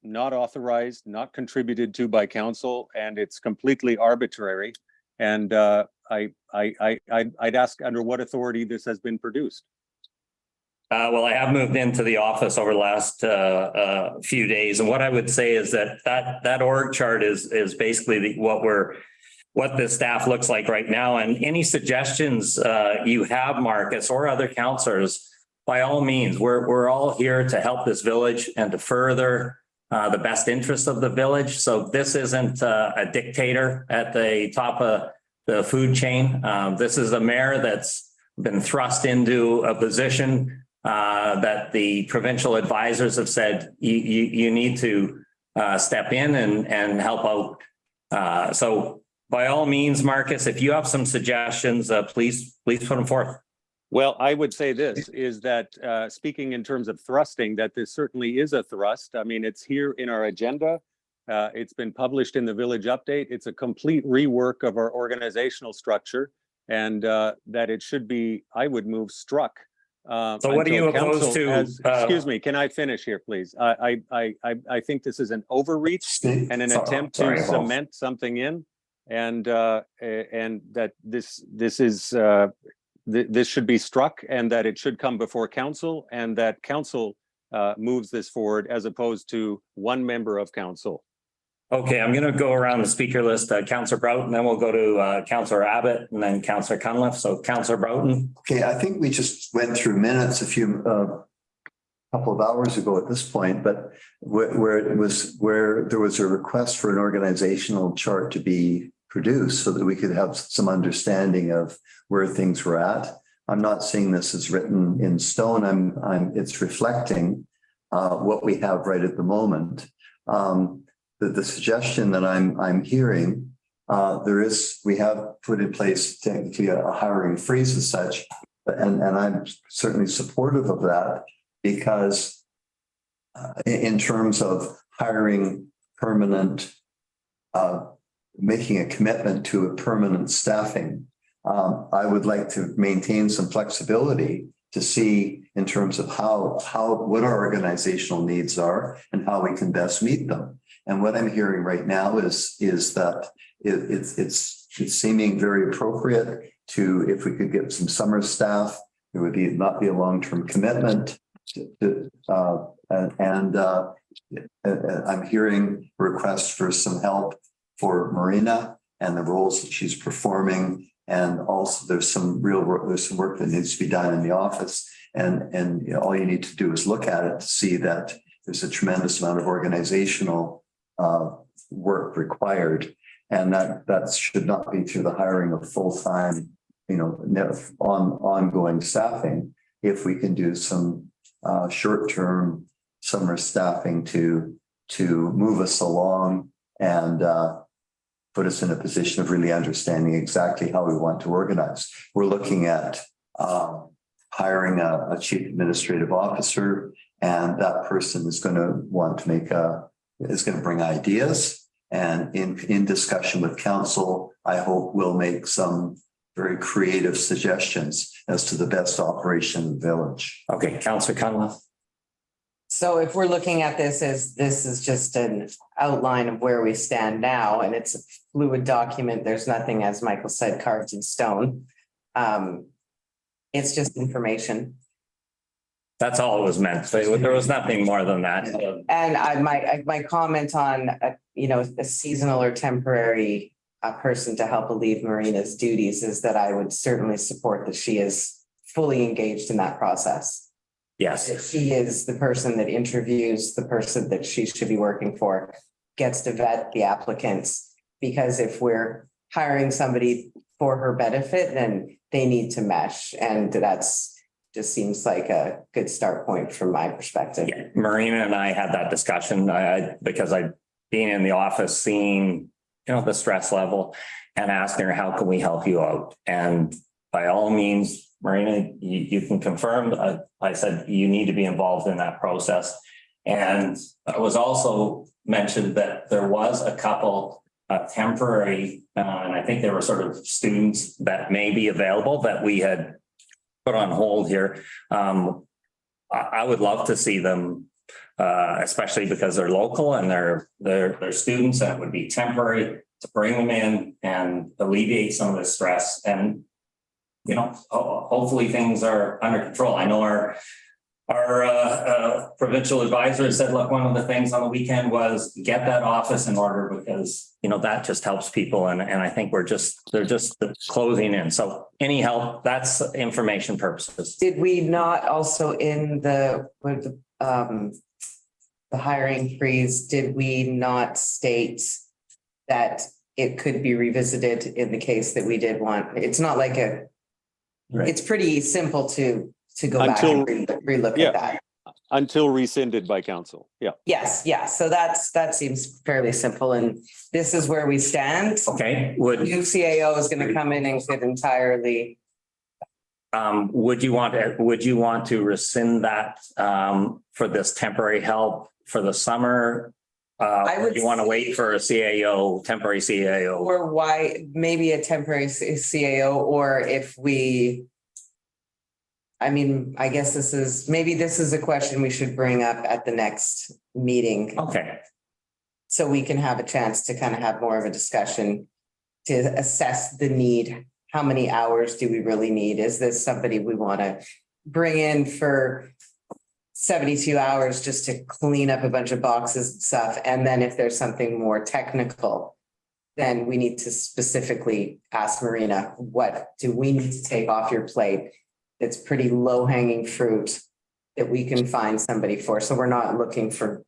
not authorized, not contributed to by council, and it's completely arbitrary. And I'd ask under what authority this has been produced. Well, I have moved into the office over the last few days, and what I would say is that org chart is basically what the staff looks like right now. And any suggestions you have, Marcus, or other councillors, by all means, we're all here to help this village and to further the best interest of the village. So this isn't a dictator at the top of the food chain. This is a mayor that's been thrust into a position that the provincial advisors have said you need to step in and help out. So by all means, Marcus, if you have some suggestions, please put them forth. Well, I would say this is that speaking in terms of thrusting, that this certainly is a thrust. I mean, it's here in our agenda. It's been published in the village update. It's a complete rework of our organizational structure, and that it should be, I would move, struck. So what are you opposed to? Excuse me, can I finish here, please? I think this is an overreach and an attempt to cement something in, and that this should be struck, and that it should come before council, and that council moves this forward as opposed to one member of council. Okay, I'm going to go around the speaker list. Councillor Broughton, then we'll go to Councillor Abbott, and then Councillor Cunliffe. So Councillor Broughton. Okay, I think we just went through minutes couple of hours ago at this point, but where there was a request for an organizational chart to be produced so that we could have some understanding of where things were at. I'm not seeing this as written in stone. It's reflecting what we have right at the moment. The suggestion that I'm hearing, we have put in place technically a hiring freeze as such, and I'm certainly supportive of that because in terms of hiring permanent, making a commitment to a permanent staffing, I would like to maintain some flexibility to see in terms of what our organizational needs are and how we can best meet them. And what I'm hearing right now is that it's seeming very appropriate to, if we could get some summer staff, it would not be a long-term commitment. I'm hearing requests for some help for Marina and the roles that she's performing. And also there's some work that needs to be done in the office. And you know, all you need to do is look at it to see that there's a tremendous amount of organizational work required. And that should not be through the hiring of full-time, you know, ongoing staffing. If we can do some short-term summer staffing to move us along and put us in a position of really understanding exactly how we want to organize. We're looking at hiring a chief administrative officer, and that person is going to want to is going to bring ideas, and in discussion with council, I hope we'll make some very creative suggestions as to the best operation in the village. Okay, Councillor Cunliffe. So if we're looking at this as this is just an outline of where we stand now, and it's a fluid document, there's nothing, as Michael said, carved in stone. It's just information. That's all it was meant. There was nothing more than that. And my comment on, a seasonal or temporary person to help alleviate Marina's duties is that I would certainly support that she is fully engaged in that process. Yes. That she is the person that interviews the person that she should be working for, gets to vet the applicants, because if we're hiring somebody for her benefit, then they need to mesh. And that's just seems like a good start point from my perspective. Yeah. Marina and I had that discussion because I've been in the office seeing, the stress level and asking her, how can we help you out? And by all means, Marina, you can confirm. I said you need to be involved in that process. And it was also mentioned that there was a couple temporary, and I think they were sort of students that may be available that we had put on hold here. I would love to see them, especially because they're local and they're students, and it would be temporary, to bring them in and alleviate some of the stress. And hopefully things are under control. I know our provincial advisor said, look, one of the things on the weekend was get that office in order, because that just helps people, and I think they're just closing in. So any help, that's information purposes. Did we not also in the hiring freeze, did we not state that it could be revisited in the case that we did want? It's not like it's pretty simple to go back and relook at that. Until rescinded by council. Yeah. Yes. So that seems fairly simple. And this is where we stand. Okay. New CAO is going to come in and could entirely. Would you want to rescind that for this temporary help for the summer? Or do you want to wait for a CAO, temporary CAO? Or why maybe a temporary CAO, or if we. I guess this is a question we should bring up at the next meeting. Okay. So we can have a chance to kind of have more of a discussion to assess the need. How many hours do we really need? Is this somebody we want to bring in for 72 hours just to clean up a bunch of boxes and stuff? And then if there's something more technical, then we need to specifically ask Marina, what do we need to take off your plate? It's pretty low hanging fruit that we can find somebody for. So we're not looking for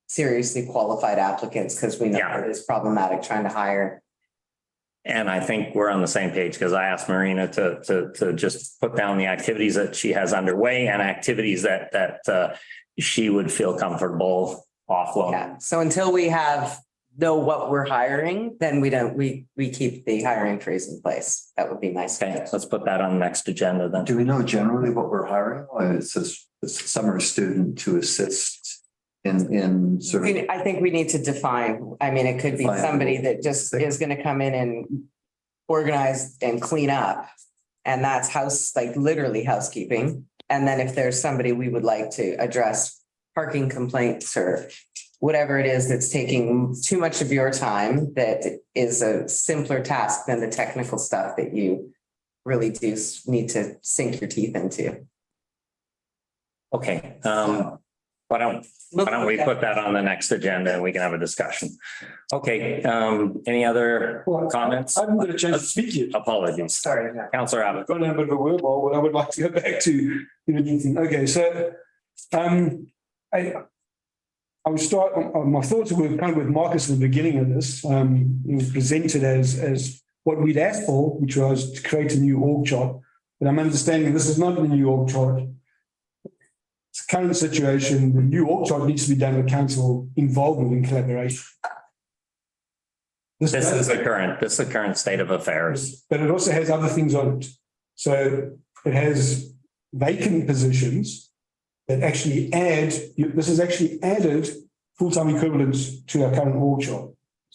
seriously qualified applicants because we know Yeah. it is problematic trying to hire. And I think we're on the same page because I asked Marina to just put down the activities that she has underway and activities that she would feel comfortable offloading. Yeah. So until we know what we're hiring, then we keep the hiring freeze in place. That would be nice. Okay, let's put that on the next agenda then. Do we know generally what we're hiring? Or it's a summer student to assist in sort of. I think we need to define, I mean, it could be Define somebody the- that just is gonna come in and organize and clean up. And that's literally housekeeping. And then if there's somebody we would like to address parking complaints or whatever it is that's taking too much of your time, that is a simpler task than the technical stuff that you really do need to sink your teeth into. Okay, why don't we put that on the next agenda and we can have a discussion? Okay, any other comments? I haven't got a chance to speak yet. Apologies. Sorry. Councillor Abbott. Got a bit of a word ball, but I would like to go back to anything. Okay, so I would start on my thoughts were kind of with Marcus at the beginning of this. It was presented as what we'd asked for, which was to create a new org chart. But I'm understanding this is not a new org chart. It's a current situation. The new org chart needs to be done with council involvement and collaboration. This is the current state of affairs. But it also has other things on it. So it has vacant positions that actually this has actually added full-time equivalents to our current org chart.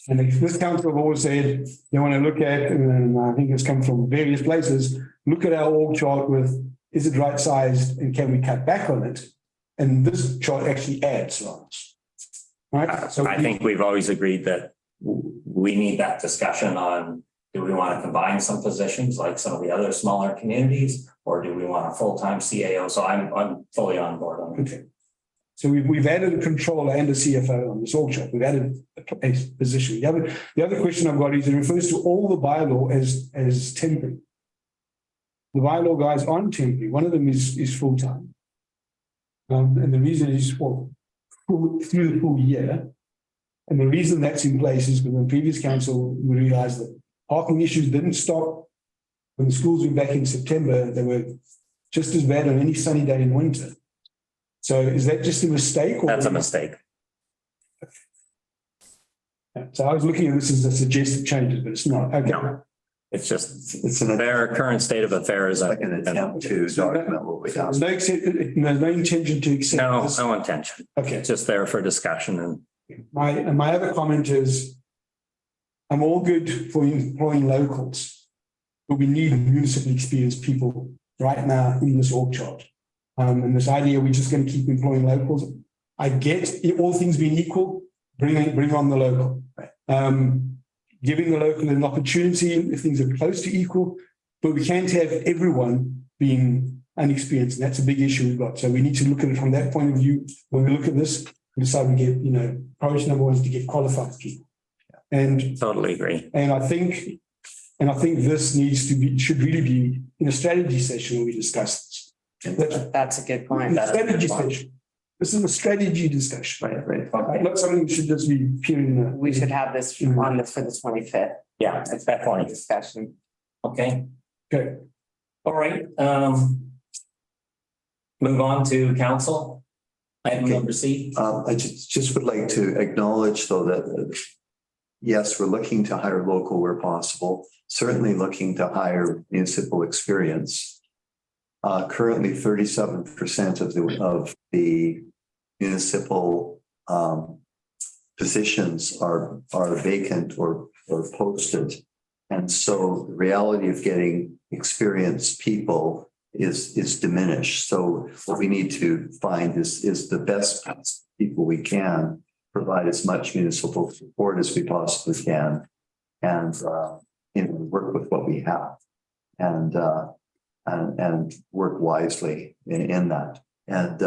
And this council have always said they want to look at, and I think it's come from various places, look at our org chart with, is it right sized and can we cut back on it? And this chart actually adds lines. Right? So I think we've always agreed that we need that discussion on, do we want to combine some positions like some of the other smaller communities, or do we want a full-time CAO? So I'm fully on board on it. Okay. So we've added a controller and a CFO on this org chart. We've added a position. The other question I've got is it refers to all the bylaw as temporary. The bylaw guys aren't temporary. One of them is full-time. And the reason is through the full year. And the reason that's in place is because in previous council, we realized that parking issues didn't stop when the schools went back in September. They were just as bad on any sunny day in winter. So is that just a mistake? That's a mistake. So I was looking at this as a suggested changes, but it's not. Okay. No. It's just, their current state of affairs. Like an attempt to document what we have. There's no intention to accept. No intention. Okay. It's just there for discussion and. My other comment is, I'm all good for employing locals, but we need municipally experienced people right now in this org chart. And this idea we're just going to keep employing locals. I get it, all things being equal, bring on the local. Giving the local an opportunity if things are close to equal, but we can't have everyone being unexperienced. And that's a big issue we've got. So we need to look at it from that point of view. When we look at this, we decide we get, priority number one is to get qualified people. And totally agree. And I think this should really be in a strategy session where we discuss this. That's a good point. Strategy session. This is a strategy discussion. Right. Not something that should just be peering. We should have this on this for the 25th. Yeah, it's definitely discussion. Okay. Okay. All right. Move on to council. Item number C. I just would like to acknowledge though that yes, we're looking to hire local where possible, certainly looking to hire municipal experience. Currently 37% of the municipal positions are vacant or posted. And so the reality of getting experienced people is diminished. So what we need to find is the best people we can, provide as much municipal support as we possibly can, and work with what we have, and work wisely in that. And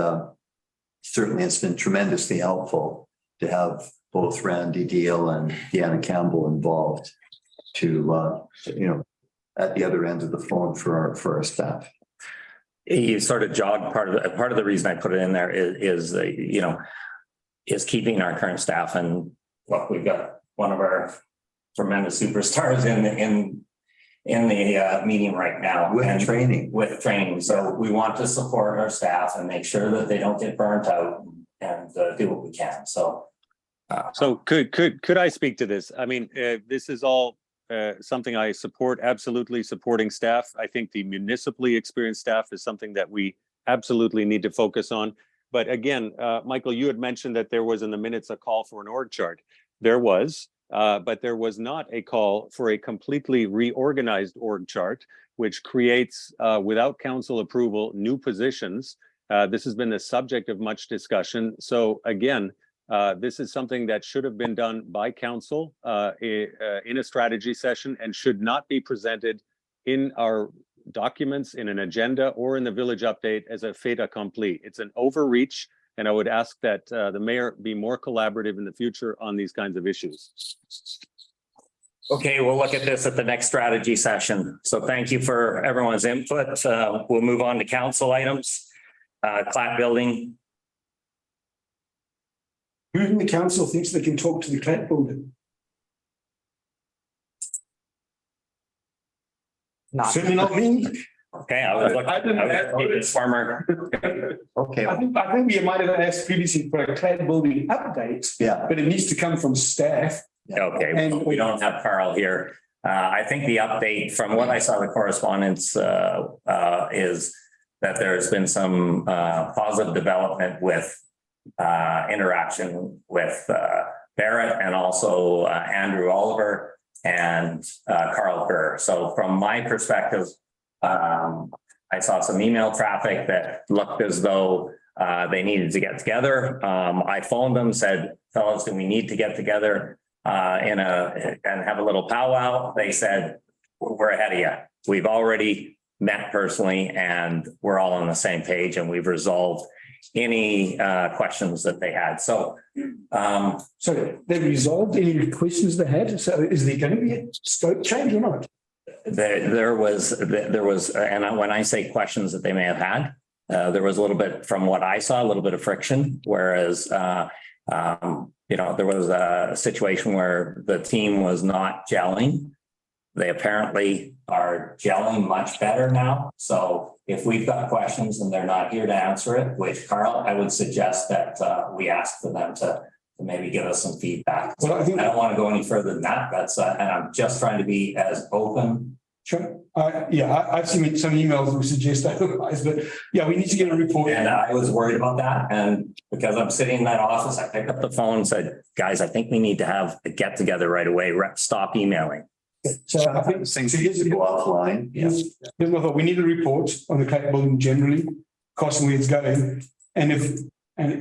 certainly it's been tremendously helpful to have both Randy Deal and Deanna Campbell involved to at the other end of the phone for our staff. you sort of jogged part of the reason I put it in there is keeping our current staff. And look, we've got one of our tremendous superstars in the meeting right now. With training. So we want to support our staff and make sure that they don't get burnt out and do what we can. So. So could I speak to this? I mean, this is all something I support, absolutely supporting staff. I think the municipally experienced staff is something that we absolutely need to focus on. But again, Michael, you had mentioned that there was in the minutes a call for an org chart. There was, but there was not a call for a completely reorganized org chart, which creates, without council approval, new positions. This has been the subject of much discussion. So again, this is something that should have been done by council in a strategy session and should not be presented in our documents, in an agenda, or in the village update as a fait accompli. It's an overreach, and I would ask that the mayor be more collaborative in the future on these kinds of issues. Okay, we'll look at this at the next strategy session. So thank you for everyone's input. We'll move on to council items. Clap building. Who in the council thinks they can talk to the Clap building? Certainly not me. Okay, I was looking farmer. Okay. I think we might have asked previously for a Clap building update. Yeah. But it needs to come from staff. Okay, And we don't have Carl here. I think the update from what I saw the correspondence is that there's been some positive development with interaction with Barrett and also Andrew Oliver and Carl Kerr. So from my perspective, I saw some email traffic that looked as though they needed to get together. I phoned them, said, fellas, do we need to get together and have a little powwow? They said, we're ahead of you. We've already met personally and we're all on the same page and we've resolved any questions that they had. So they resolved any questions they had. So is there going to be a scope change or not? There was, and when I say questions that they may have had, there was a little bit, from what I saw, a little bit of friction, whereas there was a situation where the team was not gelling. They apparently are gelling much better now. So if we've got questions and they're not here to answer it, which Carl, I would suggest that we ask for them to maybe give us some feedback. Well, I don't want to go any further than that. That's and I'm just trying to be as open. Sure. I've seen some emails that suggest otherwise, but yeah, we need to get a report. And I was worried about that. And because I'm sitting in that office, I picked up the phone and said, guys, I think we need to have a get together right away. Stop emailing. So I think things to go offline. Yes. Here's my thought. We need a report on the Clap building generally, cost and where it's going. And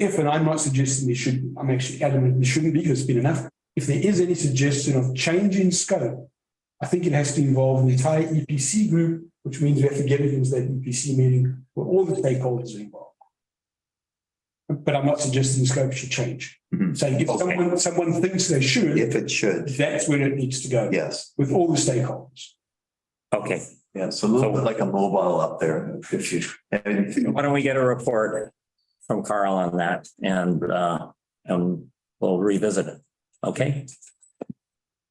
if I'm not suggesting there should, I'm actually adamant there shouldn't be, because it's been enough. If there is any suggestion of change in scope, I think it has to involve the entire EPC group, which means we have to get it into that EPC meeting where all the stakeholders are involved. But I'm not suggesting the scope should change. Saying if someone thinks they should, if it should, that's where it needs to go. Yes. With all the stakeholders. Okay. Yeah, so a little bit like a mobile up there. If you why don't we get a report from Carl on that and we'll revisit it. Okay.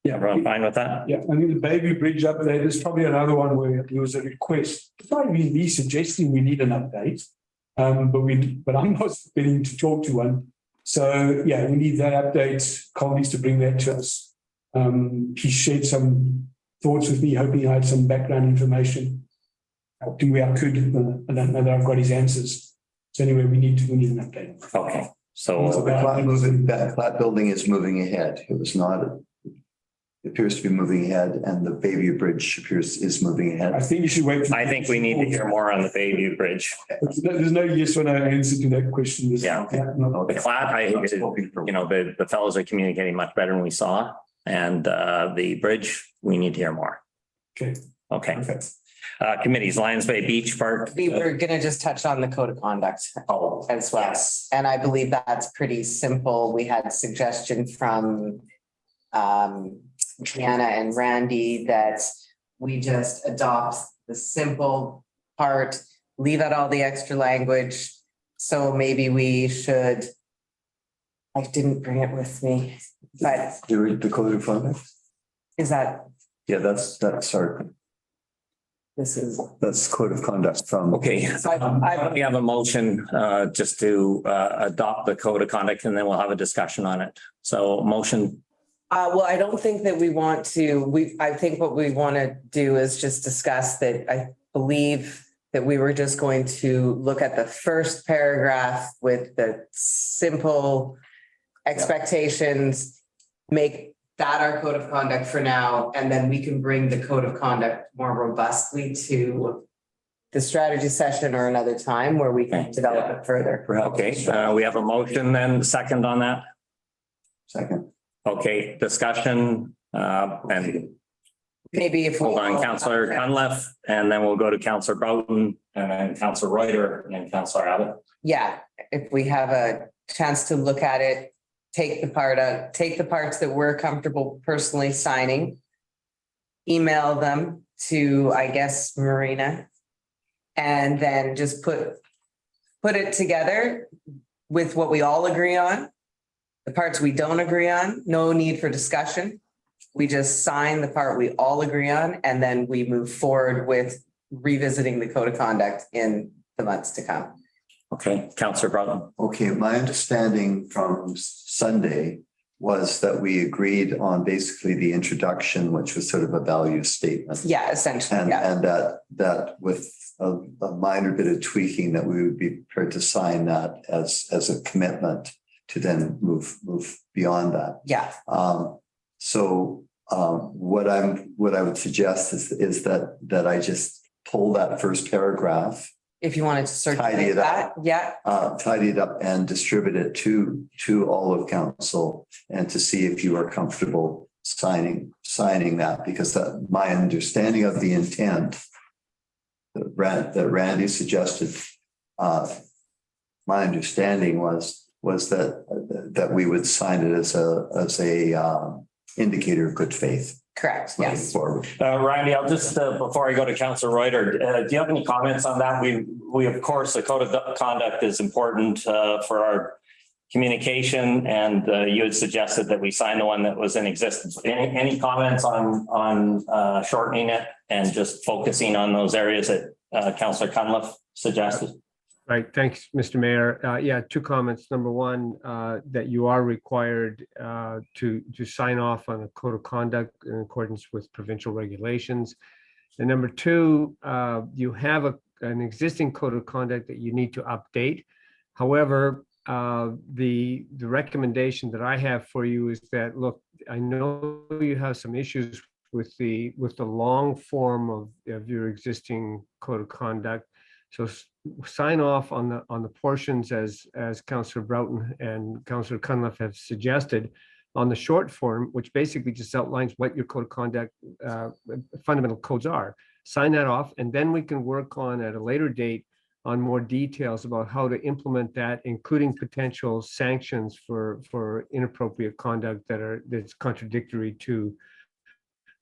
Yeah, everyone fine with that? Yeah, I mean, the Baby Bridge update is probably another one where there was a request. It's not even me suggesting we need an update. But I'm not willing to talk to one. So yeah, we need that update. Carl needs to bring that to us. He shared some thoughts with me, hoping I had some background information. I'll do where I could. I don't know that I've got his answers. So anyway, we need an update. Okay. So the Clap building is moving ahead. It was not. It appears to be moving ahead, and the Bayview Bridge is moving ahead. I think you should wait. I think we need to hear more on the Bayview Bridge. There's no yes or no answer to that question. Yeah. The Clap, the fellows are communicating much better than we saw. And the bridge, we need to hear more. Okay. Okay. Committees, Lions Bay Beach Park. We were going to just touch on the code of conduct as well. Yes. And I believe that's pretty simple. We had a suggestion from Deanna and Randy that we just adopt the simple part leave out all the extra language. So maybe we should. I didn't bring it with me, but You read the code of conduct? is that, Yeah, that's sorry, this is, that's code of conduct from. Okay, we have a motion just to adopt the code of conduct, and then we'll have a discussion on it. So motion. well, I don't think that we want to, I think what we want to do is just discuss that. I believe that we were just going to look at the first paragraph with the simple expectations, make that our code of conduct for now, and then we can bring the code of conduct more robustly to the strategy session or another time where we can develop it further. Okay, we have a motion then, second on that. Second. Okay, discussion, and Maybe if. hold on, Councillor Cunliffe, and then we'll go to Councillor Broughton, and then Councillor Reuter, and then Councillor Abbott. Yeah, if we have a chance to look at it, take the parts that we're comfortable personally signing. Email them to, I guess, Marina. And then just put it together with what we all agree on. The parts we don't agree on, no need for discussion. We just sign the part we all agree on, and then we move forward with revisiting the code of conduct in the months to come. Okay, Councillor Broughton. Okay, my understanding from Sunday was that we agreed on basically the introduction, which was sort of a value statement. Yeah, essentially, And, yeah. and that with a minor bit of tweaking, that we would be prepared to sign that as a commitment to then move beyond that. Yeah. What I would suggest is that I just pull that first paragraph. If you wanted to circulate that, yeah. Tidy it up and distribute it to all of council, and to see if you are comfortable signing that, because my understanding of the intent that Randy suggested, my understanding was that we would sign it as a indicator of good faith. Correct, yes. Forward. Randy, I'll just, before I go to Councillor Reuter, do you have any comments on that? We of course, the code of conduct is important for our communication, and you had suggested that we sign the one that was in existence. Any comments on shortening it and just focusing on those areas that Councillor Cunliffe suggested? Right, thanks, Mr. Mayor. Yeah, two comments. Number one, that you are required to sign off on a code of conduct in accordance with provincial regulations. And number two, you have an existing code of conduct that you need to update. However, the recommendation that I have for you is that, look, I know you have some issues with the long form of your existing code of conduct. So sign off on the portions as Councillor Broughton and Councillor Cunliffe have suggested on the short form, which basically just outlines what your code of conduct fundamental codes are. Sign that off, and then we can work on at a later date on more details about how to implement that, including potential sanctions for inappropriate conduct that's contradictory to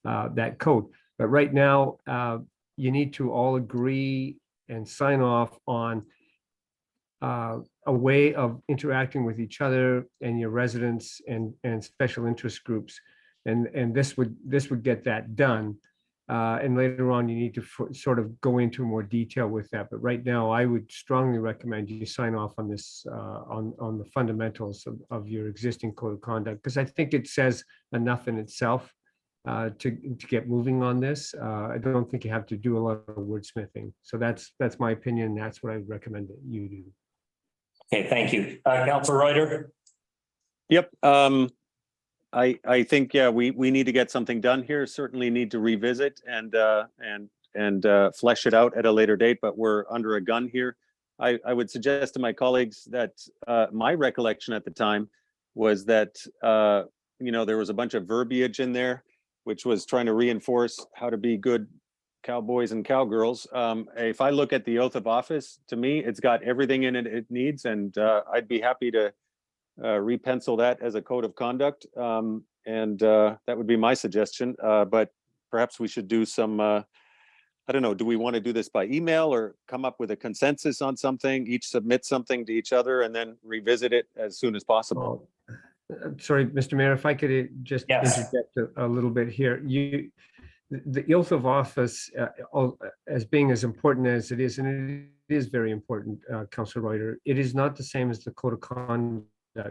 that code. But right now, you need to all agree and sign off on a way of interacting with each other and your residents and special interest groups. And this would get that done. And later on, you need to sort of go into more detail with that. But right now, I would strongly recommend you sign off on this, on the fundamentals of your existing code of conduct, because I think it says enough in itself to get moving on this. I don't think you have to do a lot of wordsmithing. So that's my opinion. That's what I recommend that you do. Okay, thank you. Councillor Reuter? Yep. I think, yeah, we need to get something done here. Certainly need to revisit and flesh it out at a later date, but we're under a gun here. I would suggest to my colleagues that my recollection at the time was that, there was a bunch of verbiage in there, which was trying to reinforce how to be good cowboys and cowgirls. If I look at the oath of office, to me, it's got everything in it needs, and I'd be happy to repencil that as a code of conduct. And that would be my suggestion. But perhaps we should do some I don't know, do we want to do this by email or come up with a consensus on something, each submit something to each other and then revisit it as soon as possible? Sorry, Mr. Mayor, if I could just Yes. interject a little bit here. The oath of office, as being as important as it is, and it is very important, Councillor Reuter, it is not the same as the code of conduct.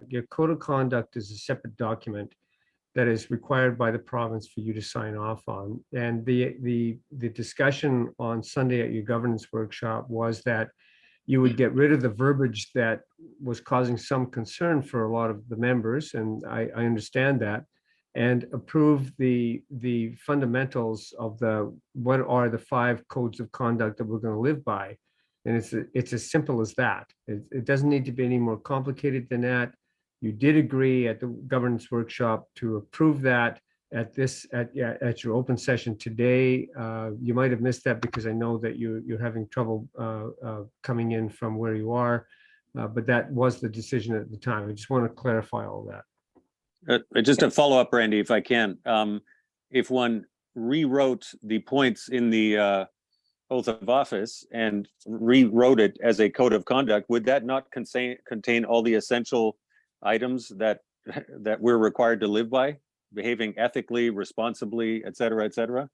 Your code of conduct is a separate document that is required by the province for you to sign off on. And the discussion on Sunday at your governance workshop was that you would get rid of the verbiage that was causing some concern for a lot of the members, and I understand that, and approve the fundamentals of what are the 5 codes of conduct that we're going to live by. And it's as simple as that. It doesn't need to be any more complicated than that. You did agree at the governance workshop to approve that at your open session today. You might have missed that because I know that you're having trouble coming in from where you are, but that was the decision at the time. I just want to clarify all that. Just a follow up, Randy, if I can. If one rewrote the points in the oath of office and rewrote it as a code of conduct, would that not contain all the essential items that we're required to live by? Behaving ethically, responsibly, et cetera, et cetera?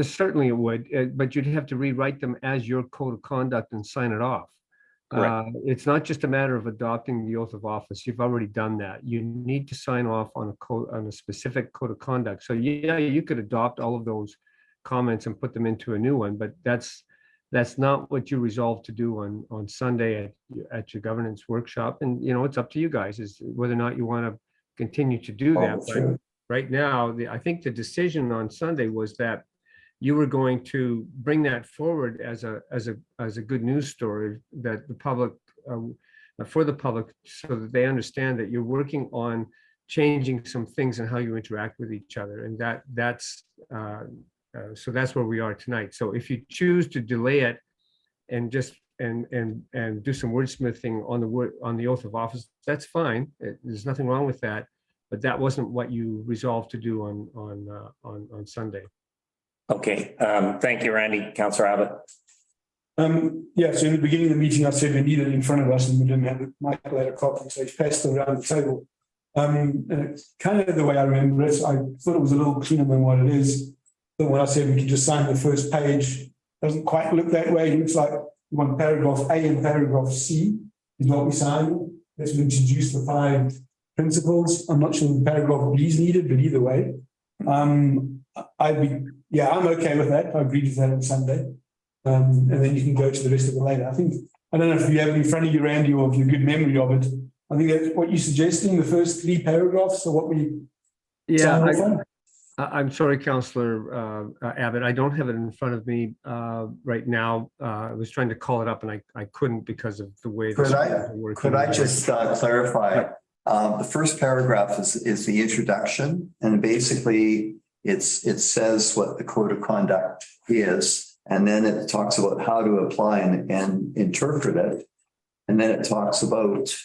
Certainly it would, but you'd have to rewrite them as your code of conduct and sign it off. Correct. It's not just a matter of adopting the oath of office. You've already done that. You need to sign off on a specific code of conduct. So yeah, you could adopt all of those comments and put them into a new one, but that's not what you resolved to do on Sunday at your governance workshop. And it's up to you guys as whether or not you want to continue to do that. But right now, I think the decision on Sunday was that you were going to bring that forward as a good news story that the public, for the public, so that they understand that you're working on changing some things in how you interact with each other. And so that's where we are tonight. So if you choose to delay it and just and do some wordsmithing on the oath of office, that's fine. There's nothing wrong with that. But that wasn't what you resolved to do on Sunday. Okay, thank you, Randy. Councillor Abbott. Yeah, so in the beginning of the meeting, I said we needed it in front of us and we didn't have it. Michael had a copy, so he's passed it around the table. Kind of the way I remember it, I thought it was a little cleaner than what it is. But when I said we could just sign the first page, doesn't quite look that way. It looks like one paragraph A and paragraph C is what we signed. Let's introduce the 5 principles. I'm not sure the paragraph B is needed, but either way, I'm okay with that. I agreed with that on Sunday. And then you can go to the rest of it later. I don't know if you have it in front of you, Randy, or if you have good memory of it. I think that's what you're suggesting, the first 3 paragraphs are what we. Yeah, I'm sorry, Councillor Abbott. I don't have it in front of me right now. I was trying to call it up and I couldn't because of the way. Could I just clarify? The first paragraph is the introduction, and basically it says what the code of conduct is, and then it talks about how to apply and interpret it, and then it talks about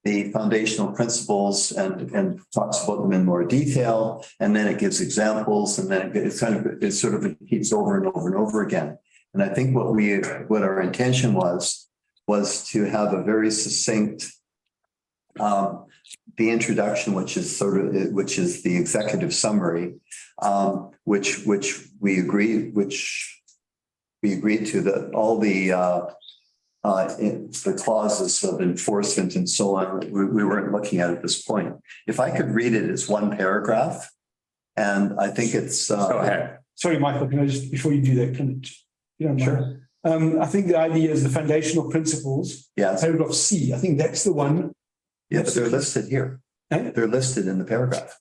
the foundational principles and talks about them in more detail, and then it gives examples, and then it keeps over and over and over again. And I think what our intention was to have a very succinct the introduction, which is the executive summary, which we agreed to, that all the clauses of enforcement and so on, we weren't looking at this point. If I could read it as one paragraph, and I think it's. Go ahead. Sorry, Michael, can I just, before you do that, Sure. I think the idea is the foundational principles. Yes. Paragraph C, I think that's the one. Yeah, but they're listed here. They're listed in the paragraph.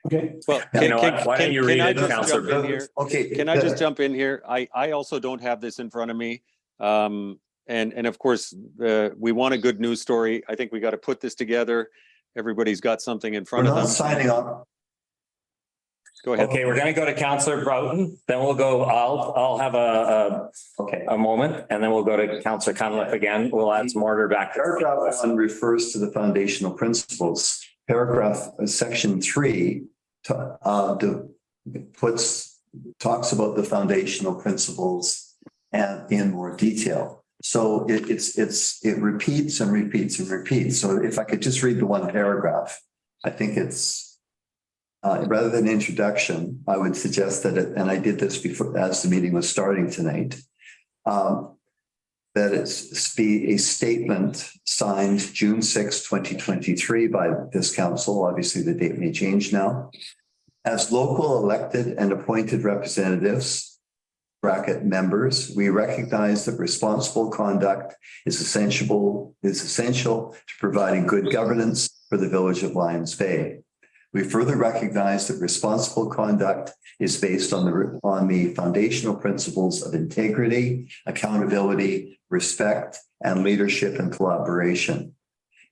Okay. Well, Why don't you read it, Councillor? Okay. Can I just jump in here? I also don't have this in front of me. And of course, we want a good news story. I think we got to put this together. Everybody's got something in front of them. We're not signing off. Go ahead. Okay, we're going to go to Councillor Broughton. Then we'll go. I'll have a moment, and then we'll go to Councillor Cunliffe again. We'll add some order back. Paragraph 1 refers to the foundational principles. Paragraph section 3 puts talks about the foundational principles and in more detail. So it repeats and repeats and repeats. So if I could just read the one paragraph, I think it's rather than introduction, I would suggest that and I did this before as the meeting was starting tonight, that it's be a statement signed June 6, 2023 by this council. Obviously, the date may change now. As local elected and appointed representatives, bracket members, we recognize that responsible conduct is essential to providing good governance for the village of Lions Bay. We further recognize that responsible conduct is based on the foundational principles of integrity, accountability, respect, and leadership and collaboration.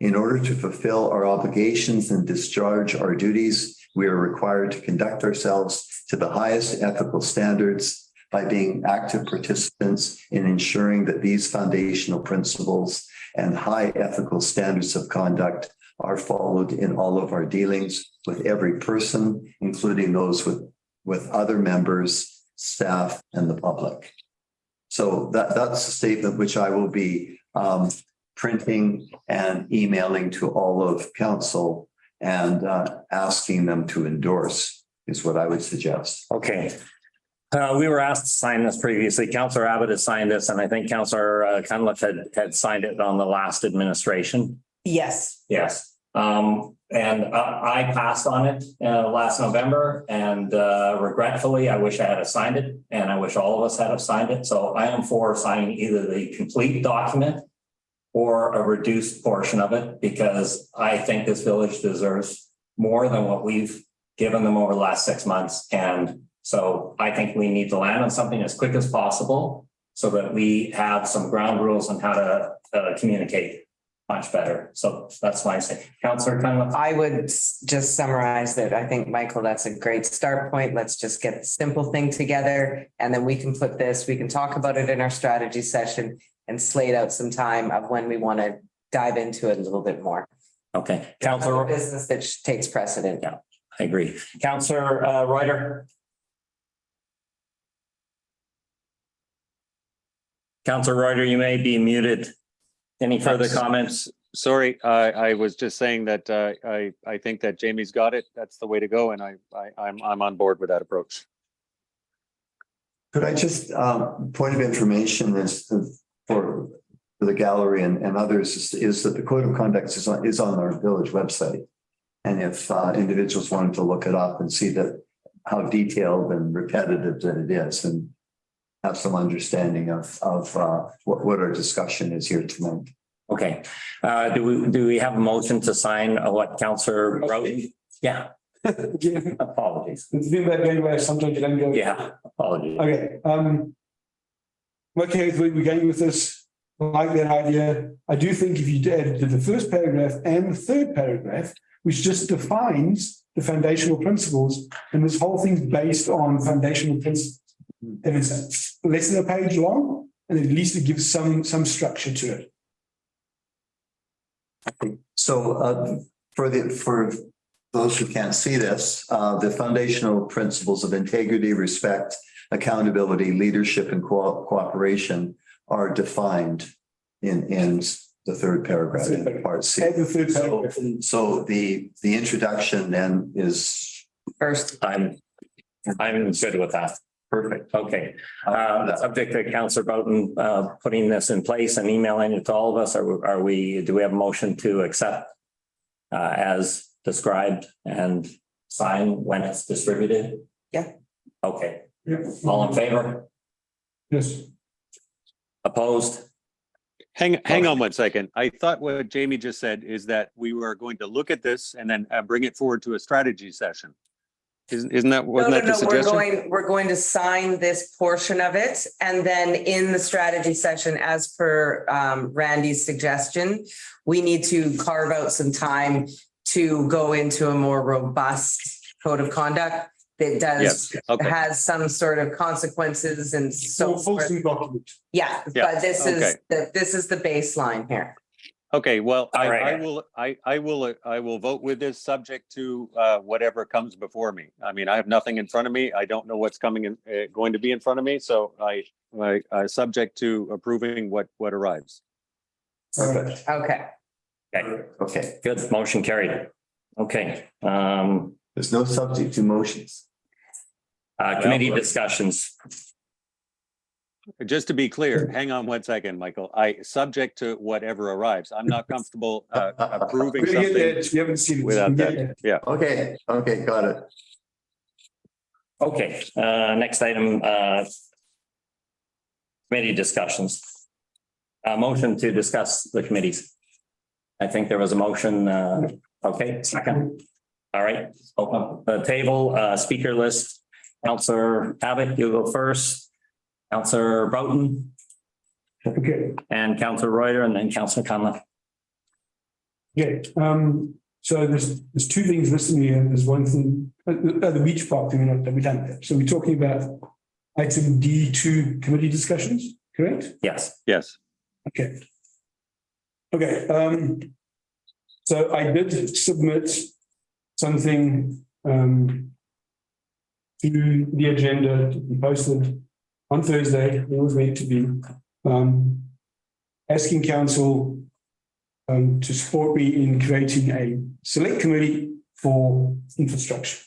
In order to fulfill our obligations and discharge our duties, we are required to conduct ourselves to the highest ethical standards by being active participants in ensuring that these foundational principles and high ethical standards of conduct are followed in all of our dealings with every person, including those with other members, staff, and the public. So that's a statement which I will be printing and emailing to all of council and asking them to endorse is what I would suggest. Okay. We were asked to sign this previously. Councillor Abbott has signed this, and I think Councillor Cunliffe had signed it on the last administration. Yes. Yes. And I passed on it last November, and regretfully, I wish I had signed it, and I wish all of us had signed it. So I am for signing either the complete document or a reduced portion of it, because I think this village deserves more than what we've given them over the last 6 months. And so I think we need to land on something as quick as possible so that we have some ground rules on how to communicate much better. So that's why I say, Councillor Cunliffe. I would just summarize that. I think, Michael, that's a great start point. Let's just get the simple thing together, and then we can we can talk about it in our strategy session and slate out some time of when we want to dive into it a little bit more. Okay. Councillor. Business that takes precedent. Yeah, I agree. Councillor Reuter. Councillor Reuter, you may be muted. Any further comments? Sorry, I was just saying that I think that Jamie's got it. That's the way to go, and I'm on board with that approach. Could I just point of information is for the gallery and others is that the code of conduct is on our village website, and if individuals wanted to look it up and see that how detailed and repetitive that it is, and have some understanding of what our discussion is here tonight. Okay. Do we have a motion to sign what Councillor wrote? Yeah. Apologies. It's been that way where sometimes you don't go. Yeah. Apologies. Okay. Okay, with where we're going with this. I like that idea. I do think if you add the first paragraph and the third paragraph, which just defines the foundational principles, and this whole thing's based on foundational principles. And it's less than a page long, and at least it gives some structure to it. So for those who can't see this, the foundational principles of integrity, respect, accountability, leadership, and cooperation are defined in the third paragraph in part C. So the introduction then is first. I'm good with that. Perfect. Okay. Subject to Councillor Boughton putting this in place and emailing it to all of us. Do we have a motion to accept as described and sign when it's distributed? Yeah. Okay. Yeah. All in favor? Yes. Opposed? Hang on 1 second. I thought what Jamie just said is that we were going to look at this and then bring it forward to a strategy session. Wasn't that the suggestion? We're going to sign this portion of it, and then in the strategy session, as per Randy's suggestion, we need to carve out some time to go into a more robust code of conduct that does has some sort of consequences and so forth. Document. Yeah, but this is the baseline here. Okay, well, All I right. will vote with this subject to whatever comes before me. I mean, I have nothing in front of me. I don't know what's coming in, going to be in front of me. So I subject to approving what arrives. Perfect. Okay. Okay. Good, motion carried. Okay, There's no subject to motions. committee discussions. Just to be clear, hang on one second, Michael. Subject to whatever arrives. I'm not comfortable approving We're gonna get something there. You haven't seen it. without We'll get that. there. Yeah. Okay, got it. Okay, next item, committee discussions. Motion to discuss the committees. I think there was a motion, okay, second. All right, open the table, speaker list. Councillor Abbott, you go first. Councillor Broughton. Okay. And Councillor Reuter, and then Councillor Conlon. Okay, so there's two things listed here. There's one thing, the beach park thing that we done there. So we're talking about item D2 committee discussions, correct? Yes. Yes. Okay. Okay, so I did submit something to the agenda to be posted on Thursday. It was meant to be asking council to support me in creating a select committee for infrastructure.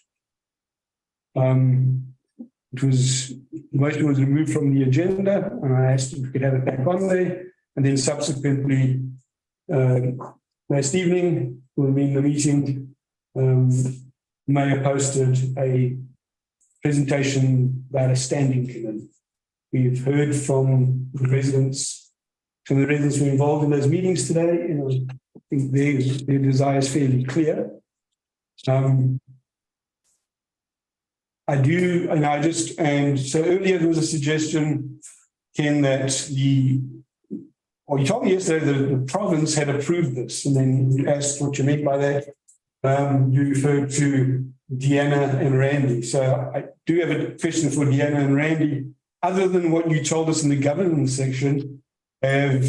It was, the motion was removed from the agenda, and I asked if we could have it back on there. And then subsequently, last evening, when we in the meeting, Mayor posted a presentation about a standing committee. We've heard from the residents, who were involved in those meetings today, and I think their desire is fairly clear. And so earlier there was a suggestion, Ken, that you told me yesterday that the province had approved this, and then you asked what you meant by that. You referred to Deanna and Randy. So I do have a question for Deanna and Randy. Other than what you told us in the governance section, have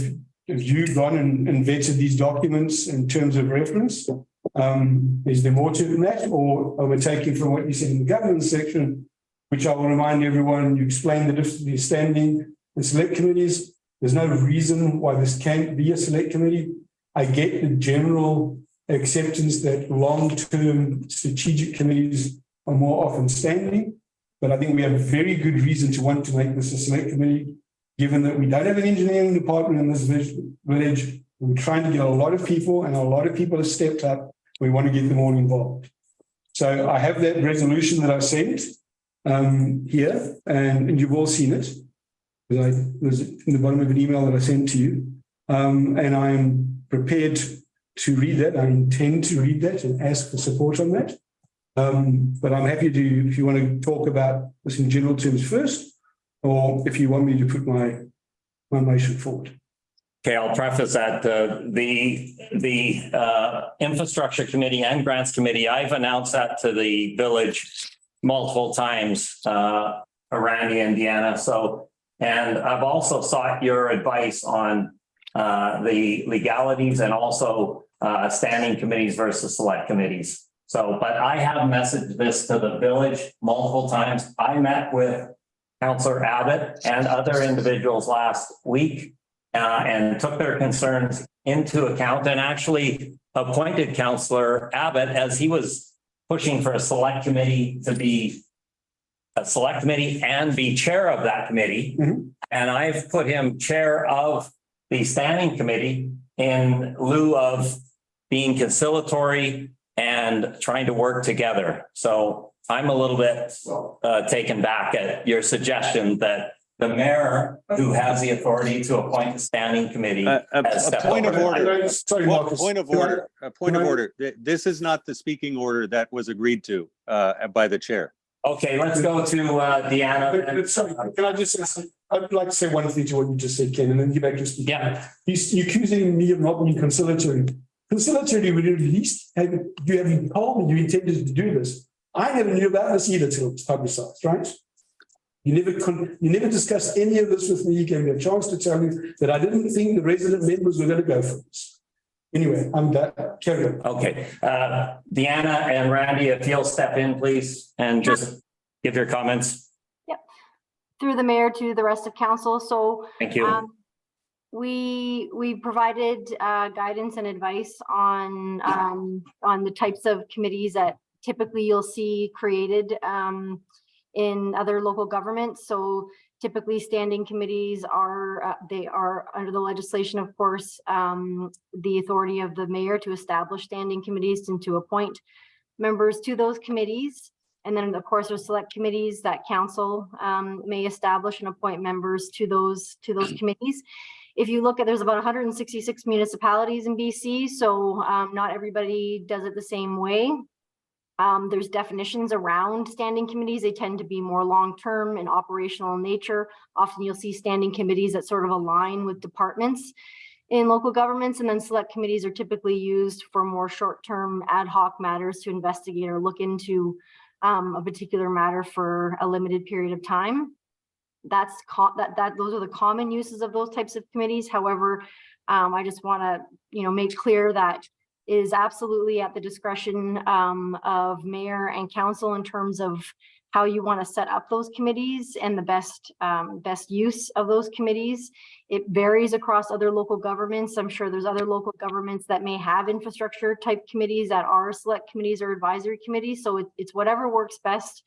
you gone and vetted these documents in terms of reference? Is there more to it than that, or are we taking from what you said in the governance section, which I will remind everyone, you explained the difference between standing and select committees. There's no reason why this can't be a select committee. I get the general acceptance that long-term strategic committees are more often standing, but I think we have a very good reason to want to make this a select committee, given that we don't have an engineering department in this village. We're trying to get a lot of people, and a lot of people have stepped up. We want to get them all involved. So I have that resolution that I sent here, and you've all seen it. It was in the bottom of an email that I sent to you. And I'm prepared to read that. I intend to read that and ask for support on that. But I'm happy to, if you want to talk about this in general terms first, or if you want me to put my motion forward. Okay, I'll preface that the infrastructure committee and grants committee, I've announced that to the village multiple times, Randy and Deanna. So, and I've also sought your advice on the legalities and also standing committees versus select committees. So, but I have messaged this to the village multiple times. I met with Councillor Abbott and other individuals last week and took their concerns into account, and actually appointed Councillor Abbott as he was pushing for a select committee to be a select committee and be chair of that committee. Mm-hmm. And I've put him chair of the standing committee in lieu of being conciliatory and trying to work together. So I'm a little bit taken back at your suggestion that the mayor, who has the authority to appoint a standing committee, A point of order. Point of order. A point of order. This is not the speaking order that was agreed to by the chair. Okay, let's go to Deanna. Sorry, can I just say, I'd like to say one thing to what you just said, Ken, and then get back to speaking. Yeah. You're accusing me of not being conciliatory. Conciliatory would at least have you told me you intended to do this. I never knew about this either till it's publicized, right? You never discussed any of this with me. You gave me a chance to tell you that I didn't think the resident members were going to go for this. Anyway, I'm done. Carry on. Okay, Deanna and Randy, if you'll step in, please, and just give your comments. Through the mayor to the rest of council. So Thank you. we provided guidance and advice on the types of committees that typically you'll see created in other local governments. So typically standing committees are they are under the legislation, of course, the authority of the mayor to establish standing committees and to appoint members to those committees. And then, of course, there's select committees that council may establish and appoint members to those committees. If you look at, there's about 166 municipalities in BC, so not everybody does it the same way. There's definitions around standing committees. They tend to be more long-term and operational in nature. Often you'll see standing committees that sort of align with departments in local governments, and then select committees are typically used for more short-term ad hoc matters to investigate or look into a particular matter for a limited period of time. Those are the common uses of those types of committees. However, I just want to make clear that it is absolutely at the discretion of mayor and council in terms of how you want to set up those committees and the best use of those committees. It varies across other local governments. I'm sure there's other local governments that may have infrastructure type committees that are select committees or advisory committees. So it's whatever works best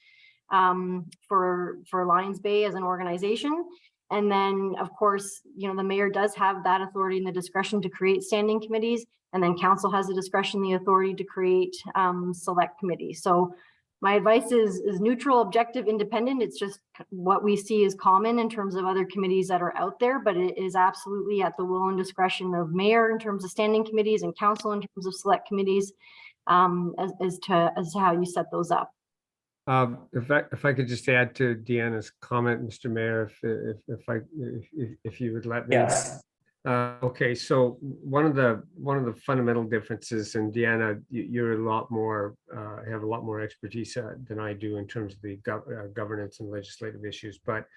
for Lions Bay as an organization. And then, of course, the mayor does have that authority and the discretion to create standing committees. And then council has the discretion, the authority to create select committees. So my advice is neutral, objective, independent. It's just what we see is common in terms of other committees that are out there, but it is absolutely at the will and discretion of mayor in terms of standing committees and council in terms of select committees as to how you set those up. If I could just add to Deanna's comment, Mr. Mayor, if you would let me. Yes. Okay, so one of the fundamental differences, and Deanna, you're a lot more have a lot more expertise than I do in terms of the governance and legislative issues. But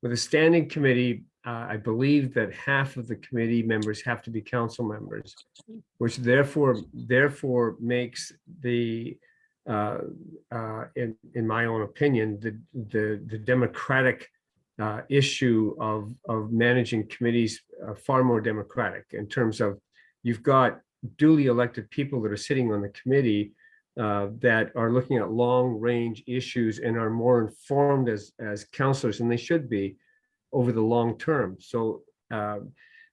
with a standing committee, I believe that half of the committee members have to be council members, which therefore makes the in my own opinion, the democratic issue of managing committees far more democratic in terms of you've got duly elected people that are sitting on the committee that are looking at long range issues and are more informed as councillors, and they should be over the long term. So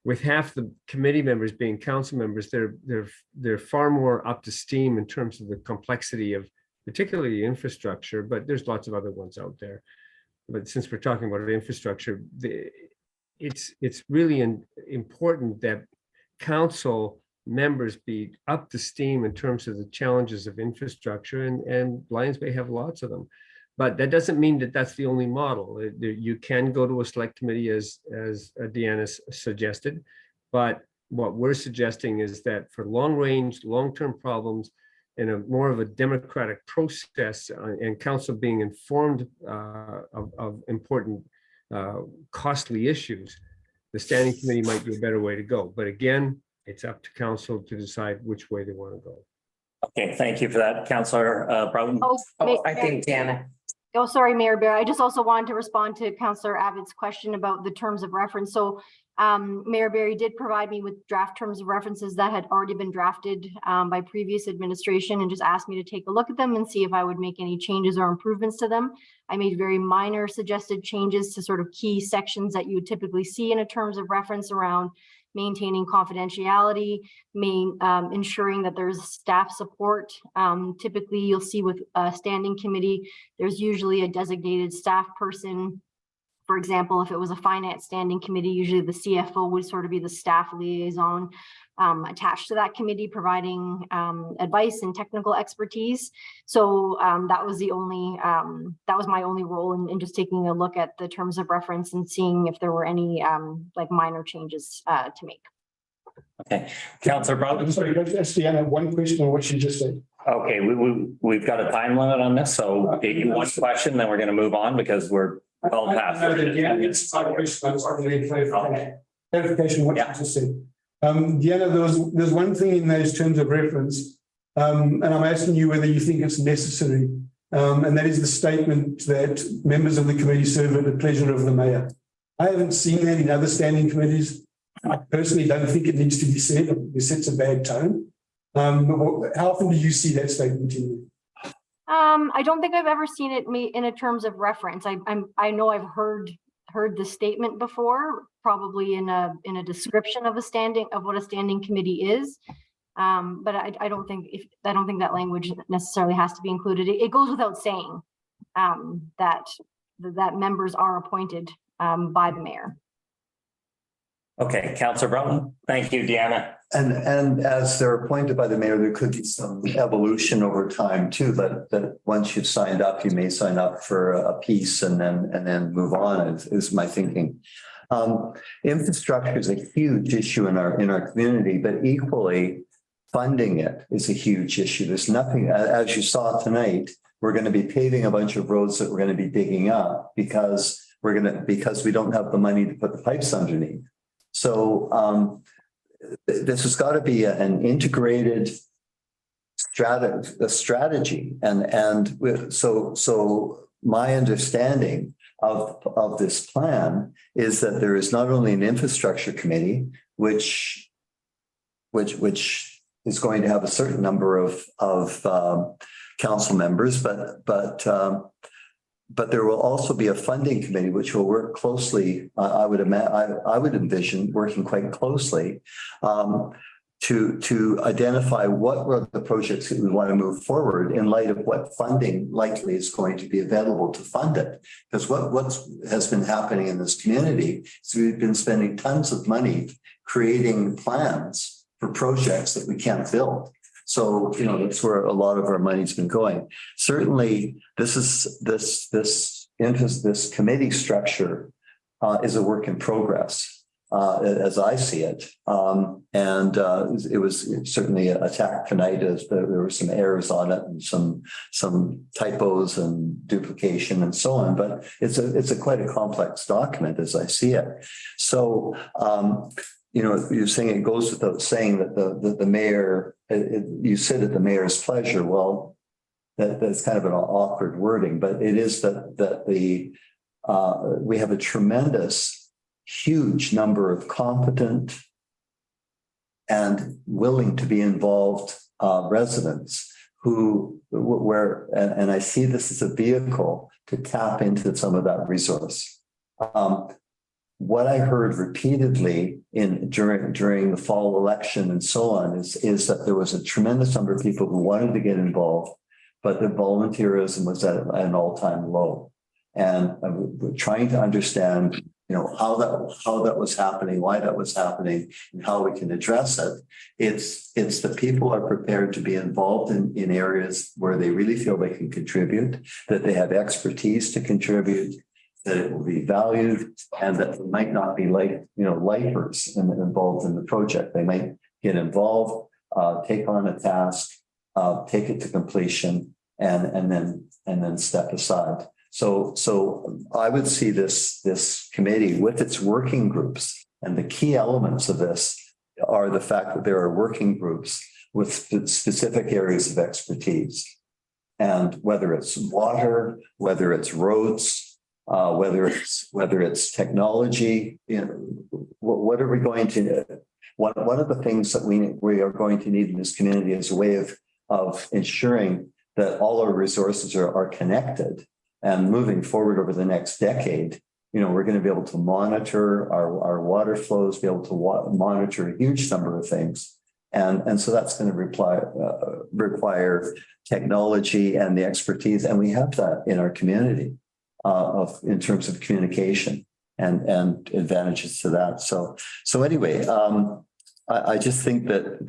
with half the committee members being council members, they're far more up to steam in terms of the complexity of particularly infrastructure, but there's lots of other ones out there. But since we're talking about infrastructure, it's really important that council members be up to steam in terms of the challenges of infrastructure, and Lions Bay have lots of them. But that doesn't mean that that's the only model. You can go to a select committee as Deanna suggested, but what we're suggesting is that for long range, long-term problems in a more of a democratic process and council being informed of important costly issues, the standing committee might be a better way to go. But again, it's up to council to decide which way they want to go. Okay, thank you for that, Councillor Broughton. I think Deanna. Oh, sorry, Mayor Bear. I just also wanted to respond to Councillor Abbott's question about the terms of reference. So Mayor Barry did provide me with draft terms of references that had already been drafted by previous administration and just asked me to take a look at them and see if I would make any changes or improvements to them. I made very minor suggested changes to sort of key sections that you would typically see in a terms of reference around maintaining confidentiality, ensuring that there's staff support. Typically, you'll see with a standing committee, there's usually a designated staff person. For example, if it was a finance standing committee, usually the CFO would sort of be the staff liaison attached to that committee, providing advice and technical expertise. So that was my only role in just taking a look at the terms of reference and seeing if there were any like minor changes to make. Okay, Councillor Broughton. I'm sorry, Deanna, one question on what she just said. Okay, we've got a time limit on this, so one question, then we're going to move on because we're well past. Clarification what you just said. Deanna, there's one thing in those terms of reference, and I'm asking you whether you think it's necessary, and that is the statement that members of the committee serve at the pleasure of the mayor. I haven't seen that in other standing committees. I personally don't think it needs to be said. It sets a bad tone. How often do you see that statement in you? I don't think I've ever seen it in a terms of reference. I know I've heard the statement before, probably in a description of what a standing committee is. But I don't think that language necessarily has to be included. It goes without saying that members are appointed by the mayor. Okay, Councillor Broughton. Thank you, Deanna. And as they're appointed by the mayor, there could be some evolution over time too, that once you've signed up, you may sign up for a piece and then move on is my thinking. Infrastructure is a huge issue in our community, but equally funding it is a huge issue. There's nothing, as you saw tonight, we're going to be paving a bunch of roads that we're going to be digging up because we don't have the money to put the pipes underneath. So this has got to be an integrated strategy. And so my understanding of this plan is that there is not only an infrastructure committee, which is going to have a certain number of council members, but there will also be a funding committee which will work closely. I would envision working quite closely to identify what were the projects that we want to move forward in light of what funding likely is going to be available to fund it. Because what has been happening in this community is we've been spending tons of money creating plans for projects that we can't build. So, that's where a lot of our money's been going. Certainly, this committee structure is a work in progress, as I see it. It was certainly attacked tonight as there were some errors on it and some typos and duplication and so on. But it's quite a complex document as I see it. So. You're saying it goes without saying that the mayor, you said at the mayor's pleasure. Well, that's kind of an awkward wording, but it is that we have a tremendous, huge number of competent and willing to be involved residents and I see this as a vehicle to tap into some of that resource. What I heard repeatedly during the fall election and so on is that there was a tremendous number of people who wanted to get involved, but the volunteerism was at an all-time low. And we're trying to understand, how that was happening, why that was happening, and how we can address it. It's the people are prepared to be involved in areas where they really feel they can contribute, that they have expertise to contribute, that it will be valued, and that it might not be lifers involved in the project. They might get involved, take on a task, take it to completion, and then step aside. So I would see this committee with its working groups, and the key elements of this are the fact that there are working groups with specific areas of expertise, and whether it's water, whether it's roads, whether it's technology, what are we going to? One of the things that we are going to need in this community is a way of ensuring that all our resources are connected, and moving forward over the next decade. We're going to be able to monitor our water flows, be able to monitor a huge number of things, and so that's going to require technology and the expertise, and we have that in our community. In terms of communication and advantages to that. So anyway, I just think that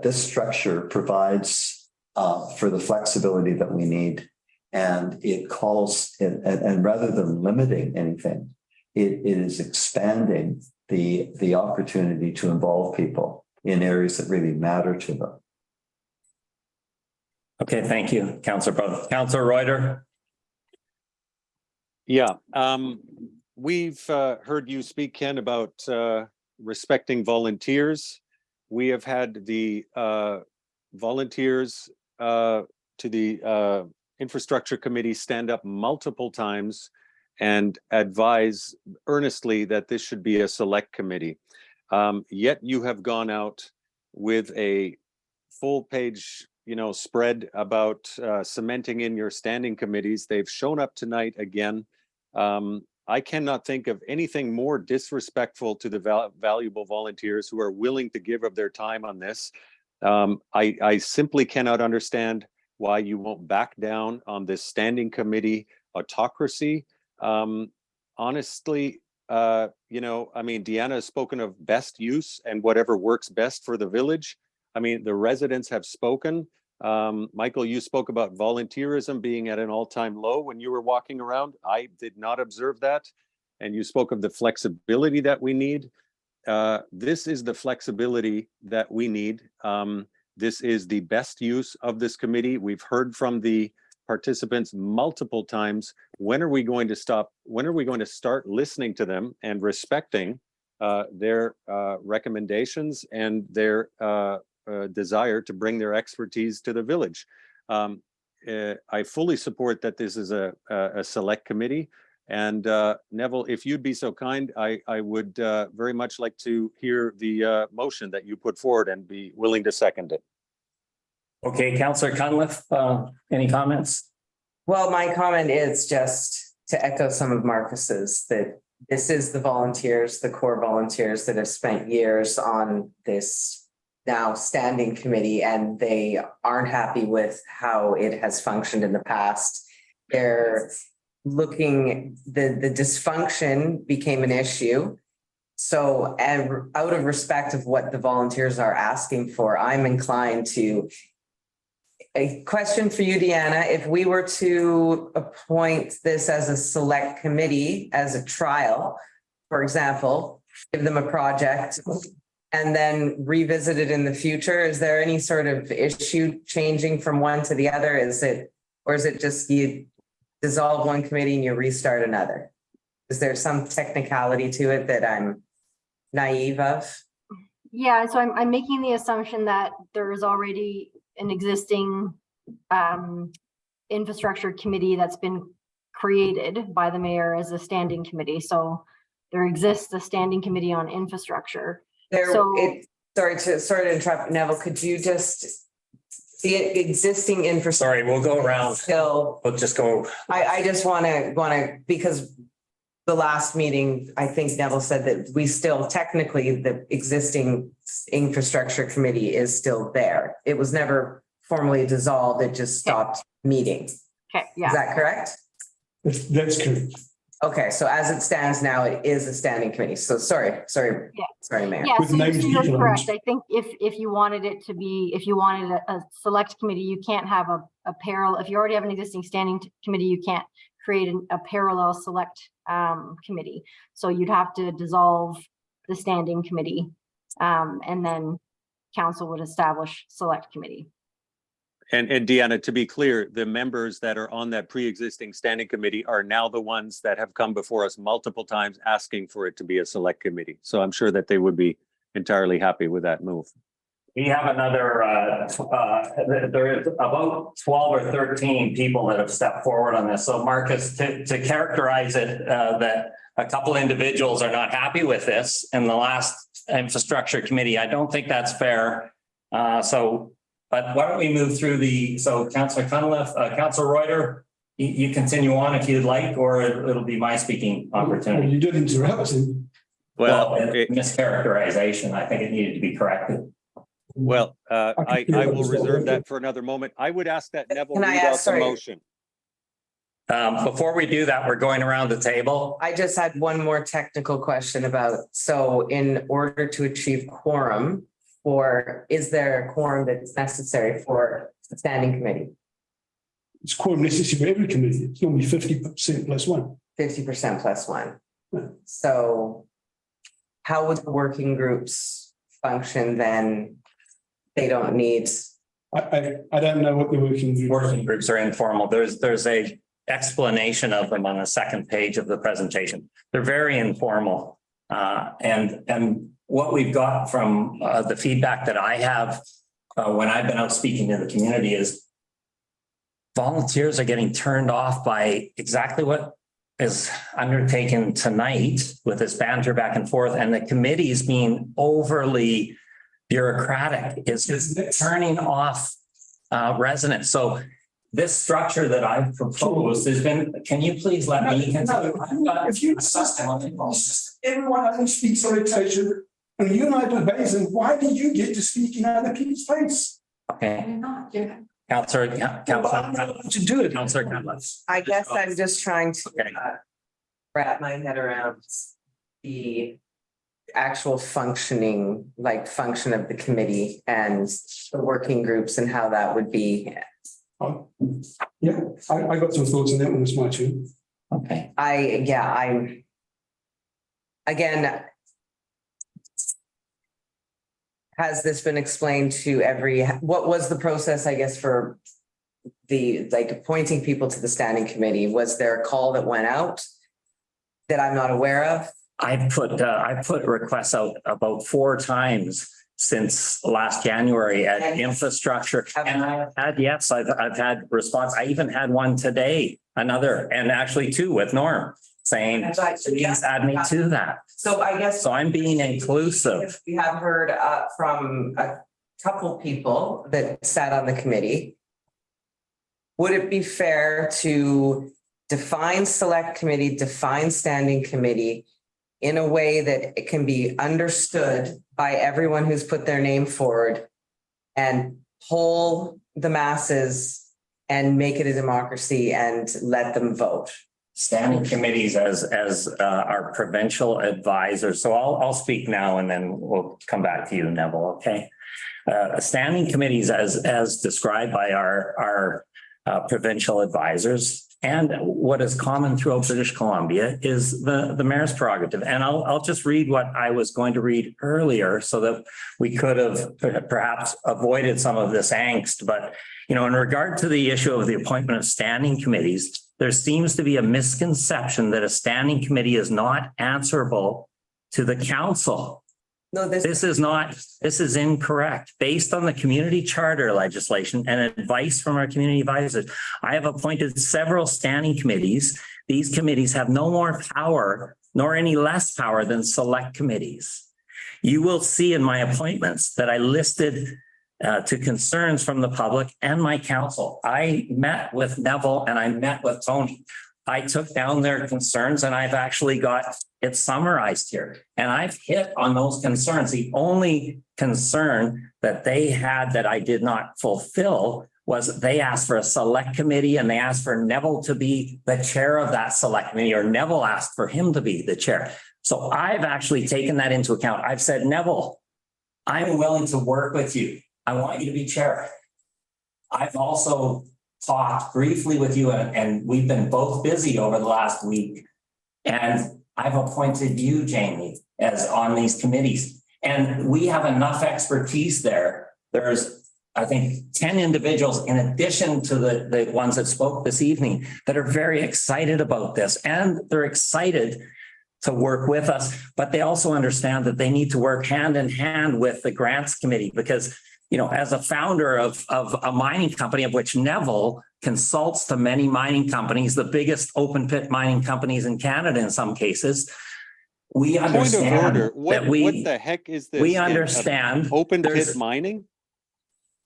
this structure provides for the flexibility that we need, and it calls and rather than limiting anything, it is expanding the opportunity to involve people in areas that really matter to them. Okay, thank you, Councillor Broughton. Councillor Reuter. Yeah, we've heard you speak, Ken, about respecting volunteers. We have had the volunteers to the infrastructure committee stand up multiple times and advise earnestly that this should be a select committee. Yet you have gone out with a full page, spread about cementing in your standing committees. They've shown up tonight again. I cannot think of anything more disrespectful to the valuable volunteers who are willing to give of their time on this. I simply cannot understand why you won't back down on this standing committee autocracy. Honestly, Deanna has spoken of best use and whatever works best for the village. The residents have spoken. Michael, you spoke about volunteerism being at an all-time low when you were walking around. I did not observe that. And you spoke of the flexibility that we need. This is the flexibility that we need. This is the best use of this committee. We've heard from the participants multiple times. When are we going to stop? When are we going to start listening to them and respecting their recommendations and their desire to bring their expertise to the village? I fully support that this is a select committee. And Neville, if you'd be so kind, I would very much like to hear the motion that you put forward and be willing to second it. Okay, Councillor Cunliffe, any comments? Well, my comment is just to echo some of Marcus's, that this is the volunteers, the core volunteers that have spent years on this now standing committee, and they aren't happy with how it has functioned in the past. They're looking, the dysfunction became an issue. So, and out of respect of what the volunteers are asking for, I'm inclined to. A question for you, Deanna, if we were to appoint this as a select committee, as a trial, for example, give them a project and then revisit it in the future, is there any sort of issue changing from one to the other? Or is it just you dissolve one committee and you restart another? Is there some technicality to it that I'm naive of? Yeah, so I'm making the assumption that there is already an existing infrastructure committee that's been created by the mayor as a standing committee. So there exists a standing committee on infrastructure. Sorry to interrupt, Neville, could you just, the existing infrastructure. Sorry, we'll go around. Still, We'll just go. I just want to, because the last meeting, I think Neville said that we still technically, the existing infrastructure committee is still there. It was never formally dissolved. It just stopped meeting. Okay, yeah. Is that correct? That's correct. Okay, so as it stands now, it is a standing committee. So sorry, Mayor. Yeah, so you're correct. I think if you wanted it to be, if you wanted a select committee, you can't have a parallel. If you already have an existing standing committee, you can't create a parallel select committee. So you'd have to dissolve the standing committee and then council would establish select committee. And Deanna, to be clear, the members that are on that pre-existing standing committee are now the ones that have come before us multiple times asking for it to be a select committee. So I'm sure that they would be entirely happy with that move. We have another, there is about 12 or 13 people that have stepped forward on this. So Marcus, to characterize it, that a couple individuals are not happy with this in the last infrastructure committee, I don't think that's fair. But why don't we move through so Councillor Cunliffe, Councillor Reuter, you continue on if you'd like, or it'll be my speaking opportunity. You did interrupt him. Well, mischaracterization, I think it needed to be corrected. Well, I will reserve that for another moment. I would ask that Neville read out the motion. Before we do that, we're going around the table. I just had one more technical question about, so in order to achieve quorum, is there a quorum that's necessary for the standing committee? It's quorum necessary for every committee. It's normally 50% plus one. 50% plus one. Yeah. So how would the working groups function then? They don't need. I don't know what the working groups are informal. There's a explanation of them on the second page of the presentation. They're very informal. And what we've got from the feedback that I have when I've been out speaking to the community is volunteers are getting turned off by exactly what is undertaken tonight with this banter back and forth, and the committees being overly bureaucratic. It's just turning off residents. So this structure that I've proposed has been, can you please let me? If you insist, everyone only speaks on occasion, and you and I debate, and why do you get to speak in other people's place? Okay. Councillor, to do it. Councillor Cutlass. I guess I'm just trying to wrap my head around the actual functioning, like function of the committee and the working groups and how that would be. Yeah, I got some thoughts on that one as well too. Okay. I'm again. Has this been explained to what was the process, I guess, for the, like, appointing people to the standing committee? Was there a call that went out that I'm not aware of? I put requests out about 4 times since last January at infrastructure. And I've had response. I even had one today, another, and actually 2 with Norm saying, please add me to that. So I guess. So I'm being inclusive. We have heard from a couple people that sat on the committee. Would it be fair to define select committee, define standing committee in a way that it can be understood by everyone who's put their name forward and poll the masses and make it a democracy and let them vote? Standing committees as our provincial advisors. So I'll speak now and then we'll come back to you, Neville, okay? Standing committees as described by our provincial advisors, and what is common throughout British Columbia is the mayor's prerogative. And I'll just read what I was going to read earlier so that we could have perhaps avoided some of this angst. But, you know, in regard to the issue of the appointment of standing committees, there seems to be a misconception that a standing committee is not answerable to the council. No, this is incorrect. Based on the community charter legislation and advice from our community advisors, I have appointed several standing committees. These committees have no more power nor any less power than select committees. You will see in my appointments that I listed to concerns from the public and my council. I met with Neville and I met with Tony. I took down their concerns and I've actually got it summarized here. And I've hit on those concerns. The only concern that they had that I did not fulfill was they asked for a select committee and they asked for Neville to be the chair of that select committee, or Neville asked for him to be the chair. So I've actually taken that into account. I've said, Neville, I'm willing to work with you. I want you to be chair. I've also talked briefly with you and we've been both busy over the last week. And I've appointed you, Jamie, as on these committees. And we have enough expertise there. There's, I think, 10 individuals in addition to the ones that spoke this evening that are very excited about this. And they're excited to work with us, but they also understand that they need to work hand in hand with the grants committee because, you know, as a founder of a mining company of which Neville consults to many mining companies, the biggest open pit mining companies in Canada in some cases, we understand Point of order. what the heck is this? We understand open pit mining?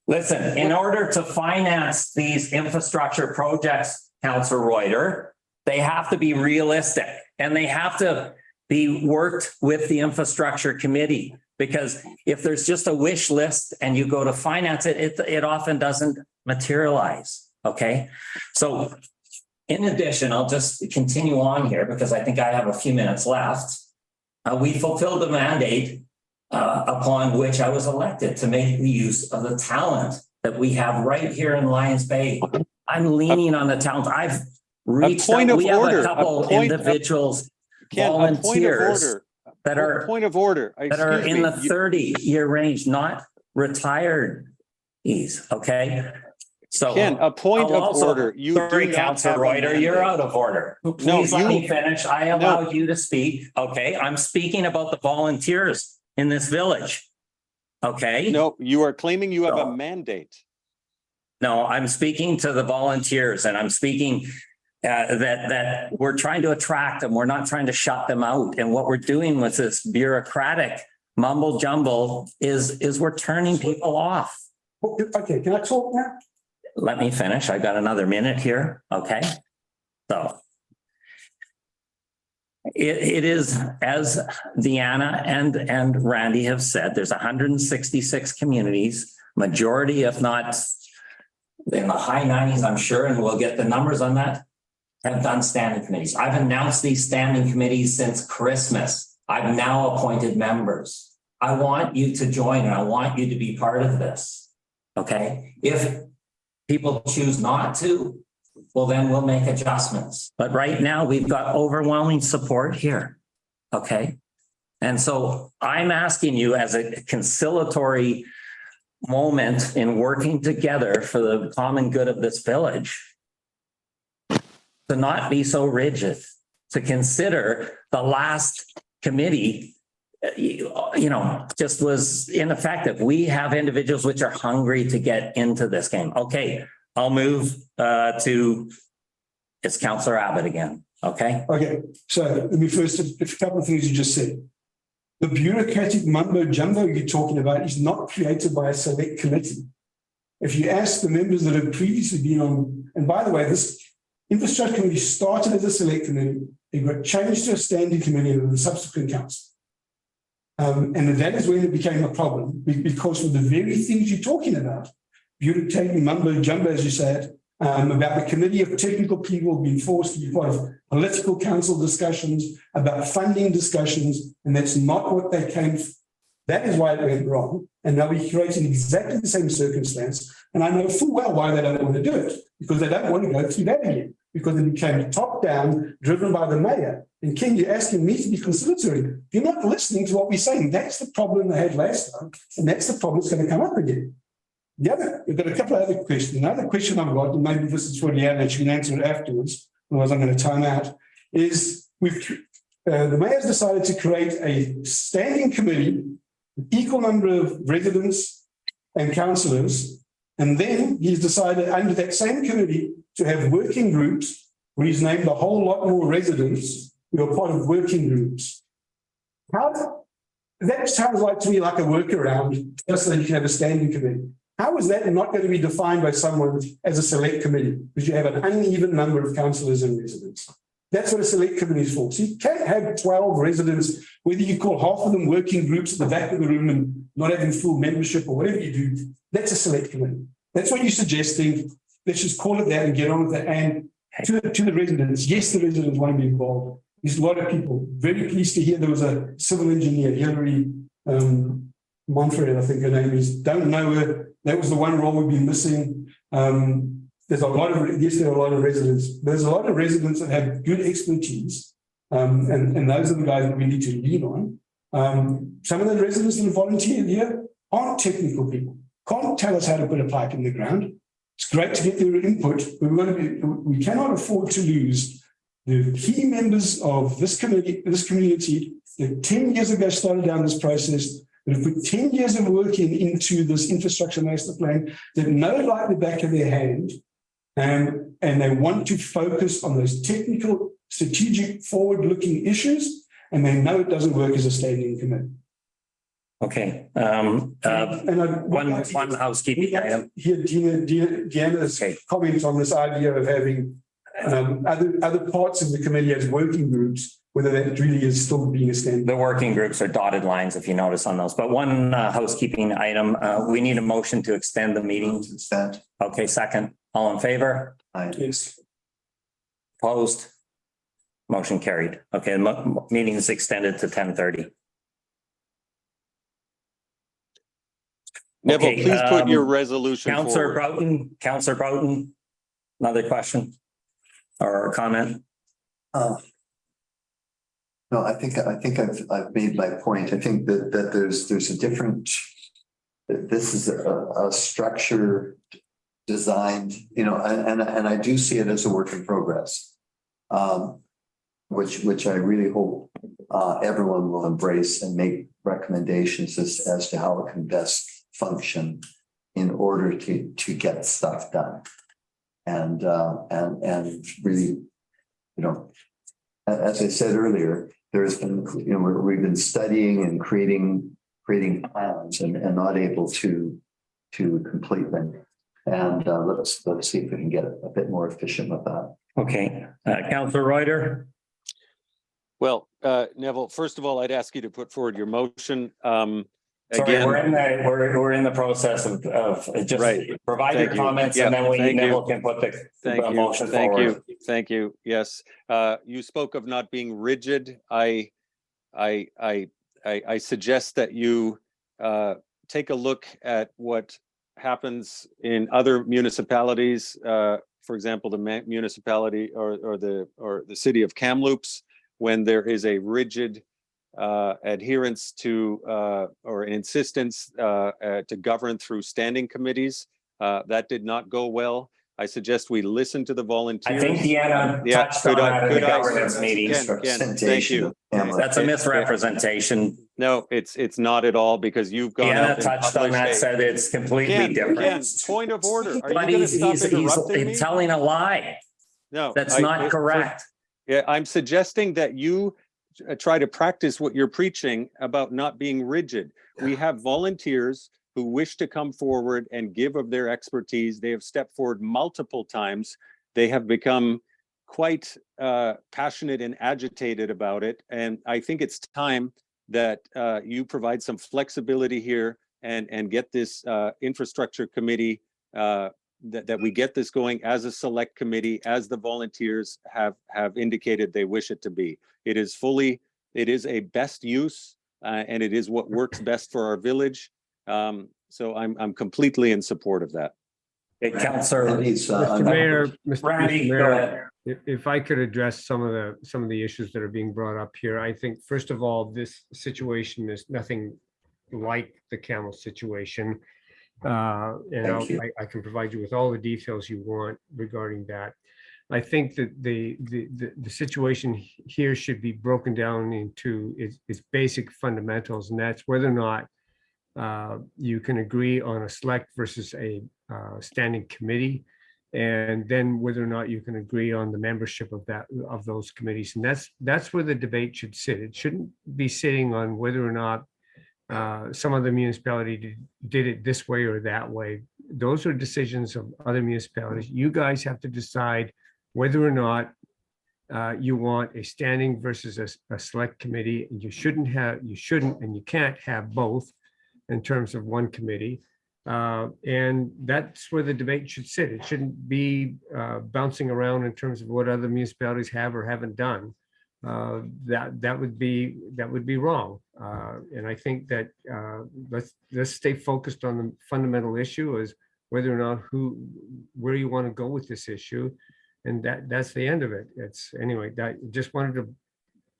Listen, in order to finance these infrastructure projects, Councillor Reuter, they have to be realistic and they have to be worked with the infrastructure committee. Because if there's just a wish list and you go to finance it, it often doesn't materialize. Okay. So in addition, I'll just continue on here because I think I have a few minutes left. We fulfilled the mandate upon which I was elected to make the use of the talent that we have right here in Lions Bay. I'm leaning on the talent. I've reached out. We have a couple individuals, volunteers that are in the 30-year range, not retired. Okay. So. Ken, a point I'll of also- order. You Sorry, do not Councillor have a Reuter, you're mandate. out of order. No, Please let you- me finish. I allowed you to speak. Okay, I'm speaking about the volunteers in this village. Okay? No, you are claiming you have a No. mandate. No, I'm speaking to the volunteers and I'm speaking that we're trying to attract them. We're not trying to shut them out. And what we're doing with this bureaucratic mumble jumble is we're turning people off. Okay, can I talk now? Let me finish. I got another minute here. Okay. So it is, as Deanna and Randy have said, there's 166 communities, majority, if not in the high 90s, I'm sure, and we'll get the numbers on that, have done standing committees. I've announced these standing committees since Christmas. I've now appointed members. I want you to join and I want you to be part of this. Okay? If people choose not to, well, then we'll make adjustments. But right now we've got overwhelming support here. Okay? And so I'm asking you as a conciliatory moment in working together for the common good of this village to not be so rigid, to consider the last committee, just was ineffective. We have individuals which are hungry to get into this game. Okay, I'll move to, it's Councillor Abbott again. Okay. Okay, so let me first, a couple of things you just said. The bureaucratic mumbo jumbo you're talking about is not created by a select committee. If you ask the members that have previously been on, and by the way, this infrastructure committee started as a select committee, it got changed to a standing committee in the subsequent council. And that is when it became a problem, because of the very things you're talking about, bureaucratic mumbo jumbo, as you said, about the committee of technical people being forced to be part of political council discussions, about funding discussions, and that's not what they came for. That is why it went wrong. And now we're creating exactly the same circumstance. And I know full well why they don't want to do it, because they don't want to go through that again, because it became top down, driven by the mayor. And Ken, you're asking me to be conciliatory. You're not listening to what we're saying. That's the problem they had last time. And that's the problem that's going to come up again. We've got a couple of other questions. Another question I've got, and maybe this is for Leanne that you can answer it afterwards, otherwise I'm going to time out, is the mayor's decided to create a standing committee, equal number of residents and councillors, and then he's decided under that same committee to have working groups where he's named a whole lot more residents who are part of working groups. That sounds like to me like a workaround, just so you can have a standing committee. How is that not going to be defined by someone as a select committee? Because you have an uneven number of councillors and residents. That's what a select committee is for. So you can't have 12 residents, whether you call half of them working groups at the back of the room and not having full membership or whatever you do. That's a select committee. That's what you're suggesting. Let's just call it that and get on with it. And to the residents, yes, the residents want to be involved. There's a lot of people. Very pleased to hear there was a civil engineer, Hillary Montfred, I think her name is. Don't know her. That was the one role we've been missing. There's a lot of, yes, there are a lot of residents. There's a lot of residents that have good expertise. And those are the guys that we need to lean on. Some of the residents that volunteer here aren't technical people, can't tell us how to put a pipe in the ground. It's great to get their input, but we cannot afford to lose the key members of this community that 10 years ago started down this process, that have put 10 years of working into this infrastructure master plan, that know it like the back of their hand, and they want to focus on those technical, strategic, forward-looking issues, and they know it doesn't work as a standing committee. Okay. One housekeeping item. Here, Deanna's comment on this idea of having other parts of the committee as working groups, whether that really is still being a standing. The working groups are dotted lines, if you notice on those. But one housekeeping item, we need a motion to extend the meeting. Okay, second. All in favor? Aye. Yes. Opposed? Motion carried. Okay, the meeting is extended to 10:30. Neville, Okay, please put your resolution Councillor forward. Councillor Broughton, another question or comment? No, I think I've made my point. I think that there's a different, this is a structure designed, and I do see it as a work in progress. Which I really hope everyone will embrace and make recommendations as to how it can best function in order to get stuff done. And really, as I said earlier, there's been, we've been studying and creating plans and not able to complete them. And let's see if we can get a bit more efficient with that. Okay, Councillor Reuter. Well, Neville, first of all, I'd ask you to put forward your motion. Sorry, Again, we're in the process of just provide your comments and then Neville can put the motion forward. Thank you. Yes, you spoke of not being rigid. I suggest that you take a look at what happens in other municipalities. For example, the municipality or the city of Kamloops, when there is a rigid adherence to or an insistence to govern through standing committees. That did not go well. I suggest we listen to the volunteers. I think Deanna touched on that in the governance meeting. Thank you. That's a misrepresentation. No, it's not at all, because you've gone out Deanna touched on that, said it's completely different. Point of order. Are but you going to stop interrupting me? He's telling a lie. No, that's not correct. Yeah, I'm suggesting that you try to practice what you're preaching about not being rigid. We have volunteers who wish to come forward and give of their expertise. They have stepped forward multiple times. They have become quite passionate and agitated about it. And I think it's time that you provide some flexibility here and get this infrastructure committee, that we get this going as a select committee, as the volunteers have indicated they wish it to be. It is a best use and it is what works best for our village. So I'm completely in support of that. Councillor, Mr. Mayor, Randy, go ahead. If I could address some of the issues that are being brought up here, I think first of all, this situation is nothing like the Camel situation. I can provide you with all the details you want regarding that. I think that the situation here should be broken down into its basic fundamentals, and that's whether or not you can agree on a select versus a standing committee, and then whether or not you can agree on the membership of those committees. And that's where the debate should sit. It shouldn't be sitting on whether or not some other municipality did it this way or that way. Those are decisions of other municipalities. You guys have to decide whether or not you want a standing versus a select committee. You shouldn't and you can't have both in terms of one committee. And that's where the debate should sit. It shouldn't be bouncing around in terms of what other municipalities have or haven't done. That would be wrong. And I think that let's stay focused on the fundamental issue is whether or not where you want to go with this issue. And that's the end of it. Anyway, just wanted to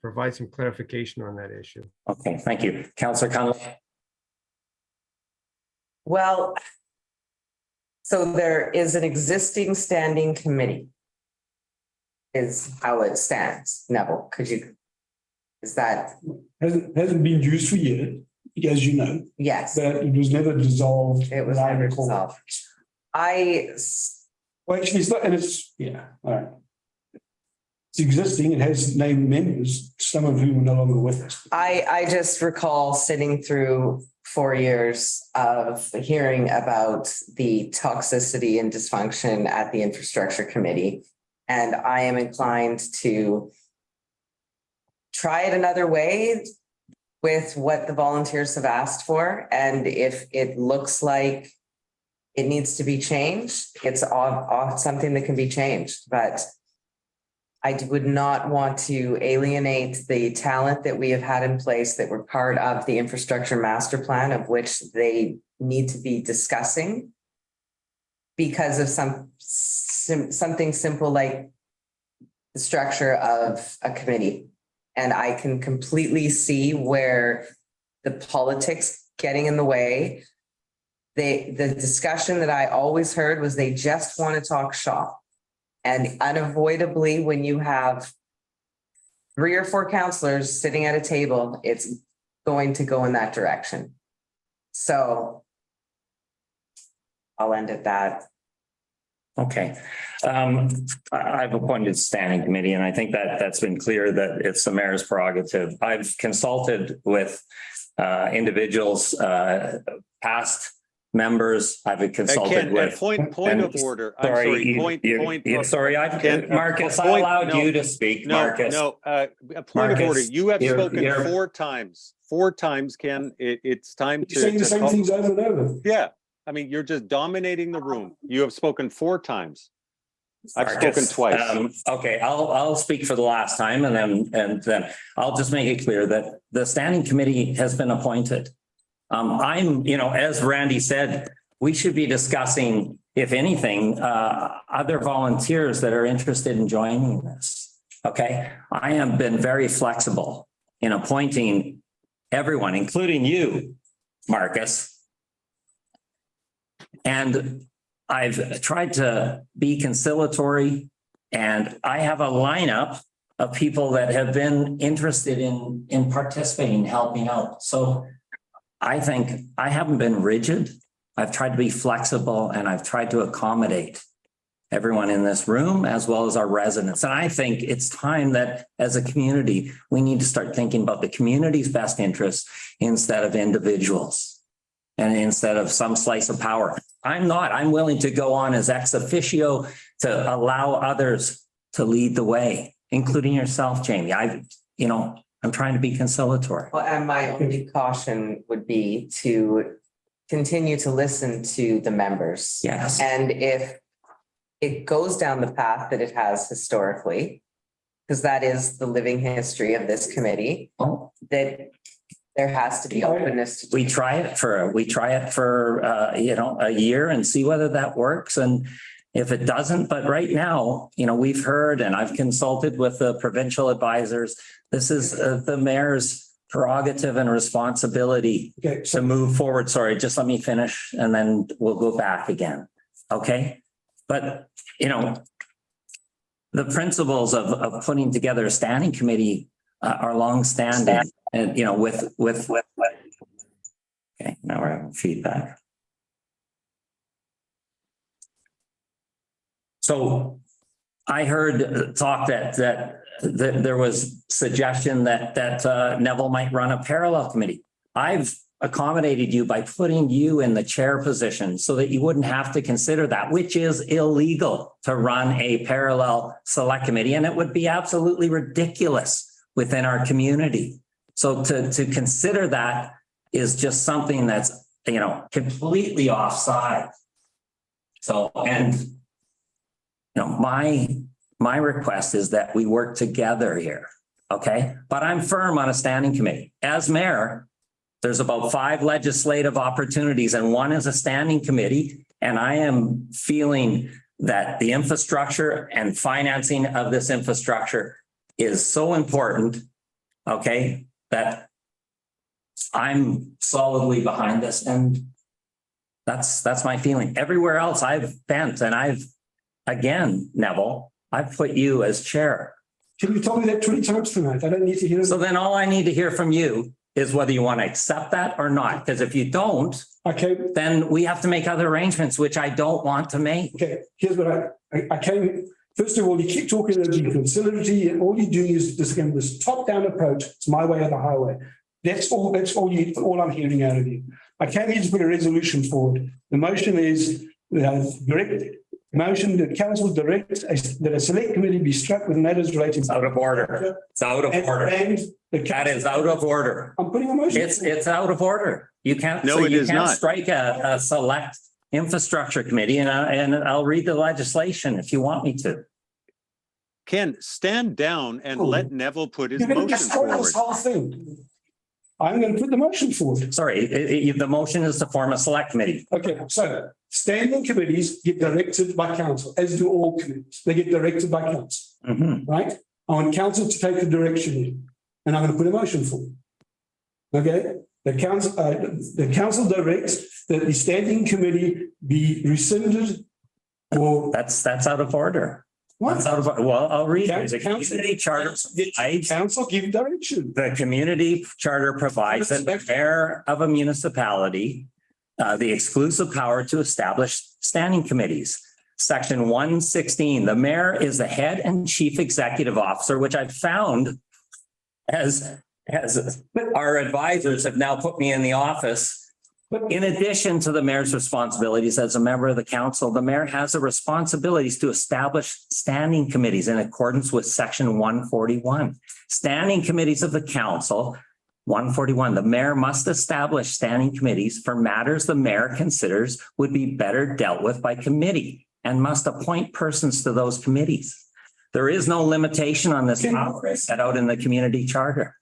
provide some clarification on that issue. Okay, thank you. Councillor Connolly. Well, so there is an existing standing committee is how it stands. Neville, is that? Hasn't been used for years, as you know. Yes. But it was never dissolved. It was never dissolved. Well, actually, it's not, and it's, yeah, all right. It's existing, it has named members, some of whom are no longer with us. I just recall sitting through 4 years of hearing about the toxicity and dysfunction at the infrastructure committee. And I am inclined to try it another way with what the volunteers have asked for. And if it looks like it needs to be changed, it's something that can be changed. But I would not want to alienate the talent that we have had in place that were part of the infrastructure master plan, of which they need to be discussing because of something simple like the structure of a committee. And I can completely see where the politics getting in the way the discussion that I always heard was they just want to talk shop. And unavoidably, when you have 3 or 4 counselors sitting at a table, it's going to go in that direction. So I'll end at that. Okay. I've appointed standing committee, and I think that that's been clear that it's the mayor's prerogative. I've consulted with individuals, past members. I've consulted with. Point of order. I'm sorry. Marcus, I allowed you to speak, Marcus. A point of order. You have spoken 4 times. 4 times, Ken. It's time to. You're saying the same things over and over. Yeah. I mean, you're just dominating the room. You have spoken 4 times. I've spoken twice. Okay, I'll speak for the last time, and then I'll just make it clear that the standing committee has been appointed. I'm, as Randy said, we should be discussing, if anything, other volunteers that are interested in joining this. Okay, I have been very flexible in appointing everyone, including you, Marcus. And I've tried to be conciliatory, and I have a lineup of people that have been interested in participating, helping out. So I think I haven't been rigid. I've tried to be flexible, and I've tried to accommodate everyone in this room as well as our residents. And I think it's time that as a community, we need to start thinking about the community's best interests instead of individuals and instead of some slice of power. I'm willing to go on as ex officio to allow others to lead the way, including yourself, Jamie. I'm trying to be conciliatory. Well, and my only caution would be to continue to listen to the members. Yes. And if it goes down the path that it has historically, because that is the living history of this committee, that there has to be openness. We try it for a year and see whether that works. And if it doesn't, but right now, we've heard, and I've consulted with the provincial advisors, this is the mayor's prerogative and responsibility to move forward. Sorry, just let me finish and then we'll go back again. Okay. But, the principles of putting together a standing committee are longstanding, and, with, okay, now we're having feedback. So I heard talk that there was suggestion that Neville might run a parallel committee. I've accommodated you by putting you in the chair position so that you wouldn't have to consider that, which is illegal to run a parallel select committee. And it would be absolutely ridiculous within our community. So to consider that is just something that's, completely offside. So, and, my request is that we work together here. Okay. But I'm firm on a standing committee. As mayor, there's about 5 legislative opportunities and 1 is a standing committee. And I am feeling that the infrastructure and financing of this infrastructure is so important, okay, that I'm solidly behind this. And that's my feeling. Everywhere else I've bent, and again, Neville, I've put you as chair. Can you tell me that 20 times tonight? I don't need to hear that. So then all I need to hear from you is whether you want to accept that or not. Because if you don't, then we have to make other arrangements, which I don't want to make. Okay, here's what I came. First of all, you keep talking about conciliatory, and all you're doing is this top-down approach. It's my way or the highway. That's all I'm hearing out of you. I came here to put a resolution forward. The motion is motion that council directs that a select committee be struck with matters relating. It's out of order. It's out of order. That is out of order. I'm putting a motion. It's out of order. You can't. No, it is not. Strike a select infrastructure committee, and I'll read the legislation if you want me to. Ken, stand down and let Neville put his motion forward. This whole thing. I'm going to put the motion forward. Sorry, the motion is to form a select committee. Okay, so standing committees get directed by council, as do all committees. They get directed by council, right? I want council to take the direction in, and I'm going to put a motion forward. Okay, The council directs that the standing committee be rescinded or. That's out of order. What? That's out of, well, I'll read it. The Council- community charter provides, Council give direction. the community charter provides that the mayor of a municipality the exclusive power to establish standing committees. Section 116, the mayor is the head and chief executive officer, which I've found as our advisors have now put me in the office. In addition to the mayor's responsibilities as a member of the council, the mayor has the responsibilities to establish standing committees in accordance with section 141. Standing committees of the council, 141, the mayor must establish standing committees for matters the mayor considers would be better dealt with by committee and must appoint persons to those committees. There is no limitation on this power set out in the community charter.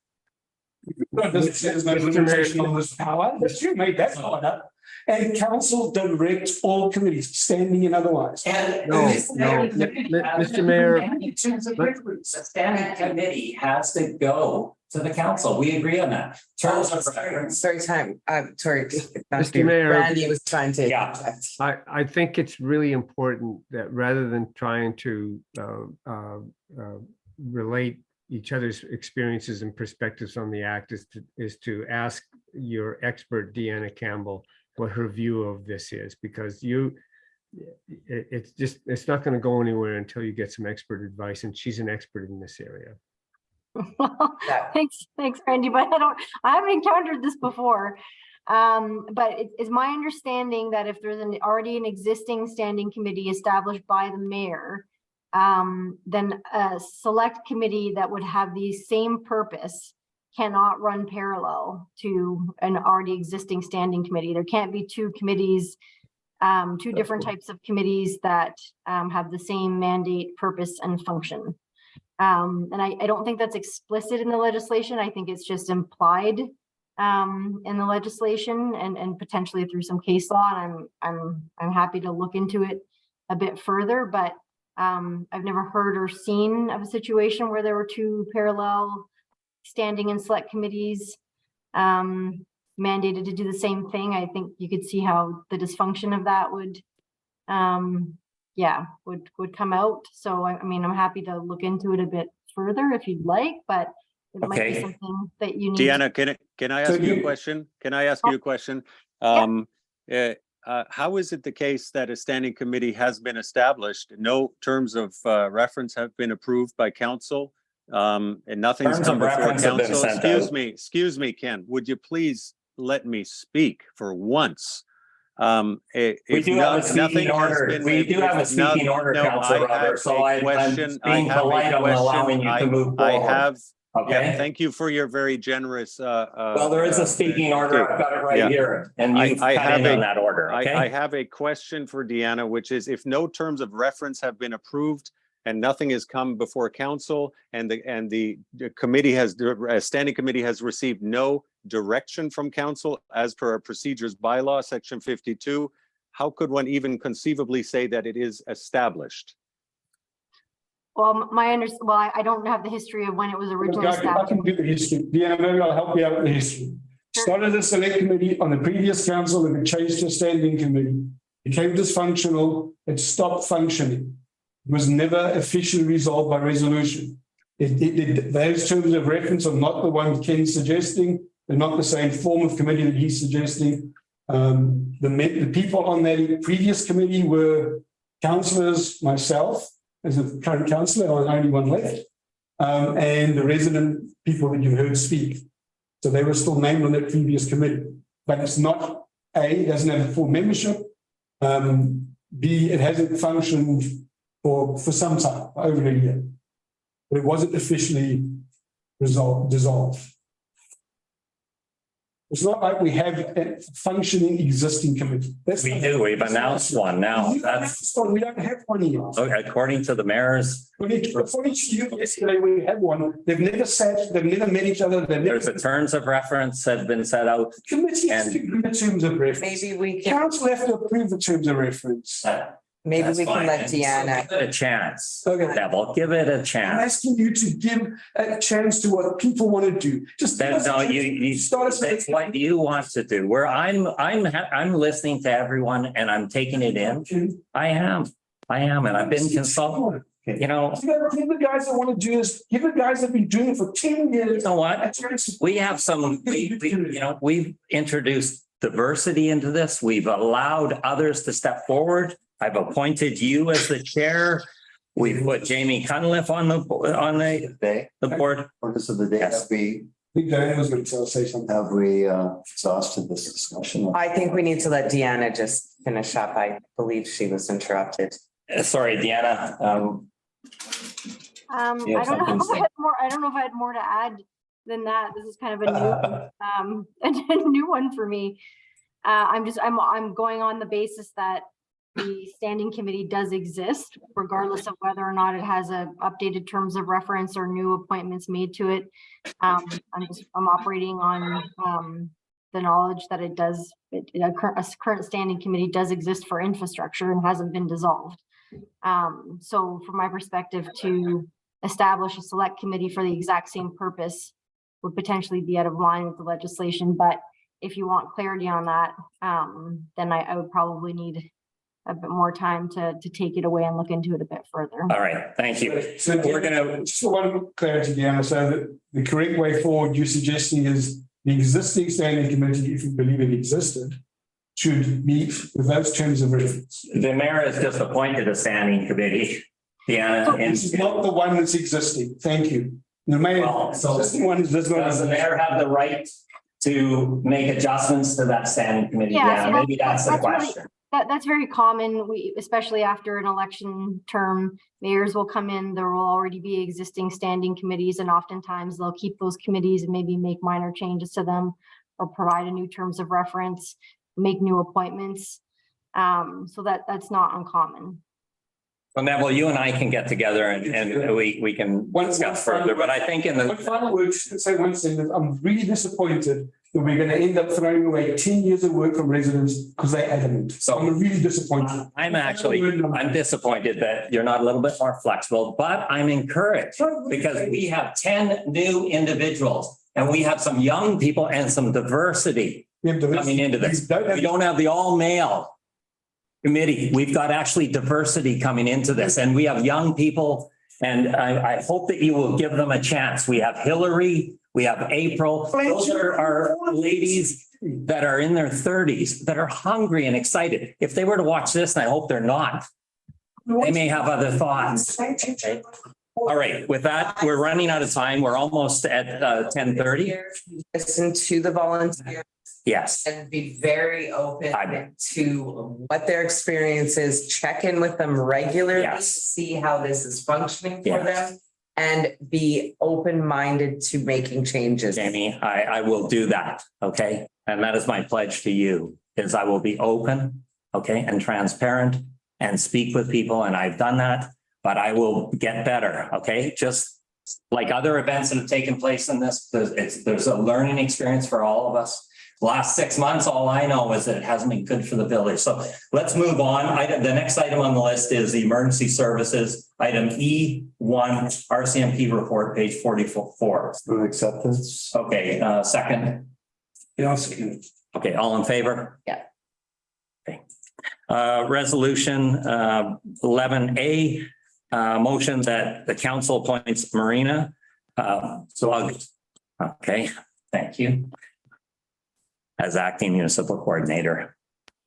There's no limitation on this power. You made that part up. And council directs all committees, standing and otherwise. Mr. Mayor. The standing committee has to go to the council. We agree on that. Terms of reference. Sorry, time. Sorry. Mr. Mayor. Randy was trying to. Yeah. I think it's really important that rather than trying to relate each other's experiences and perspectives on the act is to ask your expert, Deanna Campbell, what her view of this is, because it's not going to go anywhere until you get some expert advice, and she's an expert in this area. Thanks, Randy, but I haven't encountered this before. But it's my understanding that if there's already an existing standing committee established by the mayor, then a select committee that would have the same purpose cannot run parallel to an already existing standing committee. There can't be two committees, two different types of committees that have the same mandate, purpose, and function. And I don't think that's explicit in the legislation. I think it's just implied in the legislation and potentially through some case law. And I'm happy to look into it a bit further, but I've never heard or seen of a situation where there were two parallel standing and select committees mandated to do the same thing. I think you could see how the dysfunction of that would come out. So I mean, I'm happy to look into it a bit further if you'd like, but it might be something that you need. Deanna, can I ask you a question? Can I ask you a question? How is it the case that a standing committee has been established? No terms of reference have been approved by council, and nothing's come before council. Excuse me, Ken. Would you please let me speak for once? We do have a speaking order. We do have a speaking order, Councilor Roberts. So I'm being polite on allowing you to move forward. I have. Okay. Yeah, thank you for your very generous. Well, there is a speaking order. I've got it right here, and you've cut in on that order. Okay. I have a question for Deanna, which is if no terms of reference have been approved and nothing has come before council, and the committee a standing committee has received no direction from council as per our procedures bylaw, section 52, how could one even conceivably say that it is established? Well, I don't have the history of when it was originally established. I can give the history. Deanna, maybe I'll help you out with the history. Started a select committee on the previous council and it changed to a standing committee. Became dysfunctional. It stopped functioning. It was never officially resolved by resolution. Those terms of reference are not the ones Ken's suggesting. They're not the same form of committee that he's suggesting. The people on that previous committee were councillors, myself, as a current councillor, I was the only one left, and the resident people that you heard speak. So they were still named on that previous committee, but it's not A, it doesn't have a full membership. B, it hasn't functioned for some time, over a year. But it wasn't officially dissolved. It's not like we have a functioning existing committee. We do. We've announced one now. We don't have one yet. According to the mayor's. According to you, yesterday we had one. They've never sat. They've never met each other. There's the terms of reference have been set out. Committee has to agree the terms of reference. Maybe we can. Council have to approve the terms of reference. Maybe That's we can fine. let Deanna. Give it a chance. Okay. Devil, give it a I'm chance. asking you to give a chance to what people want to do. Just. give Then, us a no, chance. you Start us. that's what you want to do. Where I'm listening to everyone and I'm taking it in. I am, and I've been consulting, you know. Give the guys that want to do this, give the guys that have been doing it for 10 years. You know what? We have some, we've introduced diversity into this. We've allowed others to step forward. I've appointed you as the chair. We've put Jamie Cunliffe on the board. Purpose of the day, Yes. have we, I think Diana was going to say something. have we exhausted this discussion? I think we need to let Deanna just finish up. I believe she was interrupted. Sorry, Deanna. You have I don't know something to if I say? had more, I don't know if I had more to add than that. This is kind of a new, a new one for me. I'm going on the basis that the standing committee does exist, regardless of whether or not it has a updated terms of reference or new appointments made to it. I'm operating on the knowledge that it does, a current standing committee does exist for infrastructure and hasn't been dissolved. So from my perspective, to establish a select committee for the exact same purpose would potentially be out of line with the legislation. But if you want clarity on that, then I would probably need a bit more time to take it away and look into it a bit further. All right, thank you. So We're gonna, just for one clarity, Deanna, so that the correct way forward you're suggesting is the existing standing committee, if you believe it existed, should meet with those terms of reference. the mayor has just appointed a standing committee. Deanna, This is not the one that's existing. Thank you. The mayor, Well, so existing one does not. does the mayor have the right to make adjustments to that standing committee? Yeah, so Maybe that's the really- question. That's very common. Especially after an election term, mayors will come in, there will already be existing standing committees, and oftentimes they'll keep those committees and maybe make minor changes to them or provide a new terms of reference, make new appointments. So that's not uncommon. Well, Neville, you and I can get together and we can discuss further, but I think in One the, final word, say one thing, that I'm really disappointed that we're going to end up throwing away 10 years of work from residents because they're adamant. So I'm really disappointed. I'm disappointed that you're not a little bit more flexible, but I'm encouraged because we have 10 new individuals and we have some young people and some diversity coming into this. We don't have the all male committee. We've got actually diversity coming into this, and we have young people, and I hope that you will give them a chance. We have Hillary, we have April. Those are our ladies that are in their 30s that are hungry and excited. If they were to watch this, and I hope they're not, they may have other thoughts. Okay. All right, with that, we're running out of time. We're almost at 10:30. Listen to the volunteers. Yes. And be very open to what their experience is. Check in with them regularly, see how this is functioning for them, and be open-minded to making changes. Jamie, I will do that, okay? And that is my pledge to you, is I will be open, okay, and transparent and speak with people, and I've done that, but I will get better, okay? Just like other events that have taken place in this, there's a learning experience for all of us. Last 6 months, all I know is that it hasn't been good for the village. So let's move on. The next item on the list is the emergency services, item E1, RCMP report, page 44. Move acceptance. Okay, second. Yeah, second. Okay, all in favor? Yeah. Okay. Resolution 11A, motion that the council appoints Marina. Okay, thank you. As acting municipal coordinator,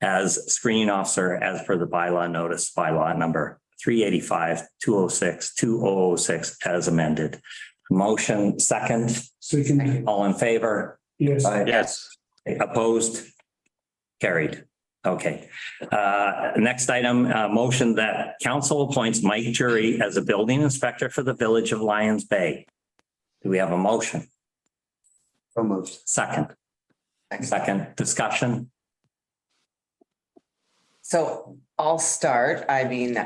as screening officer, as per the bylaw notice, bylaw number 385-206-2006, as amended. Motion second. Second. All in favor? Yes. Yes. Opposed? Carried. Okay. Next item, motion that council appoints Mike Jury as a building inspector for the village of Lions Bay. Do we have a motion? Almost. Second. Second discussion. So I'll start. I mean,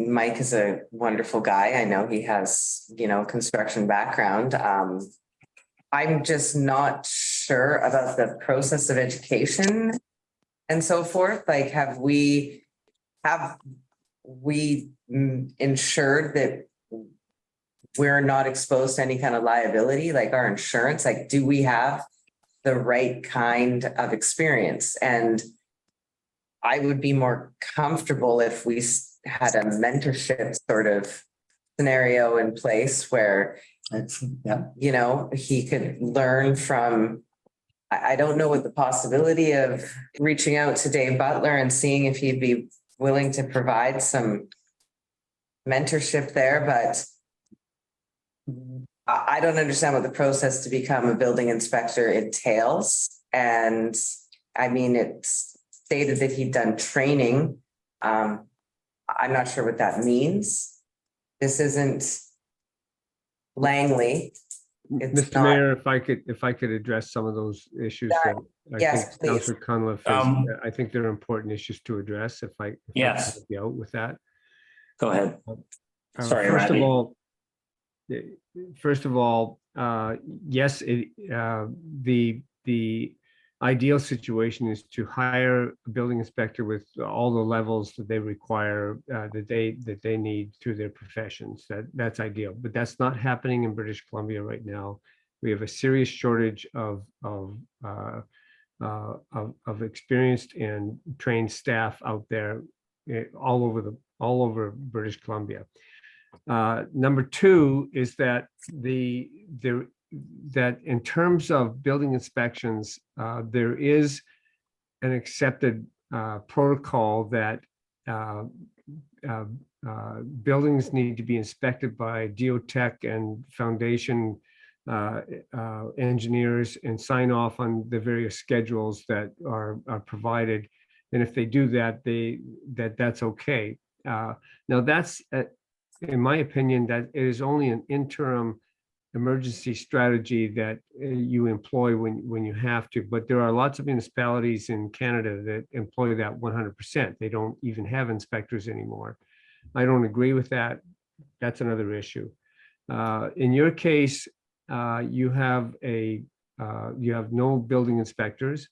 Mike is a wonderful guy. I know he has, construction background. I'm just not sure about the process of education and so forth. Like, have we ensured that we're not exposed to any kind of liability, like our insurance? Like, do we have the right kind of experience? And I would be more comfortable if we had a mentorship sort of scenario in place where, you know, he could learn from. I don't know what the possibility of reaching out to Dave Butler and seeing if he'd be willing to provide some mentorship there, but I don't understand what the process to become a building inspector entails. And I mean, it's stated that he'd done training. I'm not sure what that means. This isn't Langley. It's Mr. not. Mayor, if I could address some of those issues that I Yes, think please. Councillor Cunliffe is, I think they're important issues to address if I can Yes. help you out with that. Go ahead. Sorry, Randy. First of all, yes, the ideal situation is to hire a building inspector with all the levels that they require, that they need through their professions. That's ideal, but that's not happening in British Columbia right now. We have a serious shortage of experienced and trained staff out there, all over British Columbia. Number two is that that in terms of building inspections, there is an accepted protocol that buildings need to be inspected by geotech and foundation engineers and sign off on the various schedules that are provided. And if they do that, that's okay. Now that's, in my opinion, that it is only an interim emergency strategy that you employ when you have to, but there are lots of municipalities in Canada that employ that 100%. They don't even have inspectors anymore. I don't agree with that. That's another issue. In your case, you have no building inspectors.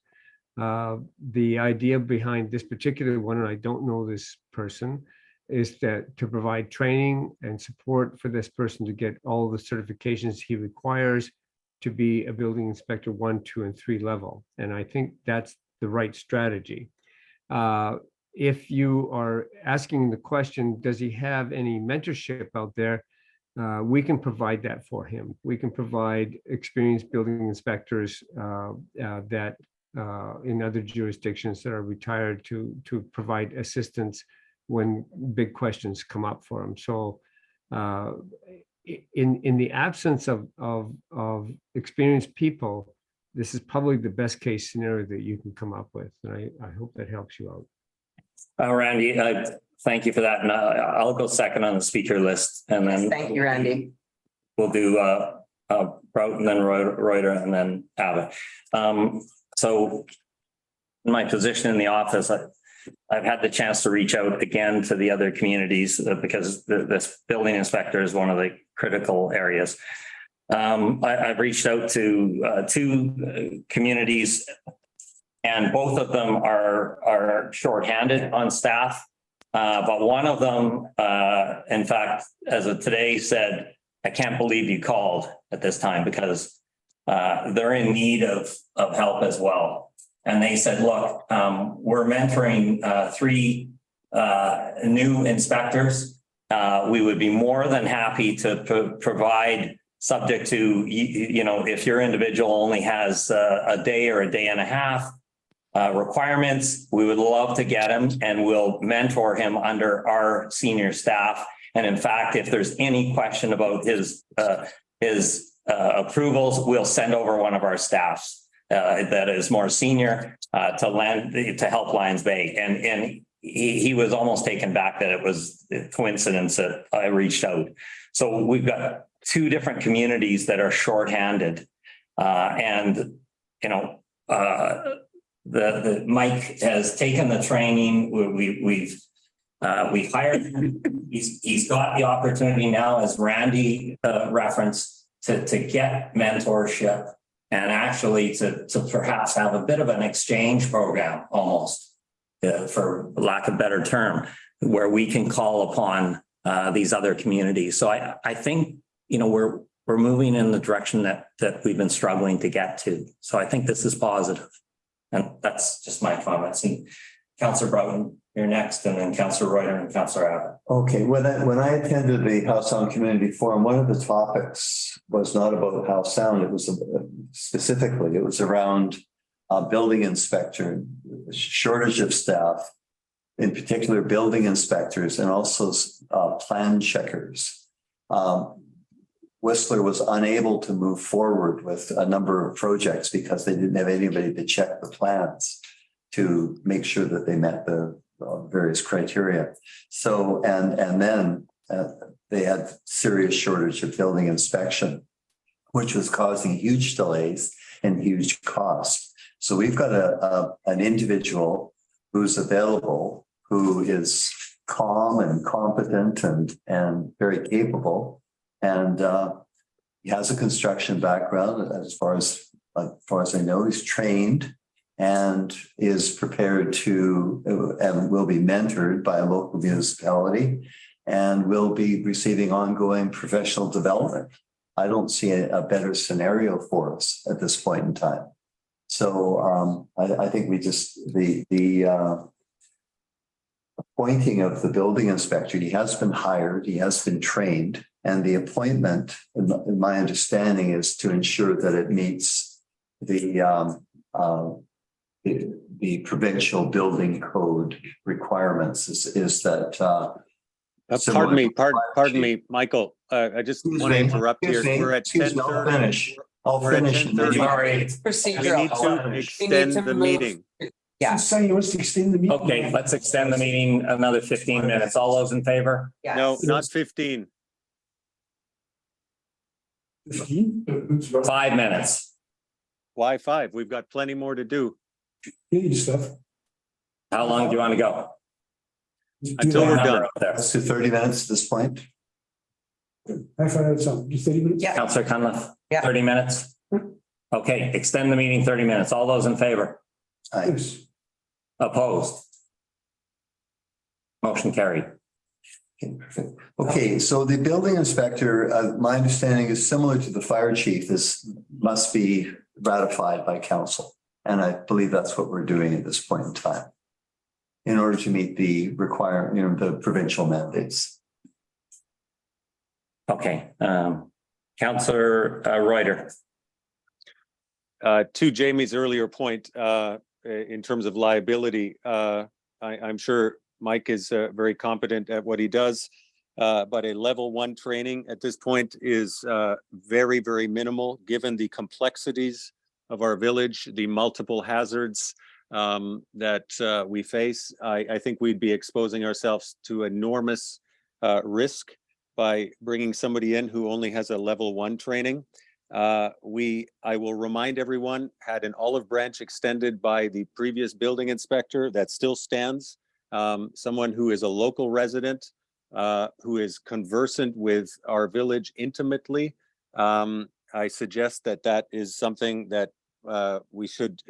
The idea behind this particular one, and I don't know this person, is that to provide training and support for this person to get all the certifications he requires to be a building inspector 1, 2, and 3 level. And I think that's the right strategy. If you are asking the question, does he have any mentorship out there? We can provide that for him. We can provide experienced building inspectors that in other jurisdictions that are retired to provide assistance when big questions come up for them. So in the absence of experienced people, this is probably the best case scenario that you can come up with. And I hope that helps you out. Randy, thank you for that. And I'll go second on the speaker list, and then Thank you, Randy. we'll do Broughton, then Reuter, and then Abbott. So in my position in the office, I've had the chance to reach out again to the other communities because this building inspector is one of the critical areas. I've reached out to 2 communities, and both of them are shorthanded on staff. But one of them, in fact, as of today, said, "I can't believe you called at this time," because they're in need of help as well. And they said, "Look, we're mentoring 3 new inspectors. We would be more than happy to provide, subject to, you know, if your individual only has a day or a day and a half requirements, we would love to get him and we'll mentor him under our senior staff. And in fact, if there's any question about his approvals, we'll send over one of our staffs that is more senior to help Lions Bay." And he was almost taken back that it was a coincidence that I reached out. So we've got 2 different communities that are shorthanded, and you know, the Mike has taken the training. We've hired him. He's got the opportunity now, as Randy referenced, to get mentorship and actually to perhaps have a bit of an exchange program, almost, for lack of a better term. where we can call upon these other communities. So I think, you know, we're moving in the direction that we've been struggling to get to. So I think this is positive. And that's just my comments. And Councillor Broughton, you're next, and then Councillor Reuter and Councillor Abbott. Okay, when I attended the Howe Sound Community Forum, one of the topics was not about Howe Sound. It was specifically, it was around building inspector, shortage of staff, in particular building inspectors and also plan checkers. Whistler was unable to move forward with a number of projects because they didn't have anybody to check the plans to make sure that they met the various criteria. So, and then they had serious shortage of building inspection, which was causing huge delays and huge costs. So we've got an individual who's available, who is calm and competent and very capable. And he has a construction background as far as I know. He's trained and is prepared to and will be mentored by a local municipality and will be receiving ongoing professional development. I don't see a better scenario for us at this point in time. So I think we just the appointing of the building inspector, he has been hired, he has been trained, and the appointment, in my understanding, is to ensure that it meets the provincial building code requirements. Is that pardon me, Michael. I just want to interrupt here. We're at 10:30. I'll finish. Sorry. We need to extend the meeting. Yeah. He's saying he wants to extend the meeting. Okay, let's extend the meeting another 15 minutes. All those in favor? Yes. No, not 15. 5 minutes. Why 5? We've got plenty more to do. Good stuff. How long do you want to go? Until we're done. Let's do 30 minutes at this point. How far out of time? Just 30 minutes? Yeah. Councillor Cunliffe, Yeah. 30 minutes? Okay, extend the meeting 30 minutes. All those in favor? Aye. Yes. Opposed? Motion carried. Okay, perfect. Okay, so the building inspector, my understanding is similar to the fire chief. This must be ratified by council. And I believe that's what we're doing at this point in time in order to meet the requirement, the provincial mandates. Okay, Councillor Reuter. To Jamie's earlier point, in terms of liability, I'm sure Mike is very competent at what he does, but a level 1 training at this point is very, very minimal given the complexities of our village, the multiple hazards that we face. I think we'd be exposing ourselves to enormous risk by bringing somebody in who only has a level 1 training. I will remind everyone, had an olive branch extended by the previous building inspector that still stands. Someone who is a local resident, who is conversant with our village intimately. I suggest that is something that we should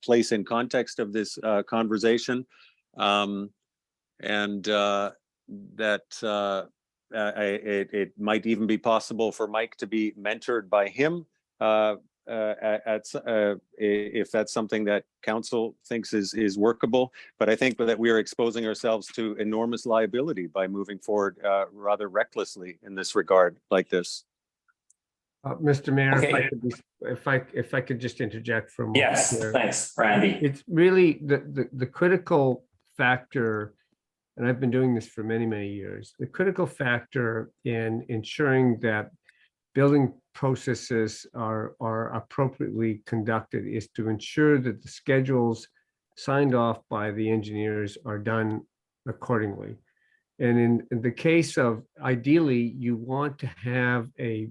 place in context of this conversation. It might even be possible for Mike to be mentored by him if that's something that council thinks is workable. But I think that we are exposing ourselves to enormous liability by moving forward rather recklessly in this regard like this. Mr. Mayor, Okay. if I could just interject for a moment. Yes, here. thanks, Randy. It's really the critical factor, and I've been doing this for many, many years, the critical factor in ensuring that building processes are appropriately conducted is to ensure that the schedules signed off by the engineers are done accordingly. And in the case of, ideally, you want to have a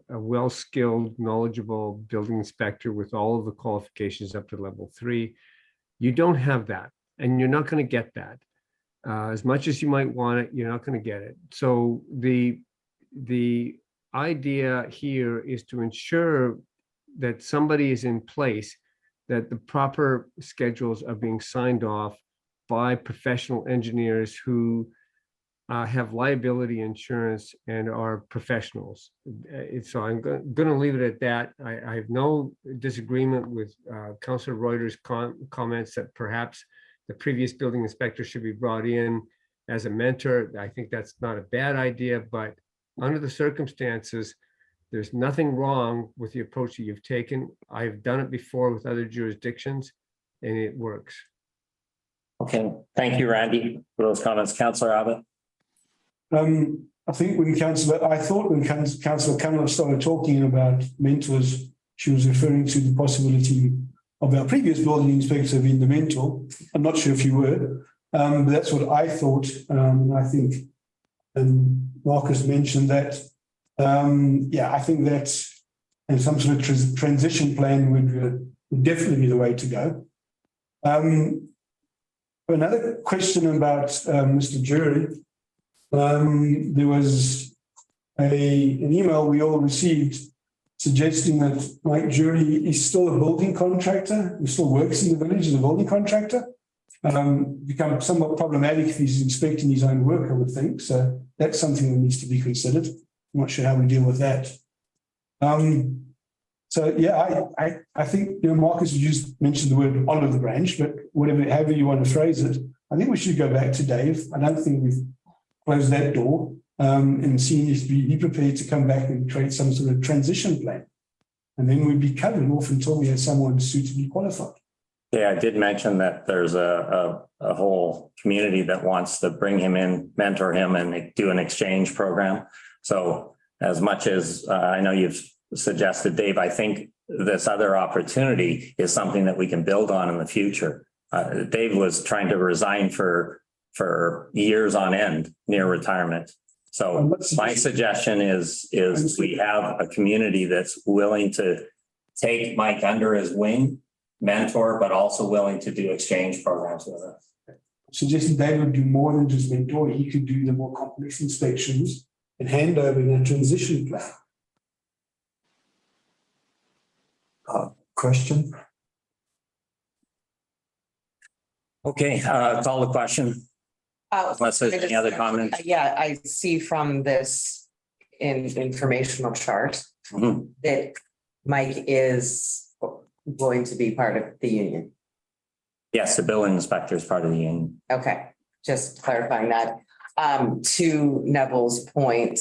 well-skilled, knowledgeable building inspector with all of the qualifications up to level 3. You don't have that, and you're not going to get that. As much as you might want it, you're not going to get it. So the idea here is to ensure that somebody is in place, that the proper schedules are being signed off by professional engineers who have liability insurance and are professionals. So I'm going to leave it at that. I have no disagreement with Councillor Reuter's comments that perhaps the previous building inspector should be brought in as a mentor. I think that's not a bad idea, but under the circumstances, there's nothing wrong with the approach that you've taken. I've done it before with other jurisdictions and it works. Okay, thank you, Randy, for those comments. Councillor Abbott. I think when Councillor Cunliffe started talking about mentors, she was referring to the possibility of our previous building inspector being the mentor. I'm not sure if you were, but that's what I thought. I think Marcus mentioned that. Yeah, I think that and some sort of transition plan would definitely be the way to go. Another question about Mr. Jury. There was an email we all received suggesting that Mike Jury is still a building contractor, who still works in the village as a building contractor. Become somewhat problematic if he's inspecting his own work, I would think. So that's something that needs to be considered. I'm not sure how we deal with that. So yeah, I think Marcus mentioned the word olive branch, but however you want to phrase it, I think we should go back to Dave. I don't think we've closed that door and seeing if be prepared to come back and create some sort of transition plan. And then we'd be covered off until we had someone suitably qualified. Yeah, I did mention that there's a whole community that wants to bring him in, mentor him, and do an exchange program. So as much as I know you've suggested, Dave, I think this other opportunity is something that we can build on in the future. Dave was trying to resign for years on end near retirement. So my suggestion is we have a community that's willing to take Mike under his wing, mentor, but also willing to do exchange programs with us. Suggesting Dave would do more than just mentor. He could do the more complex inspections and hand over in a transition plan. Question? Okay, call the question. Unless there's any other comments. Yeah, I see from this informational chart that Mike is going to be part of the union. Yes, the building inspector is part of the union. Okay, just clarifying that. To Neville's point,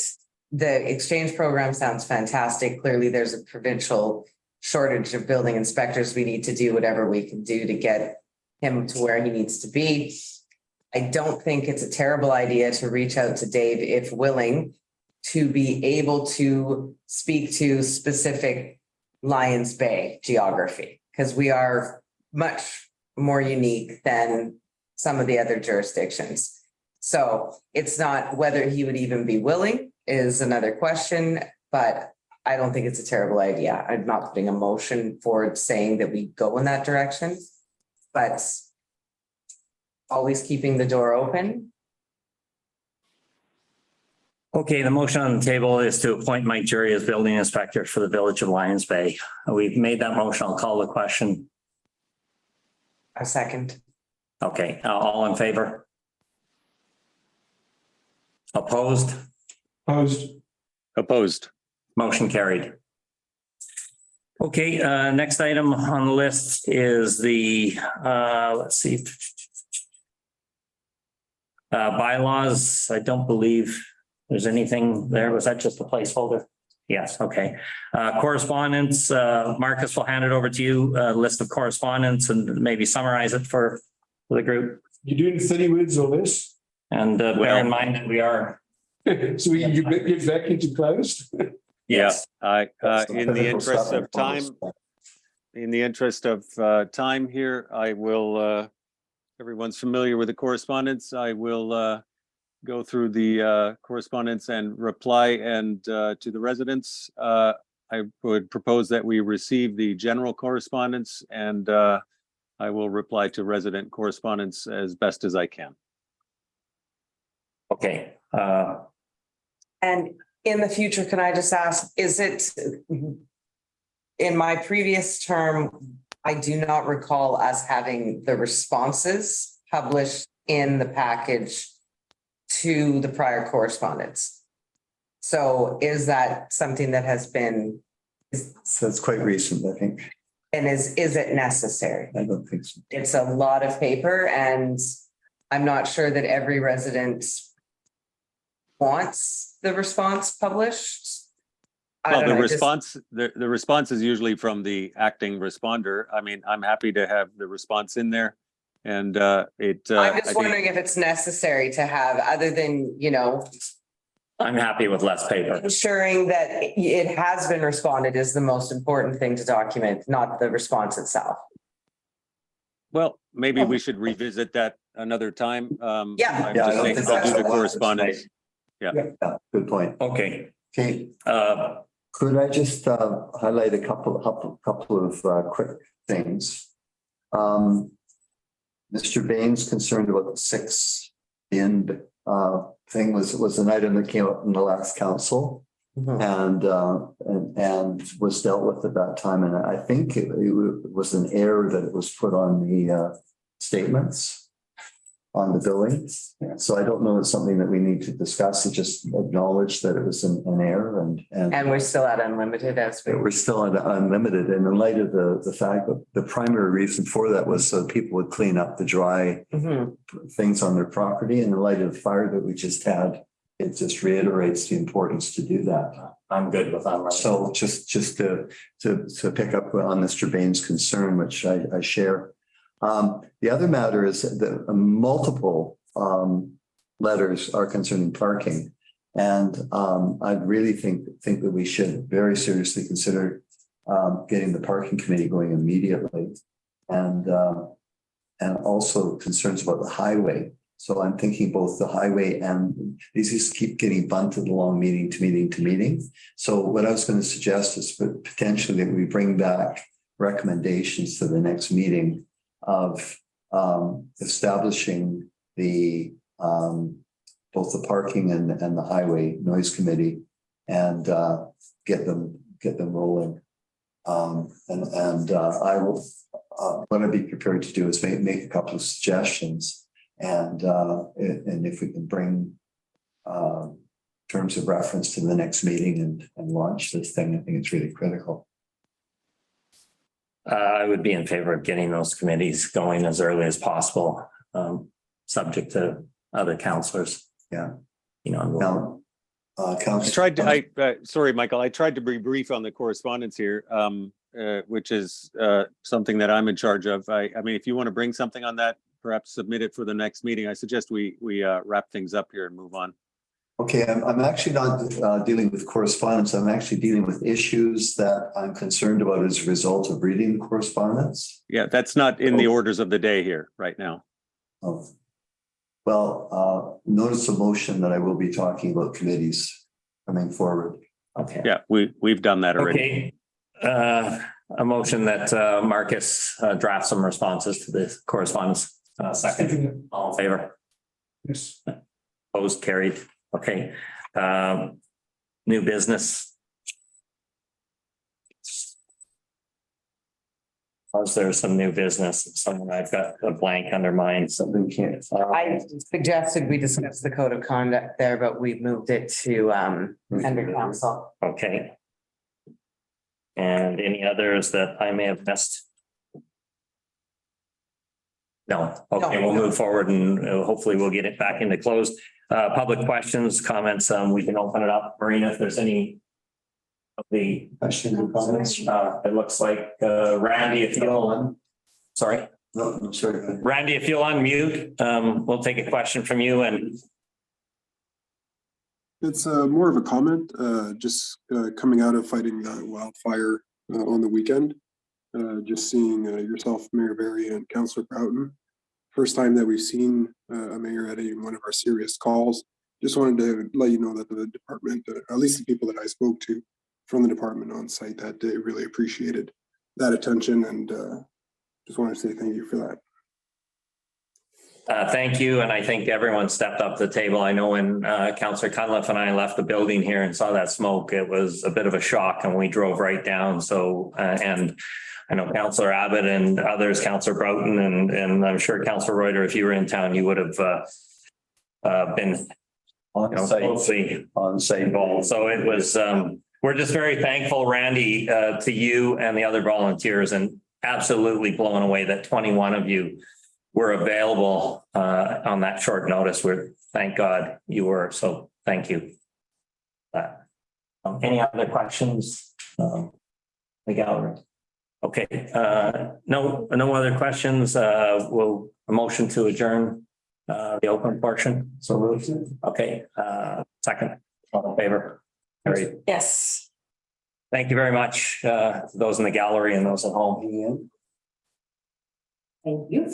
the exchange program sounds fantastic. Clearly, there's a provincial shortage of building inspectors. We need to do whatever we can do to get him to where he needs to be. I don't think it's a terrible idea to reach out to Dave, if willing, to be able to speak to specific Lions Bay geography, because we are much more unique than some of the other jurisdictions. So it's not whether he would even be willing is another question, but I don't think it's a terrible idea. I'm not putting a motion forward saying that we go in that direction, but always keeping the door open. Okay, the motion on the table is to appoint Mike Jury as building inspector for the village of Lions Bay. We've made that motion. I'll call the question. A second. Okay, all in favor? Opposed? Opposed. Motion carried. Okay, next item on the list is the, let's see. Bylaws. I don't believe there's anything there. Was that just a placeholder? Yes, okay. Correspondence, Marcus will hand it over to you, a list of correspondence and maybe summarize it for the group. You're doing 30 words or less? And bear in mind that we are. So we can get back into closed? Yes. In the interest of time here, I will, everyone's familiar with the correspondence. I will go through the correspondence and reply and to the residents. I would propose that we receive the general correspondence and I will reply to resident correspondence as best as I can. Okay. And in the future, can I just ask, is it, in my previous term, I do not recall us having the responses published in the package to the prior correspondence. So is that something that has been, So it's quite recent, I think. and is it necessary? I don't think so. It's a lot of paper, and I'm not sure that every resident wants the response published. I Well, don't the know, just- response, the response is usually from the acting responder. I mean, I'm happy to have the response in there. And I'm I just think, wondering if it's necessary to have, other than, I'm happy with less paper. ensuring that it has been responded is the most important thing to document, not the response itself. well, maybe we should revisit that another time. Yeah. I'm Yeah, I just don't saying, think I'll that's do the a lot, correspondence. Yeah, good point. Okay. Okay, Uh, could I just highlight a couple of quick things? Mr. Bain's concerned about the 6 bin thing was an item that came up in the last council and was dealt with at that time. And I think it was an error that it was put on the statements on the billing. So I don't know, it's something that we need to discuss. It just acknowledge that it was an error And we're still at unlimited as we. we're still at unlimited. And in light of the fact that the primary reason for that was so people would clean up the dry things on their property. And in light of the fire that we just had, it just reiterates the importance to do that. I'm good with that. So just to pick up on Mr. Bain's concern, which I share. The other matter is that multiple letters are concerning parking. And I really think that we should very seriously consider getting the parking committee going immediately. And also concerns about the highway. So I'm thinking both the highway and these just keep getting bunted along meeting to meeting to meeting. So what I was going to suggest is potentially that we bring back recommendations to the next meeting of establishing the both the parking and the highway noise committee and get them rolling. And I will what I'd be prepared to do is make a couple of suggestions. And if we can bring terms of reference to the next meeting and launch this thing, I think it's really critical. I would be in favor of getting those committees going as early as possible, subject to other counselors. Yeah. I tried to, sorry, Michael, I tried to be brief on the correspondence here, which is something that I'm in charge of. I mean, if you want to bring something on that, perhaps submit it for the next meeting. I suggest we wrap things up here and move on. Okay, I'm actually not dealing with correspondence. I'm actually dealing with issues that I'm concerned about as a result of reading the correspondence. Yeah, that's not in the orders of the day here right now. Oh. Well, notice a motion that I will be talking about committees coming forward. Okay. Yeah, we've done that already. Okay. A motion that Marcus draft some responses to the correspondence. Second, all in favor? Yes. Opposed, carried. Okay. New business. Was there some new business? Something I've got a blank under mine, something can't. I suggested we discuss the code of conduct there, but we've moved it to under council. Okay. And any others that I may have missed? No. Okay, we'll move forward and hopefully we'll get it back into closed. Public questions, comments, we can open it up. Marina, if there's any of the questions and comments. It looks like Randy, if you'll sorry. No, I'm sorry. Randy, if you'll unmute, we'll take a question from you and it's more of a comment, just coming out of fighting the wildfire on the weekend. Just seeing yourself, Mayor Barry and Councillor Broughton. First time that we've seen a mayor at one of our serious calls. Just wanted to let you know that the department, at least the people that I spoke to from the department on site that day, really appreciated that attention and just wanted to say thank you for that. Thank you, and I think everyone stepped up to the table. I know when Councillor Cunliffe and I left the building here and saw that smoke, it was a bit of a shock, and we drove right down. So, and I know Councillor Abbott and others, Councillor Broughton, and I'm sure Councillor Reuter, if you were in town, you would have been closely On site. involved. So it was, we're just very thankful, Randy, to you and the other volunteers, and absolutely blown away that 21 of you were available on that short notice. Thank God you were. So thank you. Any other questions? The gallery. Okay. No other questions. We'll a motion to adjourn the open portion. So moved. Okay. Second. All in favor? Carried. Yes. Thank you very much. Those in the gallery and those at home. Thank you.